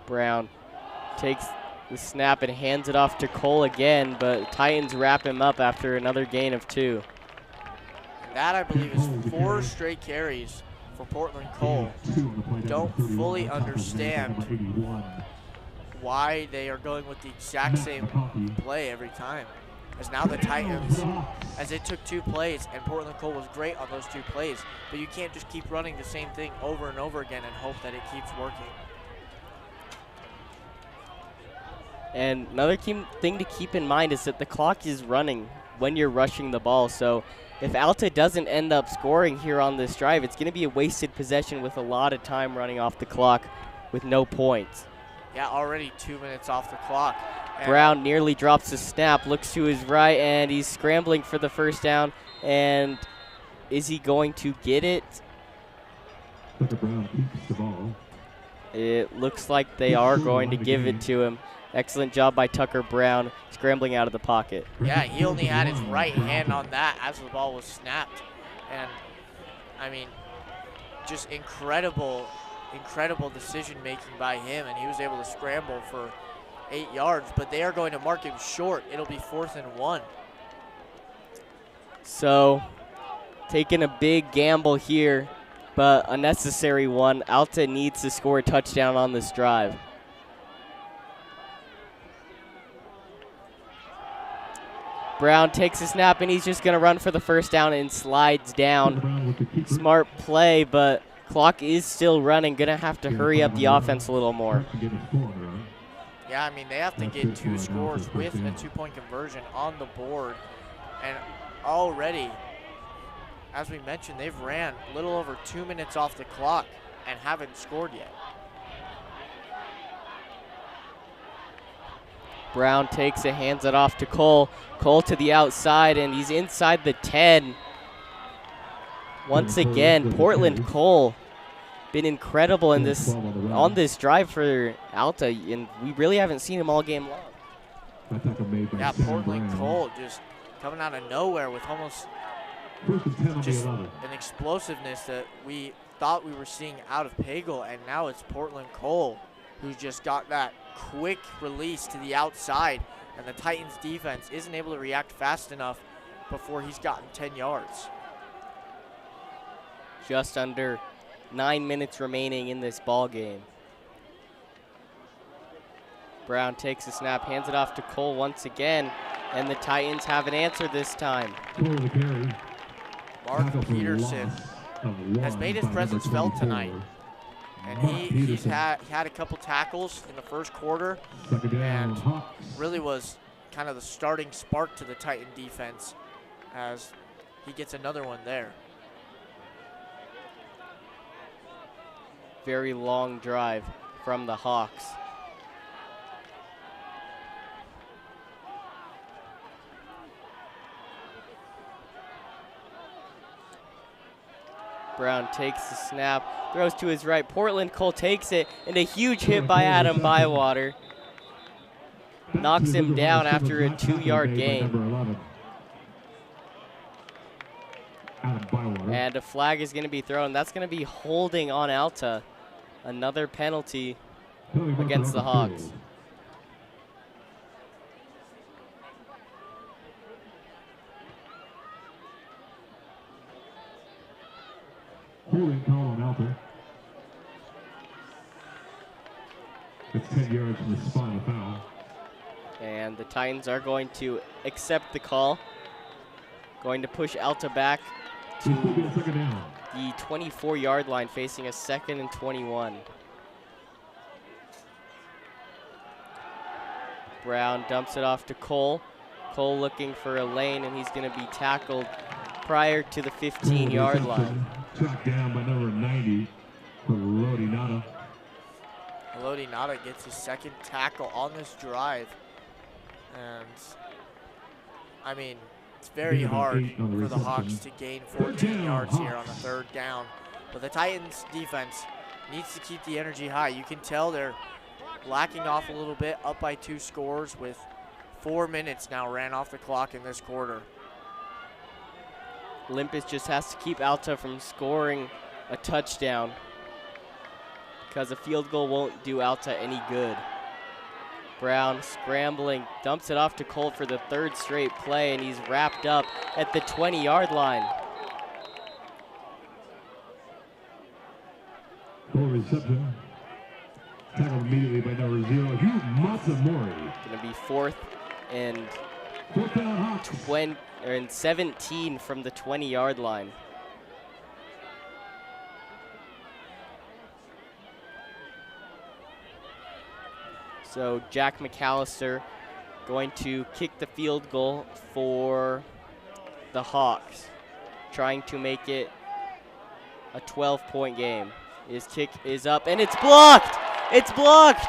Brown takes the snap and hands it off to Cole again, but Titans wrap him up after another gain of 2. And that, I believe, is 4 straight carries for Portland Cole. Don't fully understand why they are going with the exact same play every time. As now the Titans, as it took 2 plays, and Portland Cole was great on those 2 plays, but you can't just keep running the same thing over and over again and hope that it keeps working. And another key thing to keep in mind is that the clock is running when you're rushing the ball. So if Alta doesn't end up scoring here on this drive, it's going to be a wasted possession with a lot of time running off the clock with no points. Yeah, already 2 minutes off the clock. And Brown nearly drops the snap, looks to his right, and he's scrambling for the first down. And is he going to get it? Tucker Brown keeps the ball. It looks like they are going to give it to him. Excellent job by Tucker Brown, scrambling out of the pocket. yeah, he only had his right hand on that as the ball was snapped. And, I mean, just incredible decision-making by him, and he was able to scramble for 8 yards, but they are going to mark him short. It'll be 4th and 1. So, taking a big gamble here, but a necessary one. Alta needs to score a touchdown on this drive. Brown takes a snap, and he's just going to run for the first down and slides down. Smart play, but clock is still running. Going to have to hurry up the offense a little more. Yeah, I mean, they have to get 2 scores with a 2-point conversion on the board. And already, as we mentioned, they've ran a little over 2 minutes off the clock and haven't scored yet. Brown takes it, hands it off to Cole. Cole to the outside, and he's inside the 10. Once again, Portland Cole been incredible in this on this drive for Alta, and we really haven't seen him all game long. Yeah, Portland Cole just coming out of nowhere with almost just an explosiveness that we thought we were seeing out of Pagel, and now it's Portland Cole who's just got that quick release to the outside, and the Titans defense isn't able to react fast enough before he's gotten 10 yards. Just under 9 minutes remaining in this ball game. Brown takes the snap, hands it off to Cole once again, and the Titans have an answer this time. Mark Peterson has made his presence felt tonight. And he's had a couple tackles in the first quarter and really was kind of the starting spark to the Titan defense as he gets another one there. Very long drive from the Hawks. Brown takes the snap, throws to his right. Portland Cole takes it, and a huge hit by Adam Bywater. Knocks him down after a 2-yard gain. And a flag is going to be thrown. That's going to be holding on Alta. Another penalty against the Hawks. Holding call on Alta. It's 10 yards from the spot of the foul. And the Titans are going to accept the call. Going to push Alta back to the 24-yard line, facing a 2nd and 21. Brown dumps it off to Cole. Cole looking for a lane, and he's going to be tackled prior to the 15-yard line. Tracked down by number 90 for Lodi Nada. Lodi Nada gets his 2nd tackle on this drive. And, I mean, it's very hard for the Hawks to gain 14 yards here on the 3rd down. But the Titans defense needs to keep the energy high. You can tell they're lacking off a little bit, up by 2 scores with 4 minutes now ran off the clock in this quarter. Olympus just has to keep Alta from scoring a touchdown, because a field goal won't do Alta any good. Brown scrambling, dumps it off to Cole for the 3rd straight play, and he's wrapped up at the 20-yard line. Cole reception. Tackled immediately by number 0, Hugh Matsamori. Going to be 4th and 17 from the 20-yard line. So Jack McAllister going to kick the field goal for the Hawks, trying to make it a 12-point game. His kick is up, and it's blocked! It's blocked!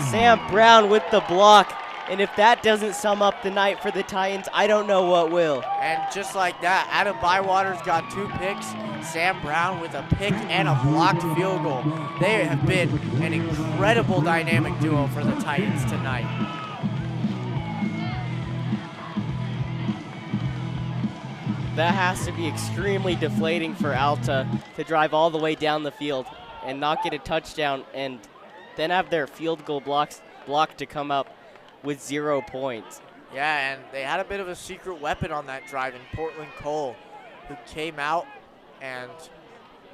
Sam Brown with the block. And if that doesn't sum up the night for the Titans, I don't know what will. And just like that, Adam Bywater's got 2 picks. Sam Brown with a pick and a blocked field goal. They have been an incredible dynamic duo for the Titans tonight. That has to be extremely deflating for Alta to drive all the way down the field and not get a touchdown and then have their field goal blocked to come up with 0 points. Yeah, and they had a bit of a secret weapon on that drive in Portland Cole, who came out and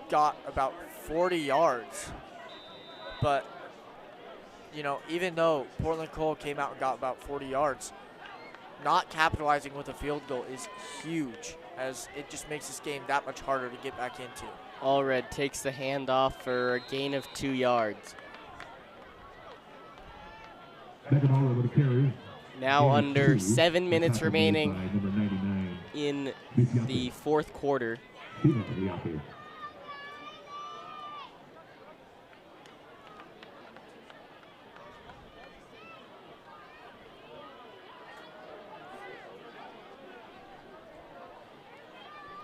got about 40 yards. But, you know, even though Portland Cole came out and got about 40 yards, not capitalizing with a field goal is huge, as it just makes this game that much harder to get back into. Allred takes the handoff for a gain of 2 yards. Now under 7 minutes remaining in the fourth quarter.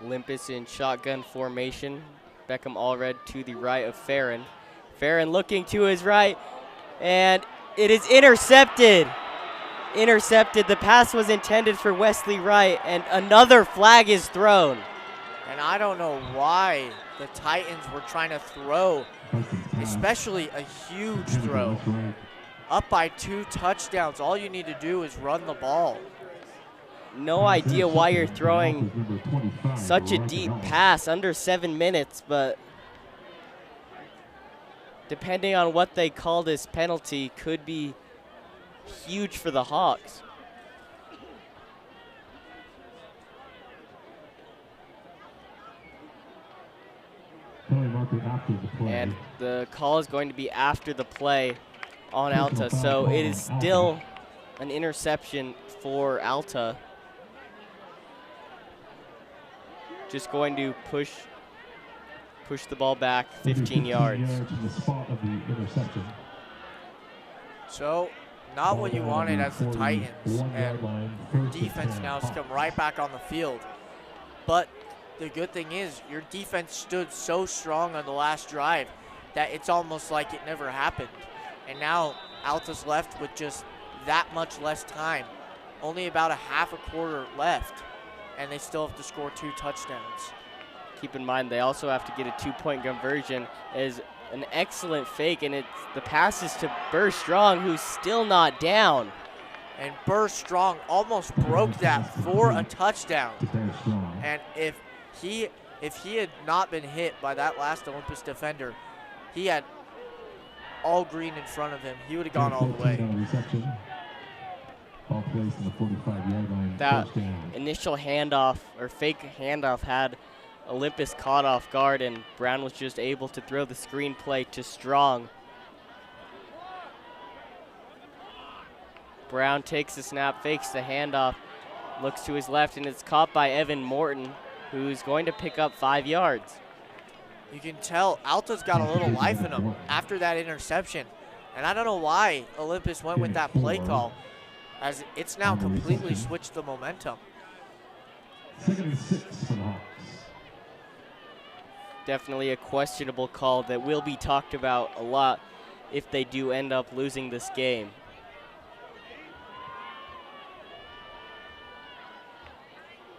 Olympus in shotgun formation. Beckham Allred to the right of Farron. Farron looking to his right, and it is intercepted. Intercepted. The pass was intended for Wesley Wright, and another flag is thrown. And I don't know why the Titans were trying to throw, especially a huge throw. Up by 2 touchdowns. All you need to do is run the ball. No idea why you're throwing such a deep pass under 7 minutes, but depending on what they call this penalty, could be huge for the Hawks. And the call is going to be after the play on Alta, so it is still an interception for Alta. Just going to push the ball back 15 yards. So, not what you wanted as the Titans, and defense now has come right back on the field. But the good thing is your defense stood so strong on the last drive that it's almost like it never happened. And now Alta's left with just that much less time. Only about a half a quarter left, and they still have to score 2 touchdowns. Keep in mind they also have to get a 2-point conversion. Is an excellent fake, and the pass is to Burr Strong, who's still not down. And Burr Strong almost broke that for a touchdown. And if he had not been hit by that last Olympus defender, he had all green in front of him. He would have gone all the way. That initial handoff or fake handoff had Olympus caught off guard, and Brown was just able to throw the screen play to Strong. Brown takes the snap, fakes the handoff, looks to his left, and it's caught by Evan Morton, who's going to pick up 5 yards. You can tell Alta's got a little life in him after that interception. And I don't know why Olympus went with that play call, as it's now completely switched the momentum. 2nd and 6 for the Hawks. Definitely a questionable call that will be talked about a lot if they do end up losing this game.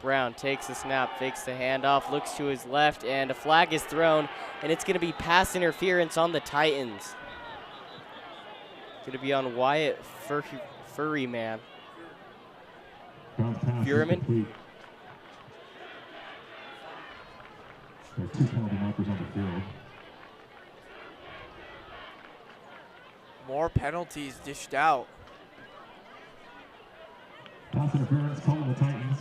Brown takes the snap, fakes the handoff, looks to his left, and a flag is thrown, and it's going to be pass interference on the Titans. It's going to be on Wyatt Furryman. Furryman? There are 2 penalty markers on the field. More penalties dished out. Pass interference called the Titans.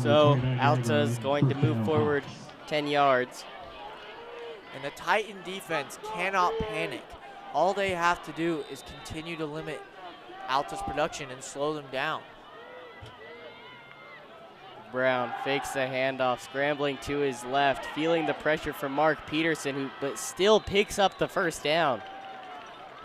So Alta is going to move forward 10 yards. And the Titan defense cannot panic. All they have to do is continue to limit Alta's production and slow them down. Brown fakes the handoff, scrambling to his left, feeling the pressure from Mark Peterson, but still picks up the first down.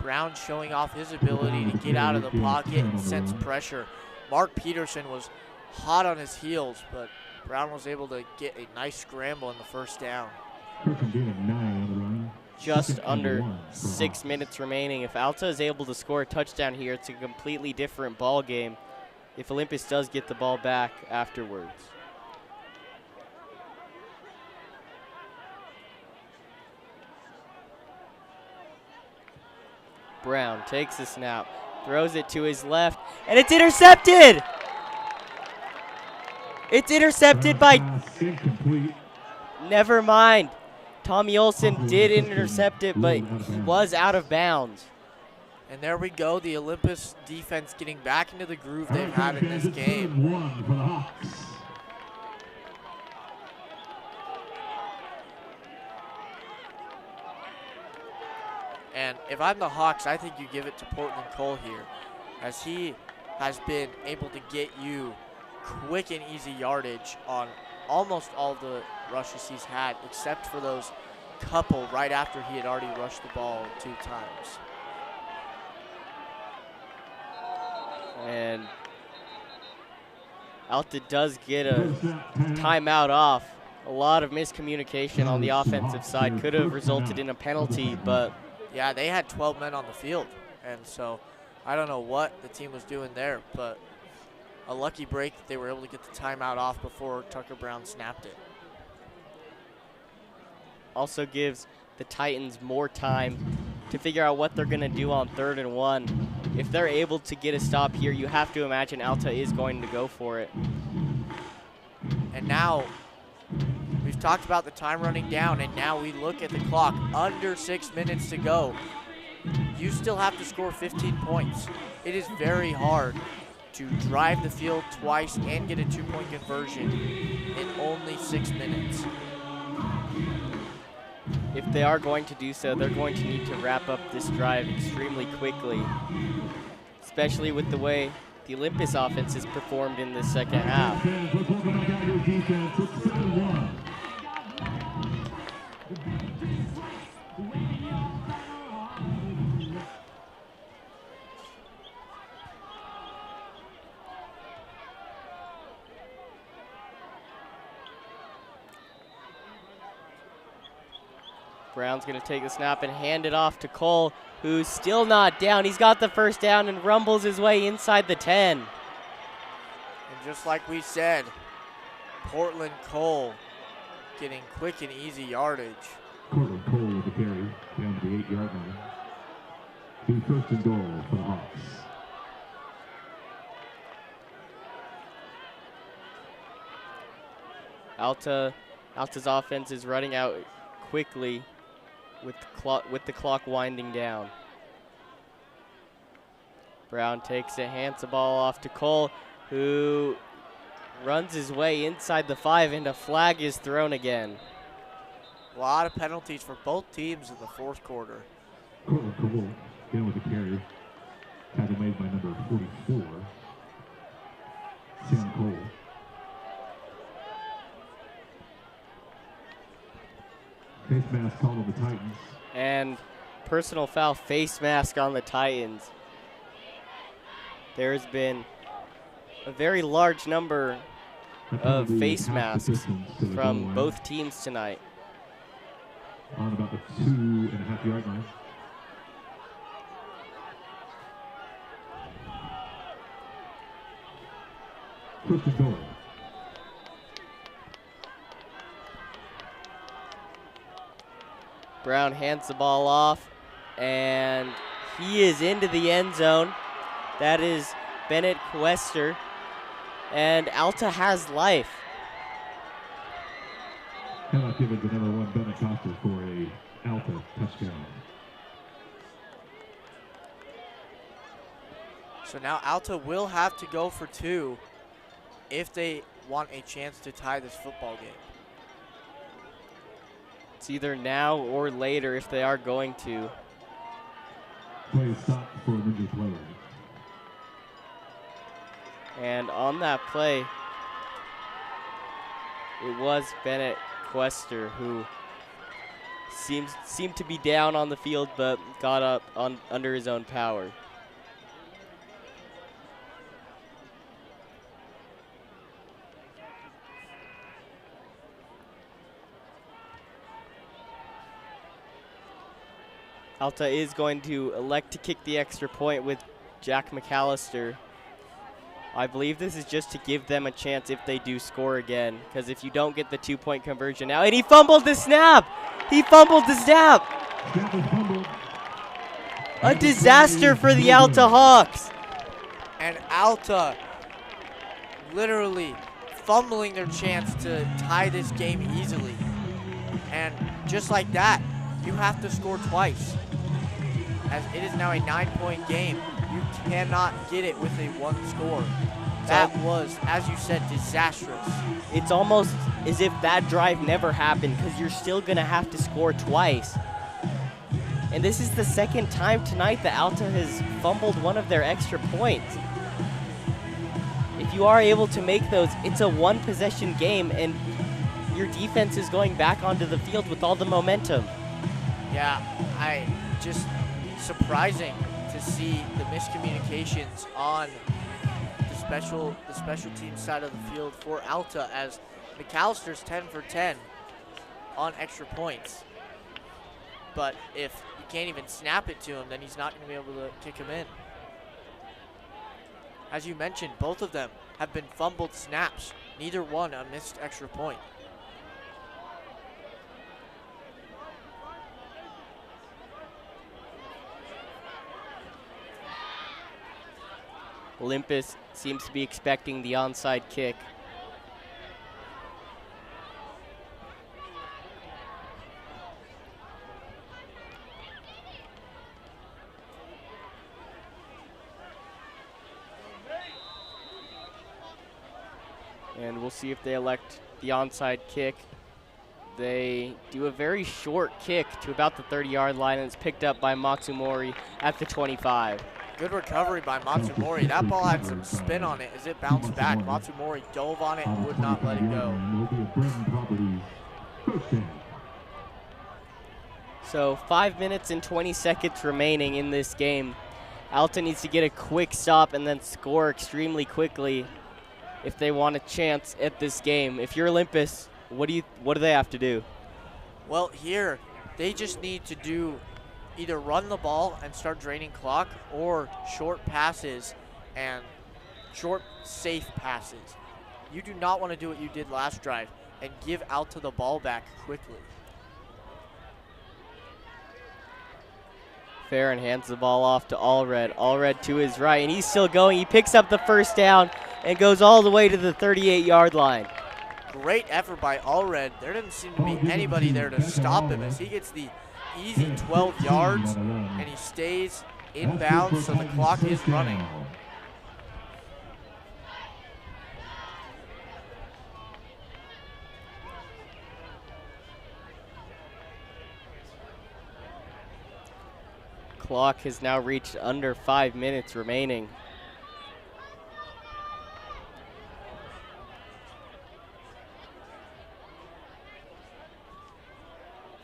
Brown showing off his ability to get out of the pocket and sense pressure. Mark Peterson was hot on his heels, but Brown was able to get a nice scramble in the first down. Just under 6 minutes remaining. If Alta is able to score a touchdown here, it's a completely different ball game if Olympus does get the ball back afterwards. Brown takes the snap, throws it to his left, and it's intercepted! It's intercepted by... Never mind. Tommy Olson did intercept it, but he was out of bounds. And there we go, the Olympus defense getting back into the groove they've had in this game. if I'm the Hawks, I think you give it to Portland Cole here, as he has been able to get you quick and easy yardage on almost all the rushes he's had, except for those couple right after he had already rushed the ball 2 times. And Alta does get a timeout off. A lot of miscommunication on the offensive side could have resulted in a penalty, but yeah, they had 12 men on the field, and so I don't know what the team was doing there, but a lucky break that they were able to get the timeout off before Tucker Brown snapped it. also gives the Titans more time to figure out what they're going to do on 3rd and 1. If they're able to get a stop here, you have to imagine Alta is going to go for it. And now we've talked about the time running down, and now we look at the clock. Under 6 minutes to go. You still have to score 15 points. It is very hard to drive the field twice and get a 2-point conversion in only 6 minutes. If they are going to do so, they're going to need to wrap up this drive extremely quickly, especially with the way the Olympus offense has performed in the second half. Brown's going to take the snap and hand it off to Cole, who's still not down. He's got the first down and rumbles his way inside the 10. And just like we said, Portland Cole getting quick and easy yardage. Portland Cole with the carry down to the 8-yard line. 1st and goal for the Hawks. Alta's offense is running out quickly with the clock winding down. Brown takes it, hands the ball off to Cole, who runs his way inside the 5, and a flag is thrown again. A lot of penalties for both teams in the 4th quarter. Portland Cole again with the carry. Tackle made by number 44, Sam Cole. Face mask called on the Titans. And personal foul, face mask on the Titans. There's been a very large number of face masks from both teams tonight. On about the 2.5-yard line. First and goal. Brown hands the ball off, and he is into the end zone. That is Bennett Quester, and Alta has life. Cannot give it to number 1 Bennett Coster for a Alta touchdown. So now Alta will have to go for 2 if they want a chance to tie this football game. It's either now or later if they are going to. Play stop for an injured player. And on that play, it was Bennett Quester who seemed to be down on the field, but got up under his own power. Alta is going to elect to kick the extra point with Jack McAllister. I believe this is just to give them a chance if they do score again, because if you don't get the 2-point conversion now, and he fumbled the snap! He fumbled the snap! A disaster for the Alta Hawks! And Alta literally fumbling their chance to tie this game easily. And just like that, you have to score twice. As it is now a 9-point game, you cannot get it with a 1 score. That was, as you said, disastrous. It's almost as if that drive never happened, because you're still going to have to score twice. And this is the second time tonight that Alta has fumbled one of their extra points. If you are able to make those, it's a one-possession game, and your defense is going back onto the field with all the momentum. Yeah, just surprising to see the miscommunications on the special team side of the field for Alta, as McAllister's 10 for 10 on extra points. But if you can't even snap it to him, then he's not going to be able to kick him in. As you mentioned, both of them have been fumbled snaps, neither one a missed extra point. Olympus seems to be expecting the onside kick. And we'll see if they elect the onside kick. They do a very short kick to about the 30-yard line, and it's picked up by Matsumori at the 25. Good recovery by Matsumori. That ball had some spin on it as it bounced back. Matsumori dove on it and would not let it go. So 5 minutes and 20 seconds remaining in this game. Alta needs to get a quick stop and then score extremely quickly if they want a chance at this game. If you're Olympus, what do they have to do? Well, here they just need to do either run the ball and start draining clock, or short passes and short, safe passes. You do not want to do what you did last drive and give Alta the ball back quickly. Farron hands the ball off to Allred. Allred to his right, and he's still going. He picks up the first down and goes all the way to the 38-yard line. Great effort by Allred. There doesn't seem to be anybody there to stop him as he gets the easy 12 yards, and he stays inbounds, so the clock is running. Clock has now reached under 5 minutes remaining.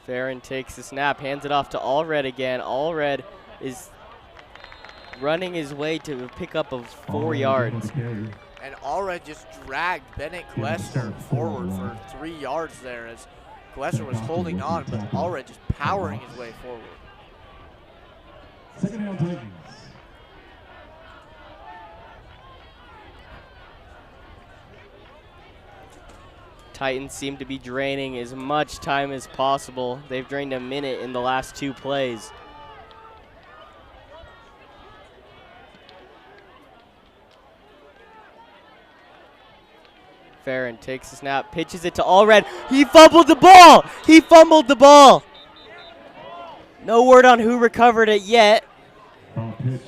Farron takes the snap, hands it off to Allred again. Allred is running his way to a pickup of 4 yards. And Allred just dragged Bennett Glester forward for 3 yards there as Glester was holding on, but Allred just powering his way forward. Second down, Titans. Titans seem to be draining as much time as possible. They've drained a minute in the last 2 plays. Farron takes the snap, pitches it to Allred. He fumbled the ball! He fumbled the ball! No word on who recovered it yet. Ball pitch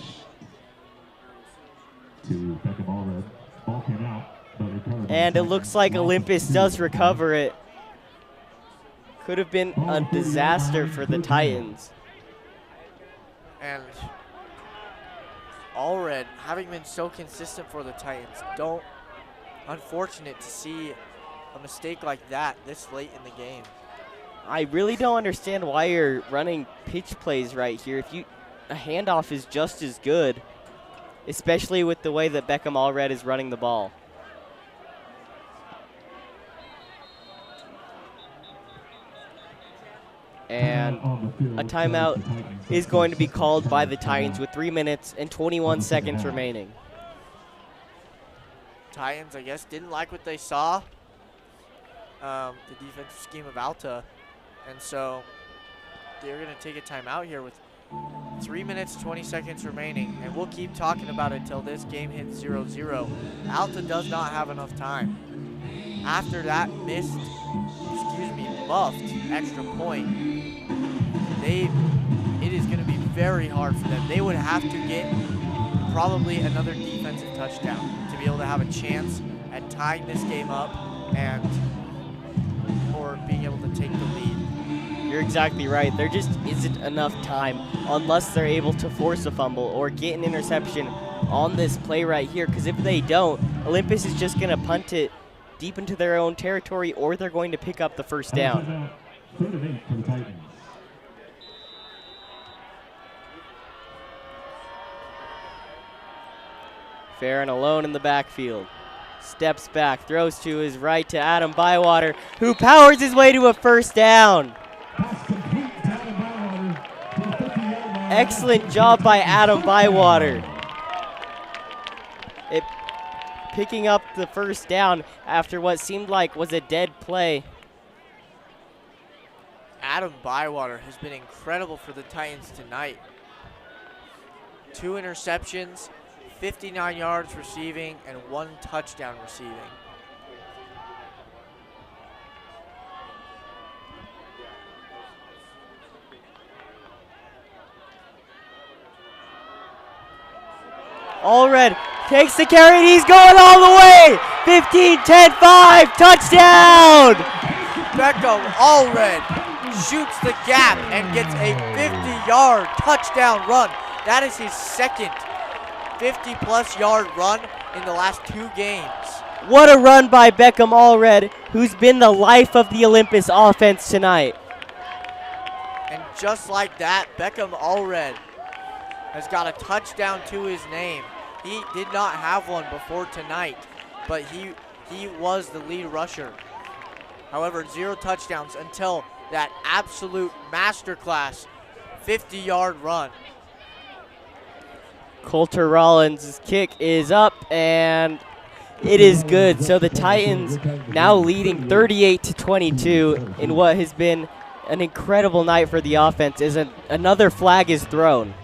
to Beckham Allred. Ball came out. And it looks like Olympus does recover it. Could have been a disaster for the Titans. And Allred, having been so consistent for the Titans, unfortunate to see a mistake like that this late in the game. I really don't understand why you're running pitch plays right here. A handoff is just as good, especially with the way that Beckham Allred is running the ball. And a timeout is going to be called by the Titans with 3 minutes and 21 seconds remaining. Titans, I guess, didn't like what they saw, the defensive scheme of Alta, and so they're going to take a timeout here with 3 minutes, 20 seconds remaining, and we'll keep talking about it till this game hits 0-0. Alta does not have enough time. After that muffed extra point, it is going to be very hard for them. They would have to get probably another defensive touchdown to be able to have a chance at tying this game up or being able to take the lead. You're exactly right. There just isn't enough time unless they're able to force a fumble or get an interception on this play right here, because if they don't, Olympus is just going to punt it deep into their own territory, or they're going to pick up the first down. 3rd and 8 for the Titans. Farron alone in the backfield. Steps back, throws to his right to Adam Bywater, who powers his way to a first down. Excellent job by Adam Bywater. Picking up the first down after what seemed like was a dead play. Adam Bywater has been incredible for the Titans tonight. 2 interceptions, 59 yards receiving, and 1 touchdown receiving. Allred takes the carry, and he's going all the way. 15, 10, 5, touchdown! Beckham Allred shoots the gap and gets a 50-yard touchdown run. That is his second 50-plus yard run in the last 2 games. What a run by Beckham Allred, who's been the life of the Olympus offense tonight. And just like that, Beckham Allred has got a touchdown to his name. He did not have one before tonight, but he was the lead rusher. However, 0 touchdowns until that absolute masterclass 50-yard run. Coulter Rollins' kick is up, and it is good. So the Titans now leading 38-22 in what has been an incredible night for the offense as another flag is thrown.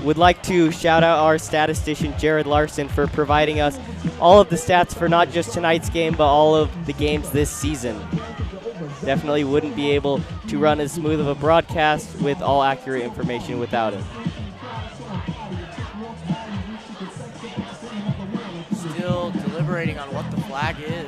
Would like to shout out our statistician Jared Larson for providing us all of the stats for not just tonight's game, but all of the games this season. Definitely wouldn't be able to run as smooth of a broadcast with all accurate information without him. Still deliberating on what the flag is.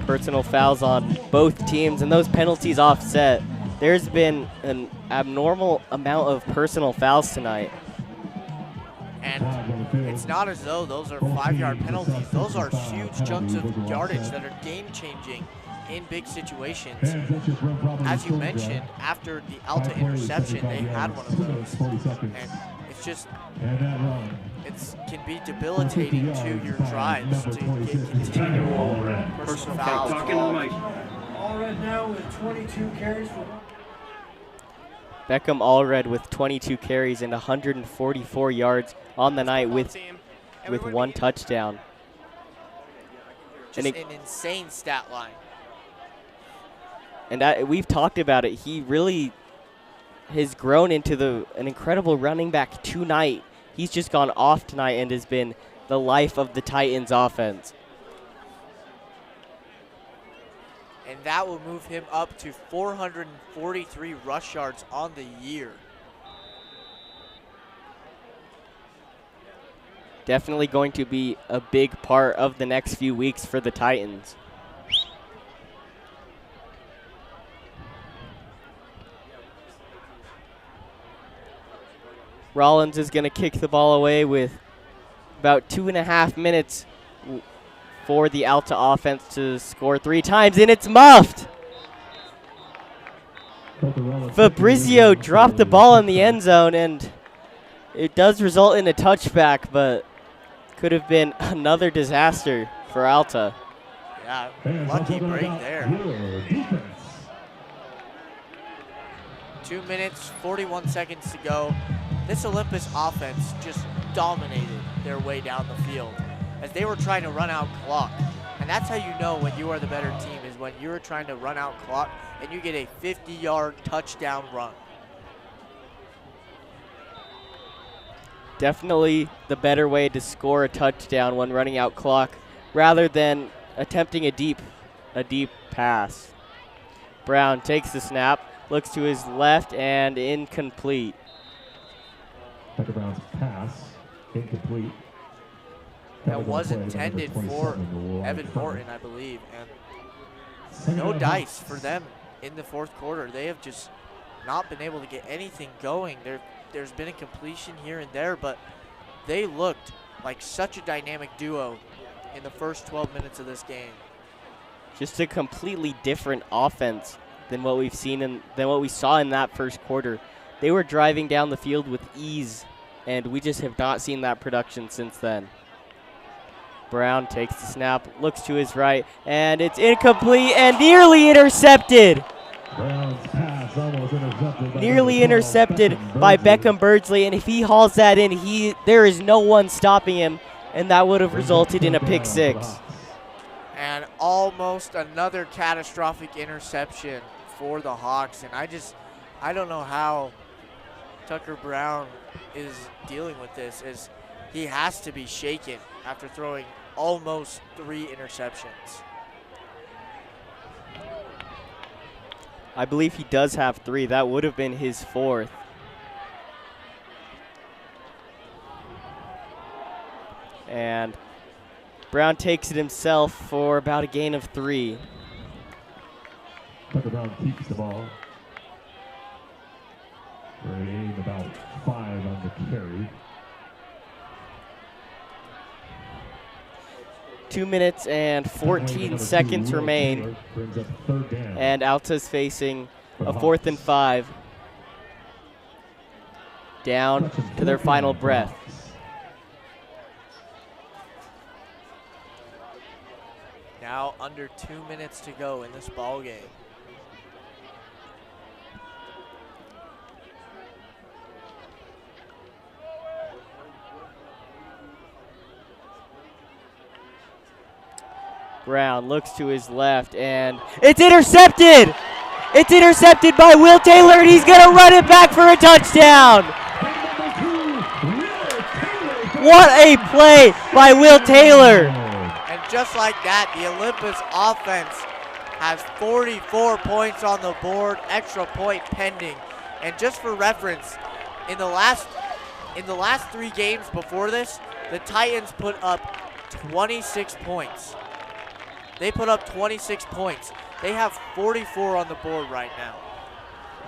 Personal fouls on both teams, and those penalties offset. There's been an abnormal amount of personal fouls tonight. And it's not as though those are 5-yard penalties. Those are huge chunks of yardage that are game-changing in big situations. As you mentioned, after the Alta interception, they had one of those. And it's just, it can be debilitating to your drives to get continual personal fouls. Allred now with 22 carries for Beckham Allred with 22 carries and 144 yards on the night with 1 touchdown. Just an insane stat line. And we've talked about it. He really has grown into an incredible running back tonight. He's just gone off tonight and has been the life of the Titans offense. And that will move him up to 443 rush yards on the year. Definitely going to be a big part of the next few weeks for the Titans. Rollins is going to kick the ball away with about 2.5 minutes for the Alta offense to score 3 times, and it's muffed. Fabrizio dropped the ball in the end zone, and it does result in a touchback, but could have been another disaster for Alta. Yeah, lucky break there. 2 minutes, 41 seconds to go. This Olympus offense just dominated their way down the field as they were trying to run out clock. And that's how you know when you are the better team, is when you're trying to run out clock and you get a 50-yard touchdown run. Definitely the better way to score a touchdown when running out clock rather than attempting a deep pass. Brown takes the snap, looks to his left and incomplete. Tucker Brown's pass, incomplete. That was intended for Evan Morton, I believe. And no dice for them in the fourth quarter. They have just not been able to get anything going. There's been a completion here and there, but they looked like such a dynamic duo in the first 12 minutes of this game. Just a completely different offense than what we've seen than what we saw in that first quarter. They were driving down the field with ease, and we just have not seen that production since then. Brown takes the snap, looks to his right, and it's incomplete and nearly intercepted. Brown's pass almost intercepted. Nearly intercepted by Beckham Birdsley, and if he hauls that in, there is no one stopping him, and that would have resulted in a pick six. And almost another catastrophic interception for the Hawks, and I don't know how Tucker Brown is dealing with this, as he has to be shaken after throwing almost 3 interceptions. I believe he does have 3. That would have been his 4th. And Brown takes it himself for about a gain of 3. Tucker Brown keeps the ball. For a gain about 5 on the carry. 2 minutes and 14 seconds remain. And Alta's facing a 4th and 5. Down to their final breath. Now under 2 minutes to go in this ball game. Brown looks to his left, and it's intercepted! It's intercepted by Will Taylor, and he's going to run it back for a touchdown! What a play by Will Taylor! And just like that, the Olympus offense has 44 points on the board, extra point pending. And just for reference, in the last 3 games before this, the Titans put up 26 points. They put up 26 points. They have 44 on the board right now.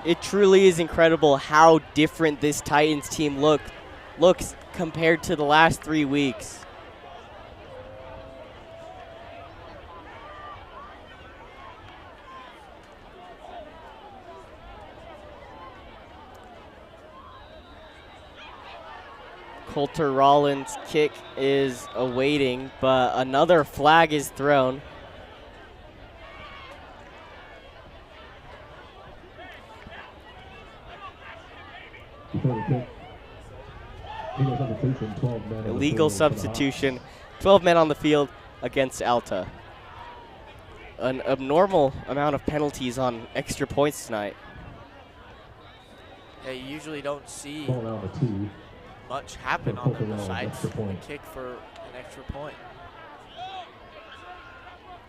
It truly is incredible how different this Titans team looks compared to the last 3 weeks. Coulter Rollins' kick is awaiting, but another flag is thrown. Illegal substitution. 12 men on the field against Alta. An abnormal amount of penalties on extra points tonight. Yeah, you usually don't see much happen on them besides a kick for an extra point.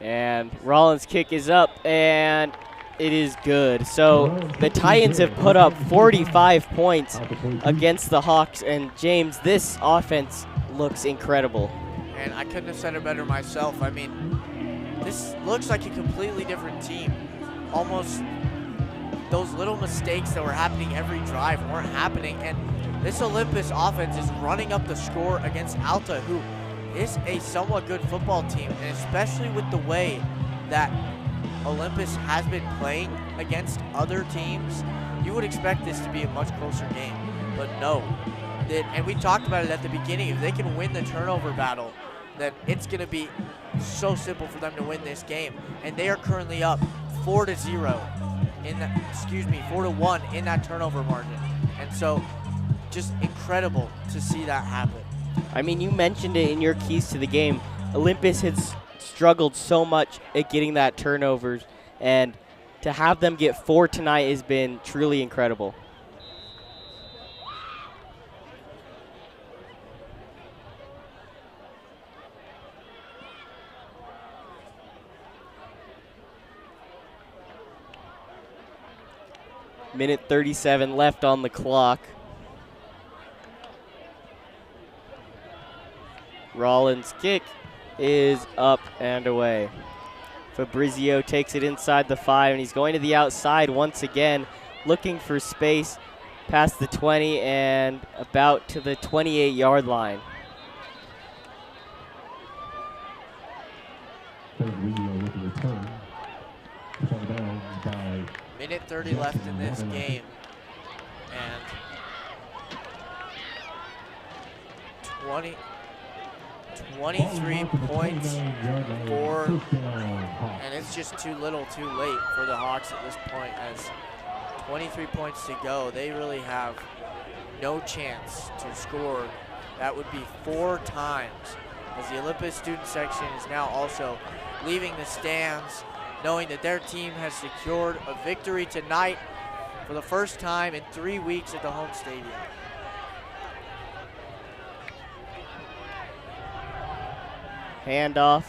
And Rollins' kick is up, and it is good. So the Titans have put up 45 points against the Hawks, and James, this offense looks incredible. And I couldn't have said it better myself. I mean, this looks like a completely different team. Almost those little mistakes that were happening every drive weren't happening, and this Olympus offense is running up the score against Alta, who is a somewhat good football team, and especially with the way that Olympus has been playing against other teams, you would expect this to be a much closer game. But no. And we talked about it at the beginning. If they can win the turnover battle, then it's going to be so simple for them to win this game. And they are currently up 4-0 in that, 4-1 in that turnover margin. And so just incredible to see that happen. I mean, you mentioned it in your keys to the game. Olympus has struggled so much at getting that turnovers, and to have them get 4 tonight has been truly incredible. Minute 37 left on the clock. Rollins' kick is up and away. Fabrizio takes it inside the 5, and he's going to the outside once again, looking for space past the 20 and about to the 28-yard line. With the return. Down by Minute 30 left in this game. And 23 points for, and it's just too little too late for the Hawks at this point, as 23 points to go. They really have no chance to score. That would be 4 times, as the Olympus student section is now also leaving the stands, knowing that their team has secured a victory tonight for the first time in 3 weeks at the home stadium. Handoff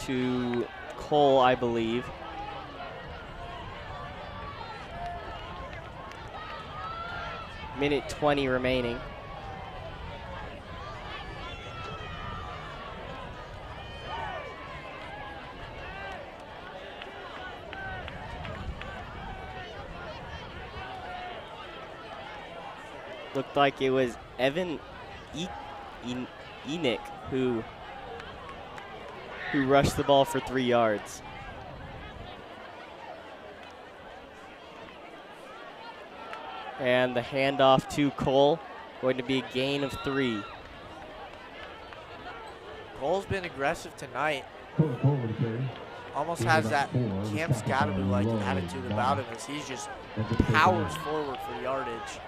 to Cole, I believe. Minute 20 remaining. Looked like it was Evan Enoch who rushed the ball for 3 yards. And the handoff to Cole, going to be a gain of 3. Cole's been aggressive tonight. Almost has that Camp Scatterby-like attitude about him, as he just powers forward for yardage.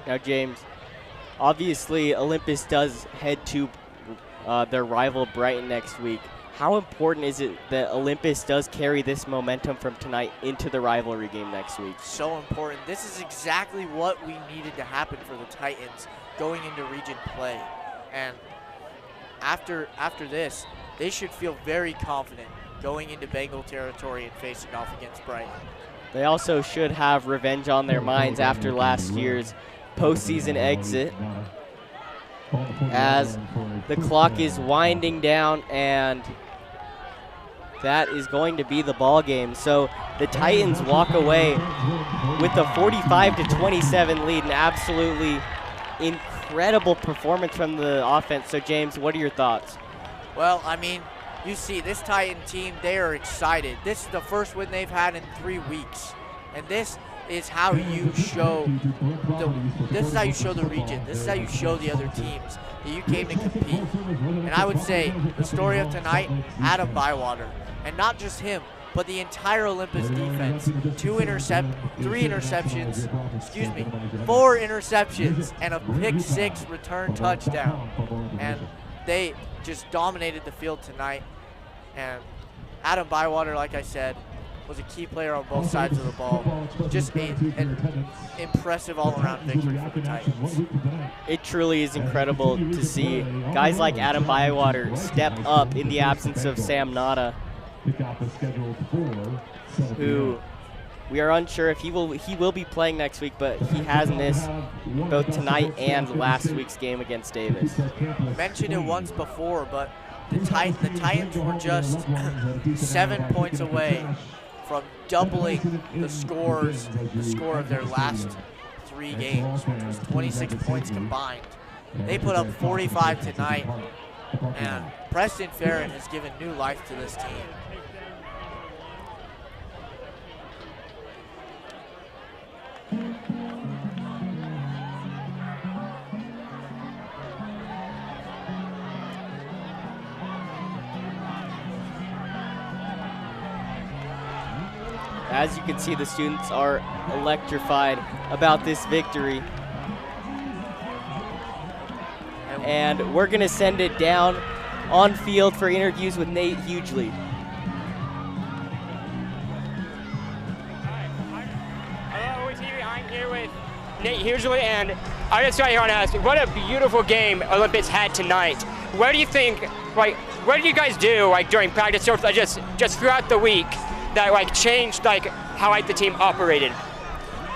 Now, James, obviously Olympus does head to their rival Brighton next week. How important is it that Olympus does carry this momentum from tonight into the rivalry game next week? So important. This is exactly what we needed to happen for the Titans going into region play. And after this, they should feel very confident going into Bengal territory and facing off against Brighton. They also should have revenge on their minds after last year's postseason exit, as the clock is winding down, and that is going to be the ball game. So the Titans walk away with a 45-27 lead, an absolutely incredible performance from the offense. So James, what are your thoughts? Well, I mean, you see this Titan team, they are excited. This is the first win they've had in 3 weeks. And this is how you show the region. This is how you show the other teams that you came to compete. And I would say the story of tonight, Adam Bywater. And not just him, but the entire Olympus defense. 4 interceptions, and a pick-6 return touchdown. And they just dominated the field tonight. And Adam Bywater, like I said, was a key player on both sides of the ball. Just an impressive all-around victory for the Titans. It truly is incredible to see guys like Adam Bywater step up in the absence of Sam Nada, who we are unsure if he will be playing next week, but he has missed both tonight and last week's game against Davis. I mentioned it once before, but the Titans were just 7 points away from doubling the score of their last 3 games, which was 26 points combined. They put up 45 tonight, and Preston Farron has given new life to this team. As you can see, the students are electrified about this victory. And we're gonna send it down on field for interviews with Nate Hughley. Hello, OlyTV. I'm here with Nate Hughley, and I just want to ask, what a beautiful game Olympus had tonight. What do you think, like, what did you guys do, like, during practice, or just throughout the week that, like, changed, like, how, like, the team operated?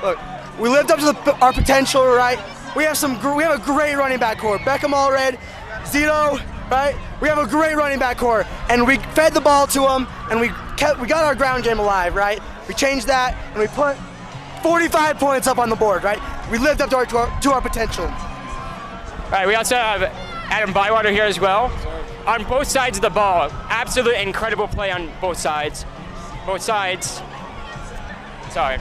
Look, we lived up to our potential, right? We have a great running back core. Beckham Allred, Zito, right? We have a great running back core, and we fed the ball to them, and we got our ground game alive, right? We changed that, and we put 45 points up on the board, right? We lived up to our potential. All right, we also have Adam Bywater here as well. On both sides of the ball, absolute incredible play on both sides. Both sides. Sorry,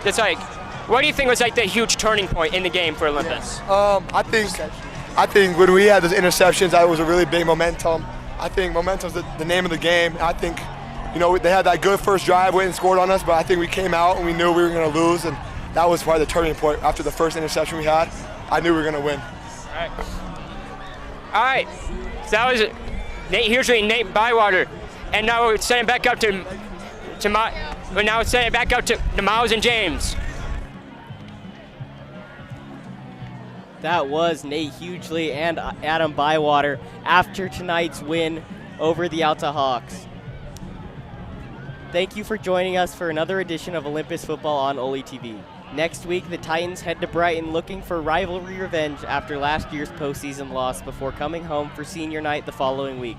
just like, what do you think was like the huge turning point in the game for Olympus? I think when we had those interceptions, that was a really big momentum. I think momentum's the name of the game. I think, you know, they had that good first drive, went and scored on us, but I think we came out and we knew we were going to lose, and that was probably the turning point. After the first interception we had, I knew we were going to win. All right. So that was Nate Bywater, and now we're sending it back up to Miles and James. That was Nate Hughley and Adam Bywater after tonight's win over the Alta Hawks. Thank you for joining us for another edition of Olympus Football on OlyTV. Next week, the Titans head to Brighton looking for rivalry revenge after last year's postseason loss before coming home for senior night the following week,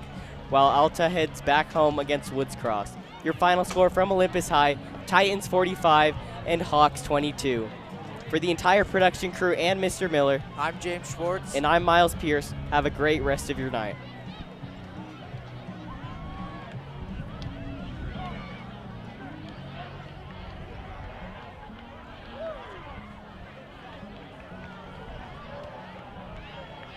while Alta heads back home against Woods Cross. Your final score from Olympus High, Titans 45 and Hawks 22. For the entire production crew and Mr. Miller, I'm James Schwartz. And I'm Miles Pierce. Have a great rest of your night.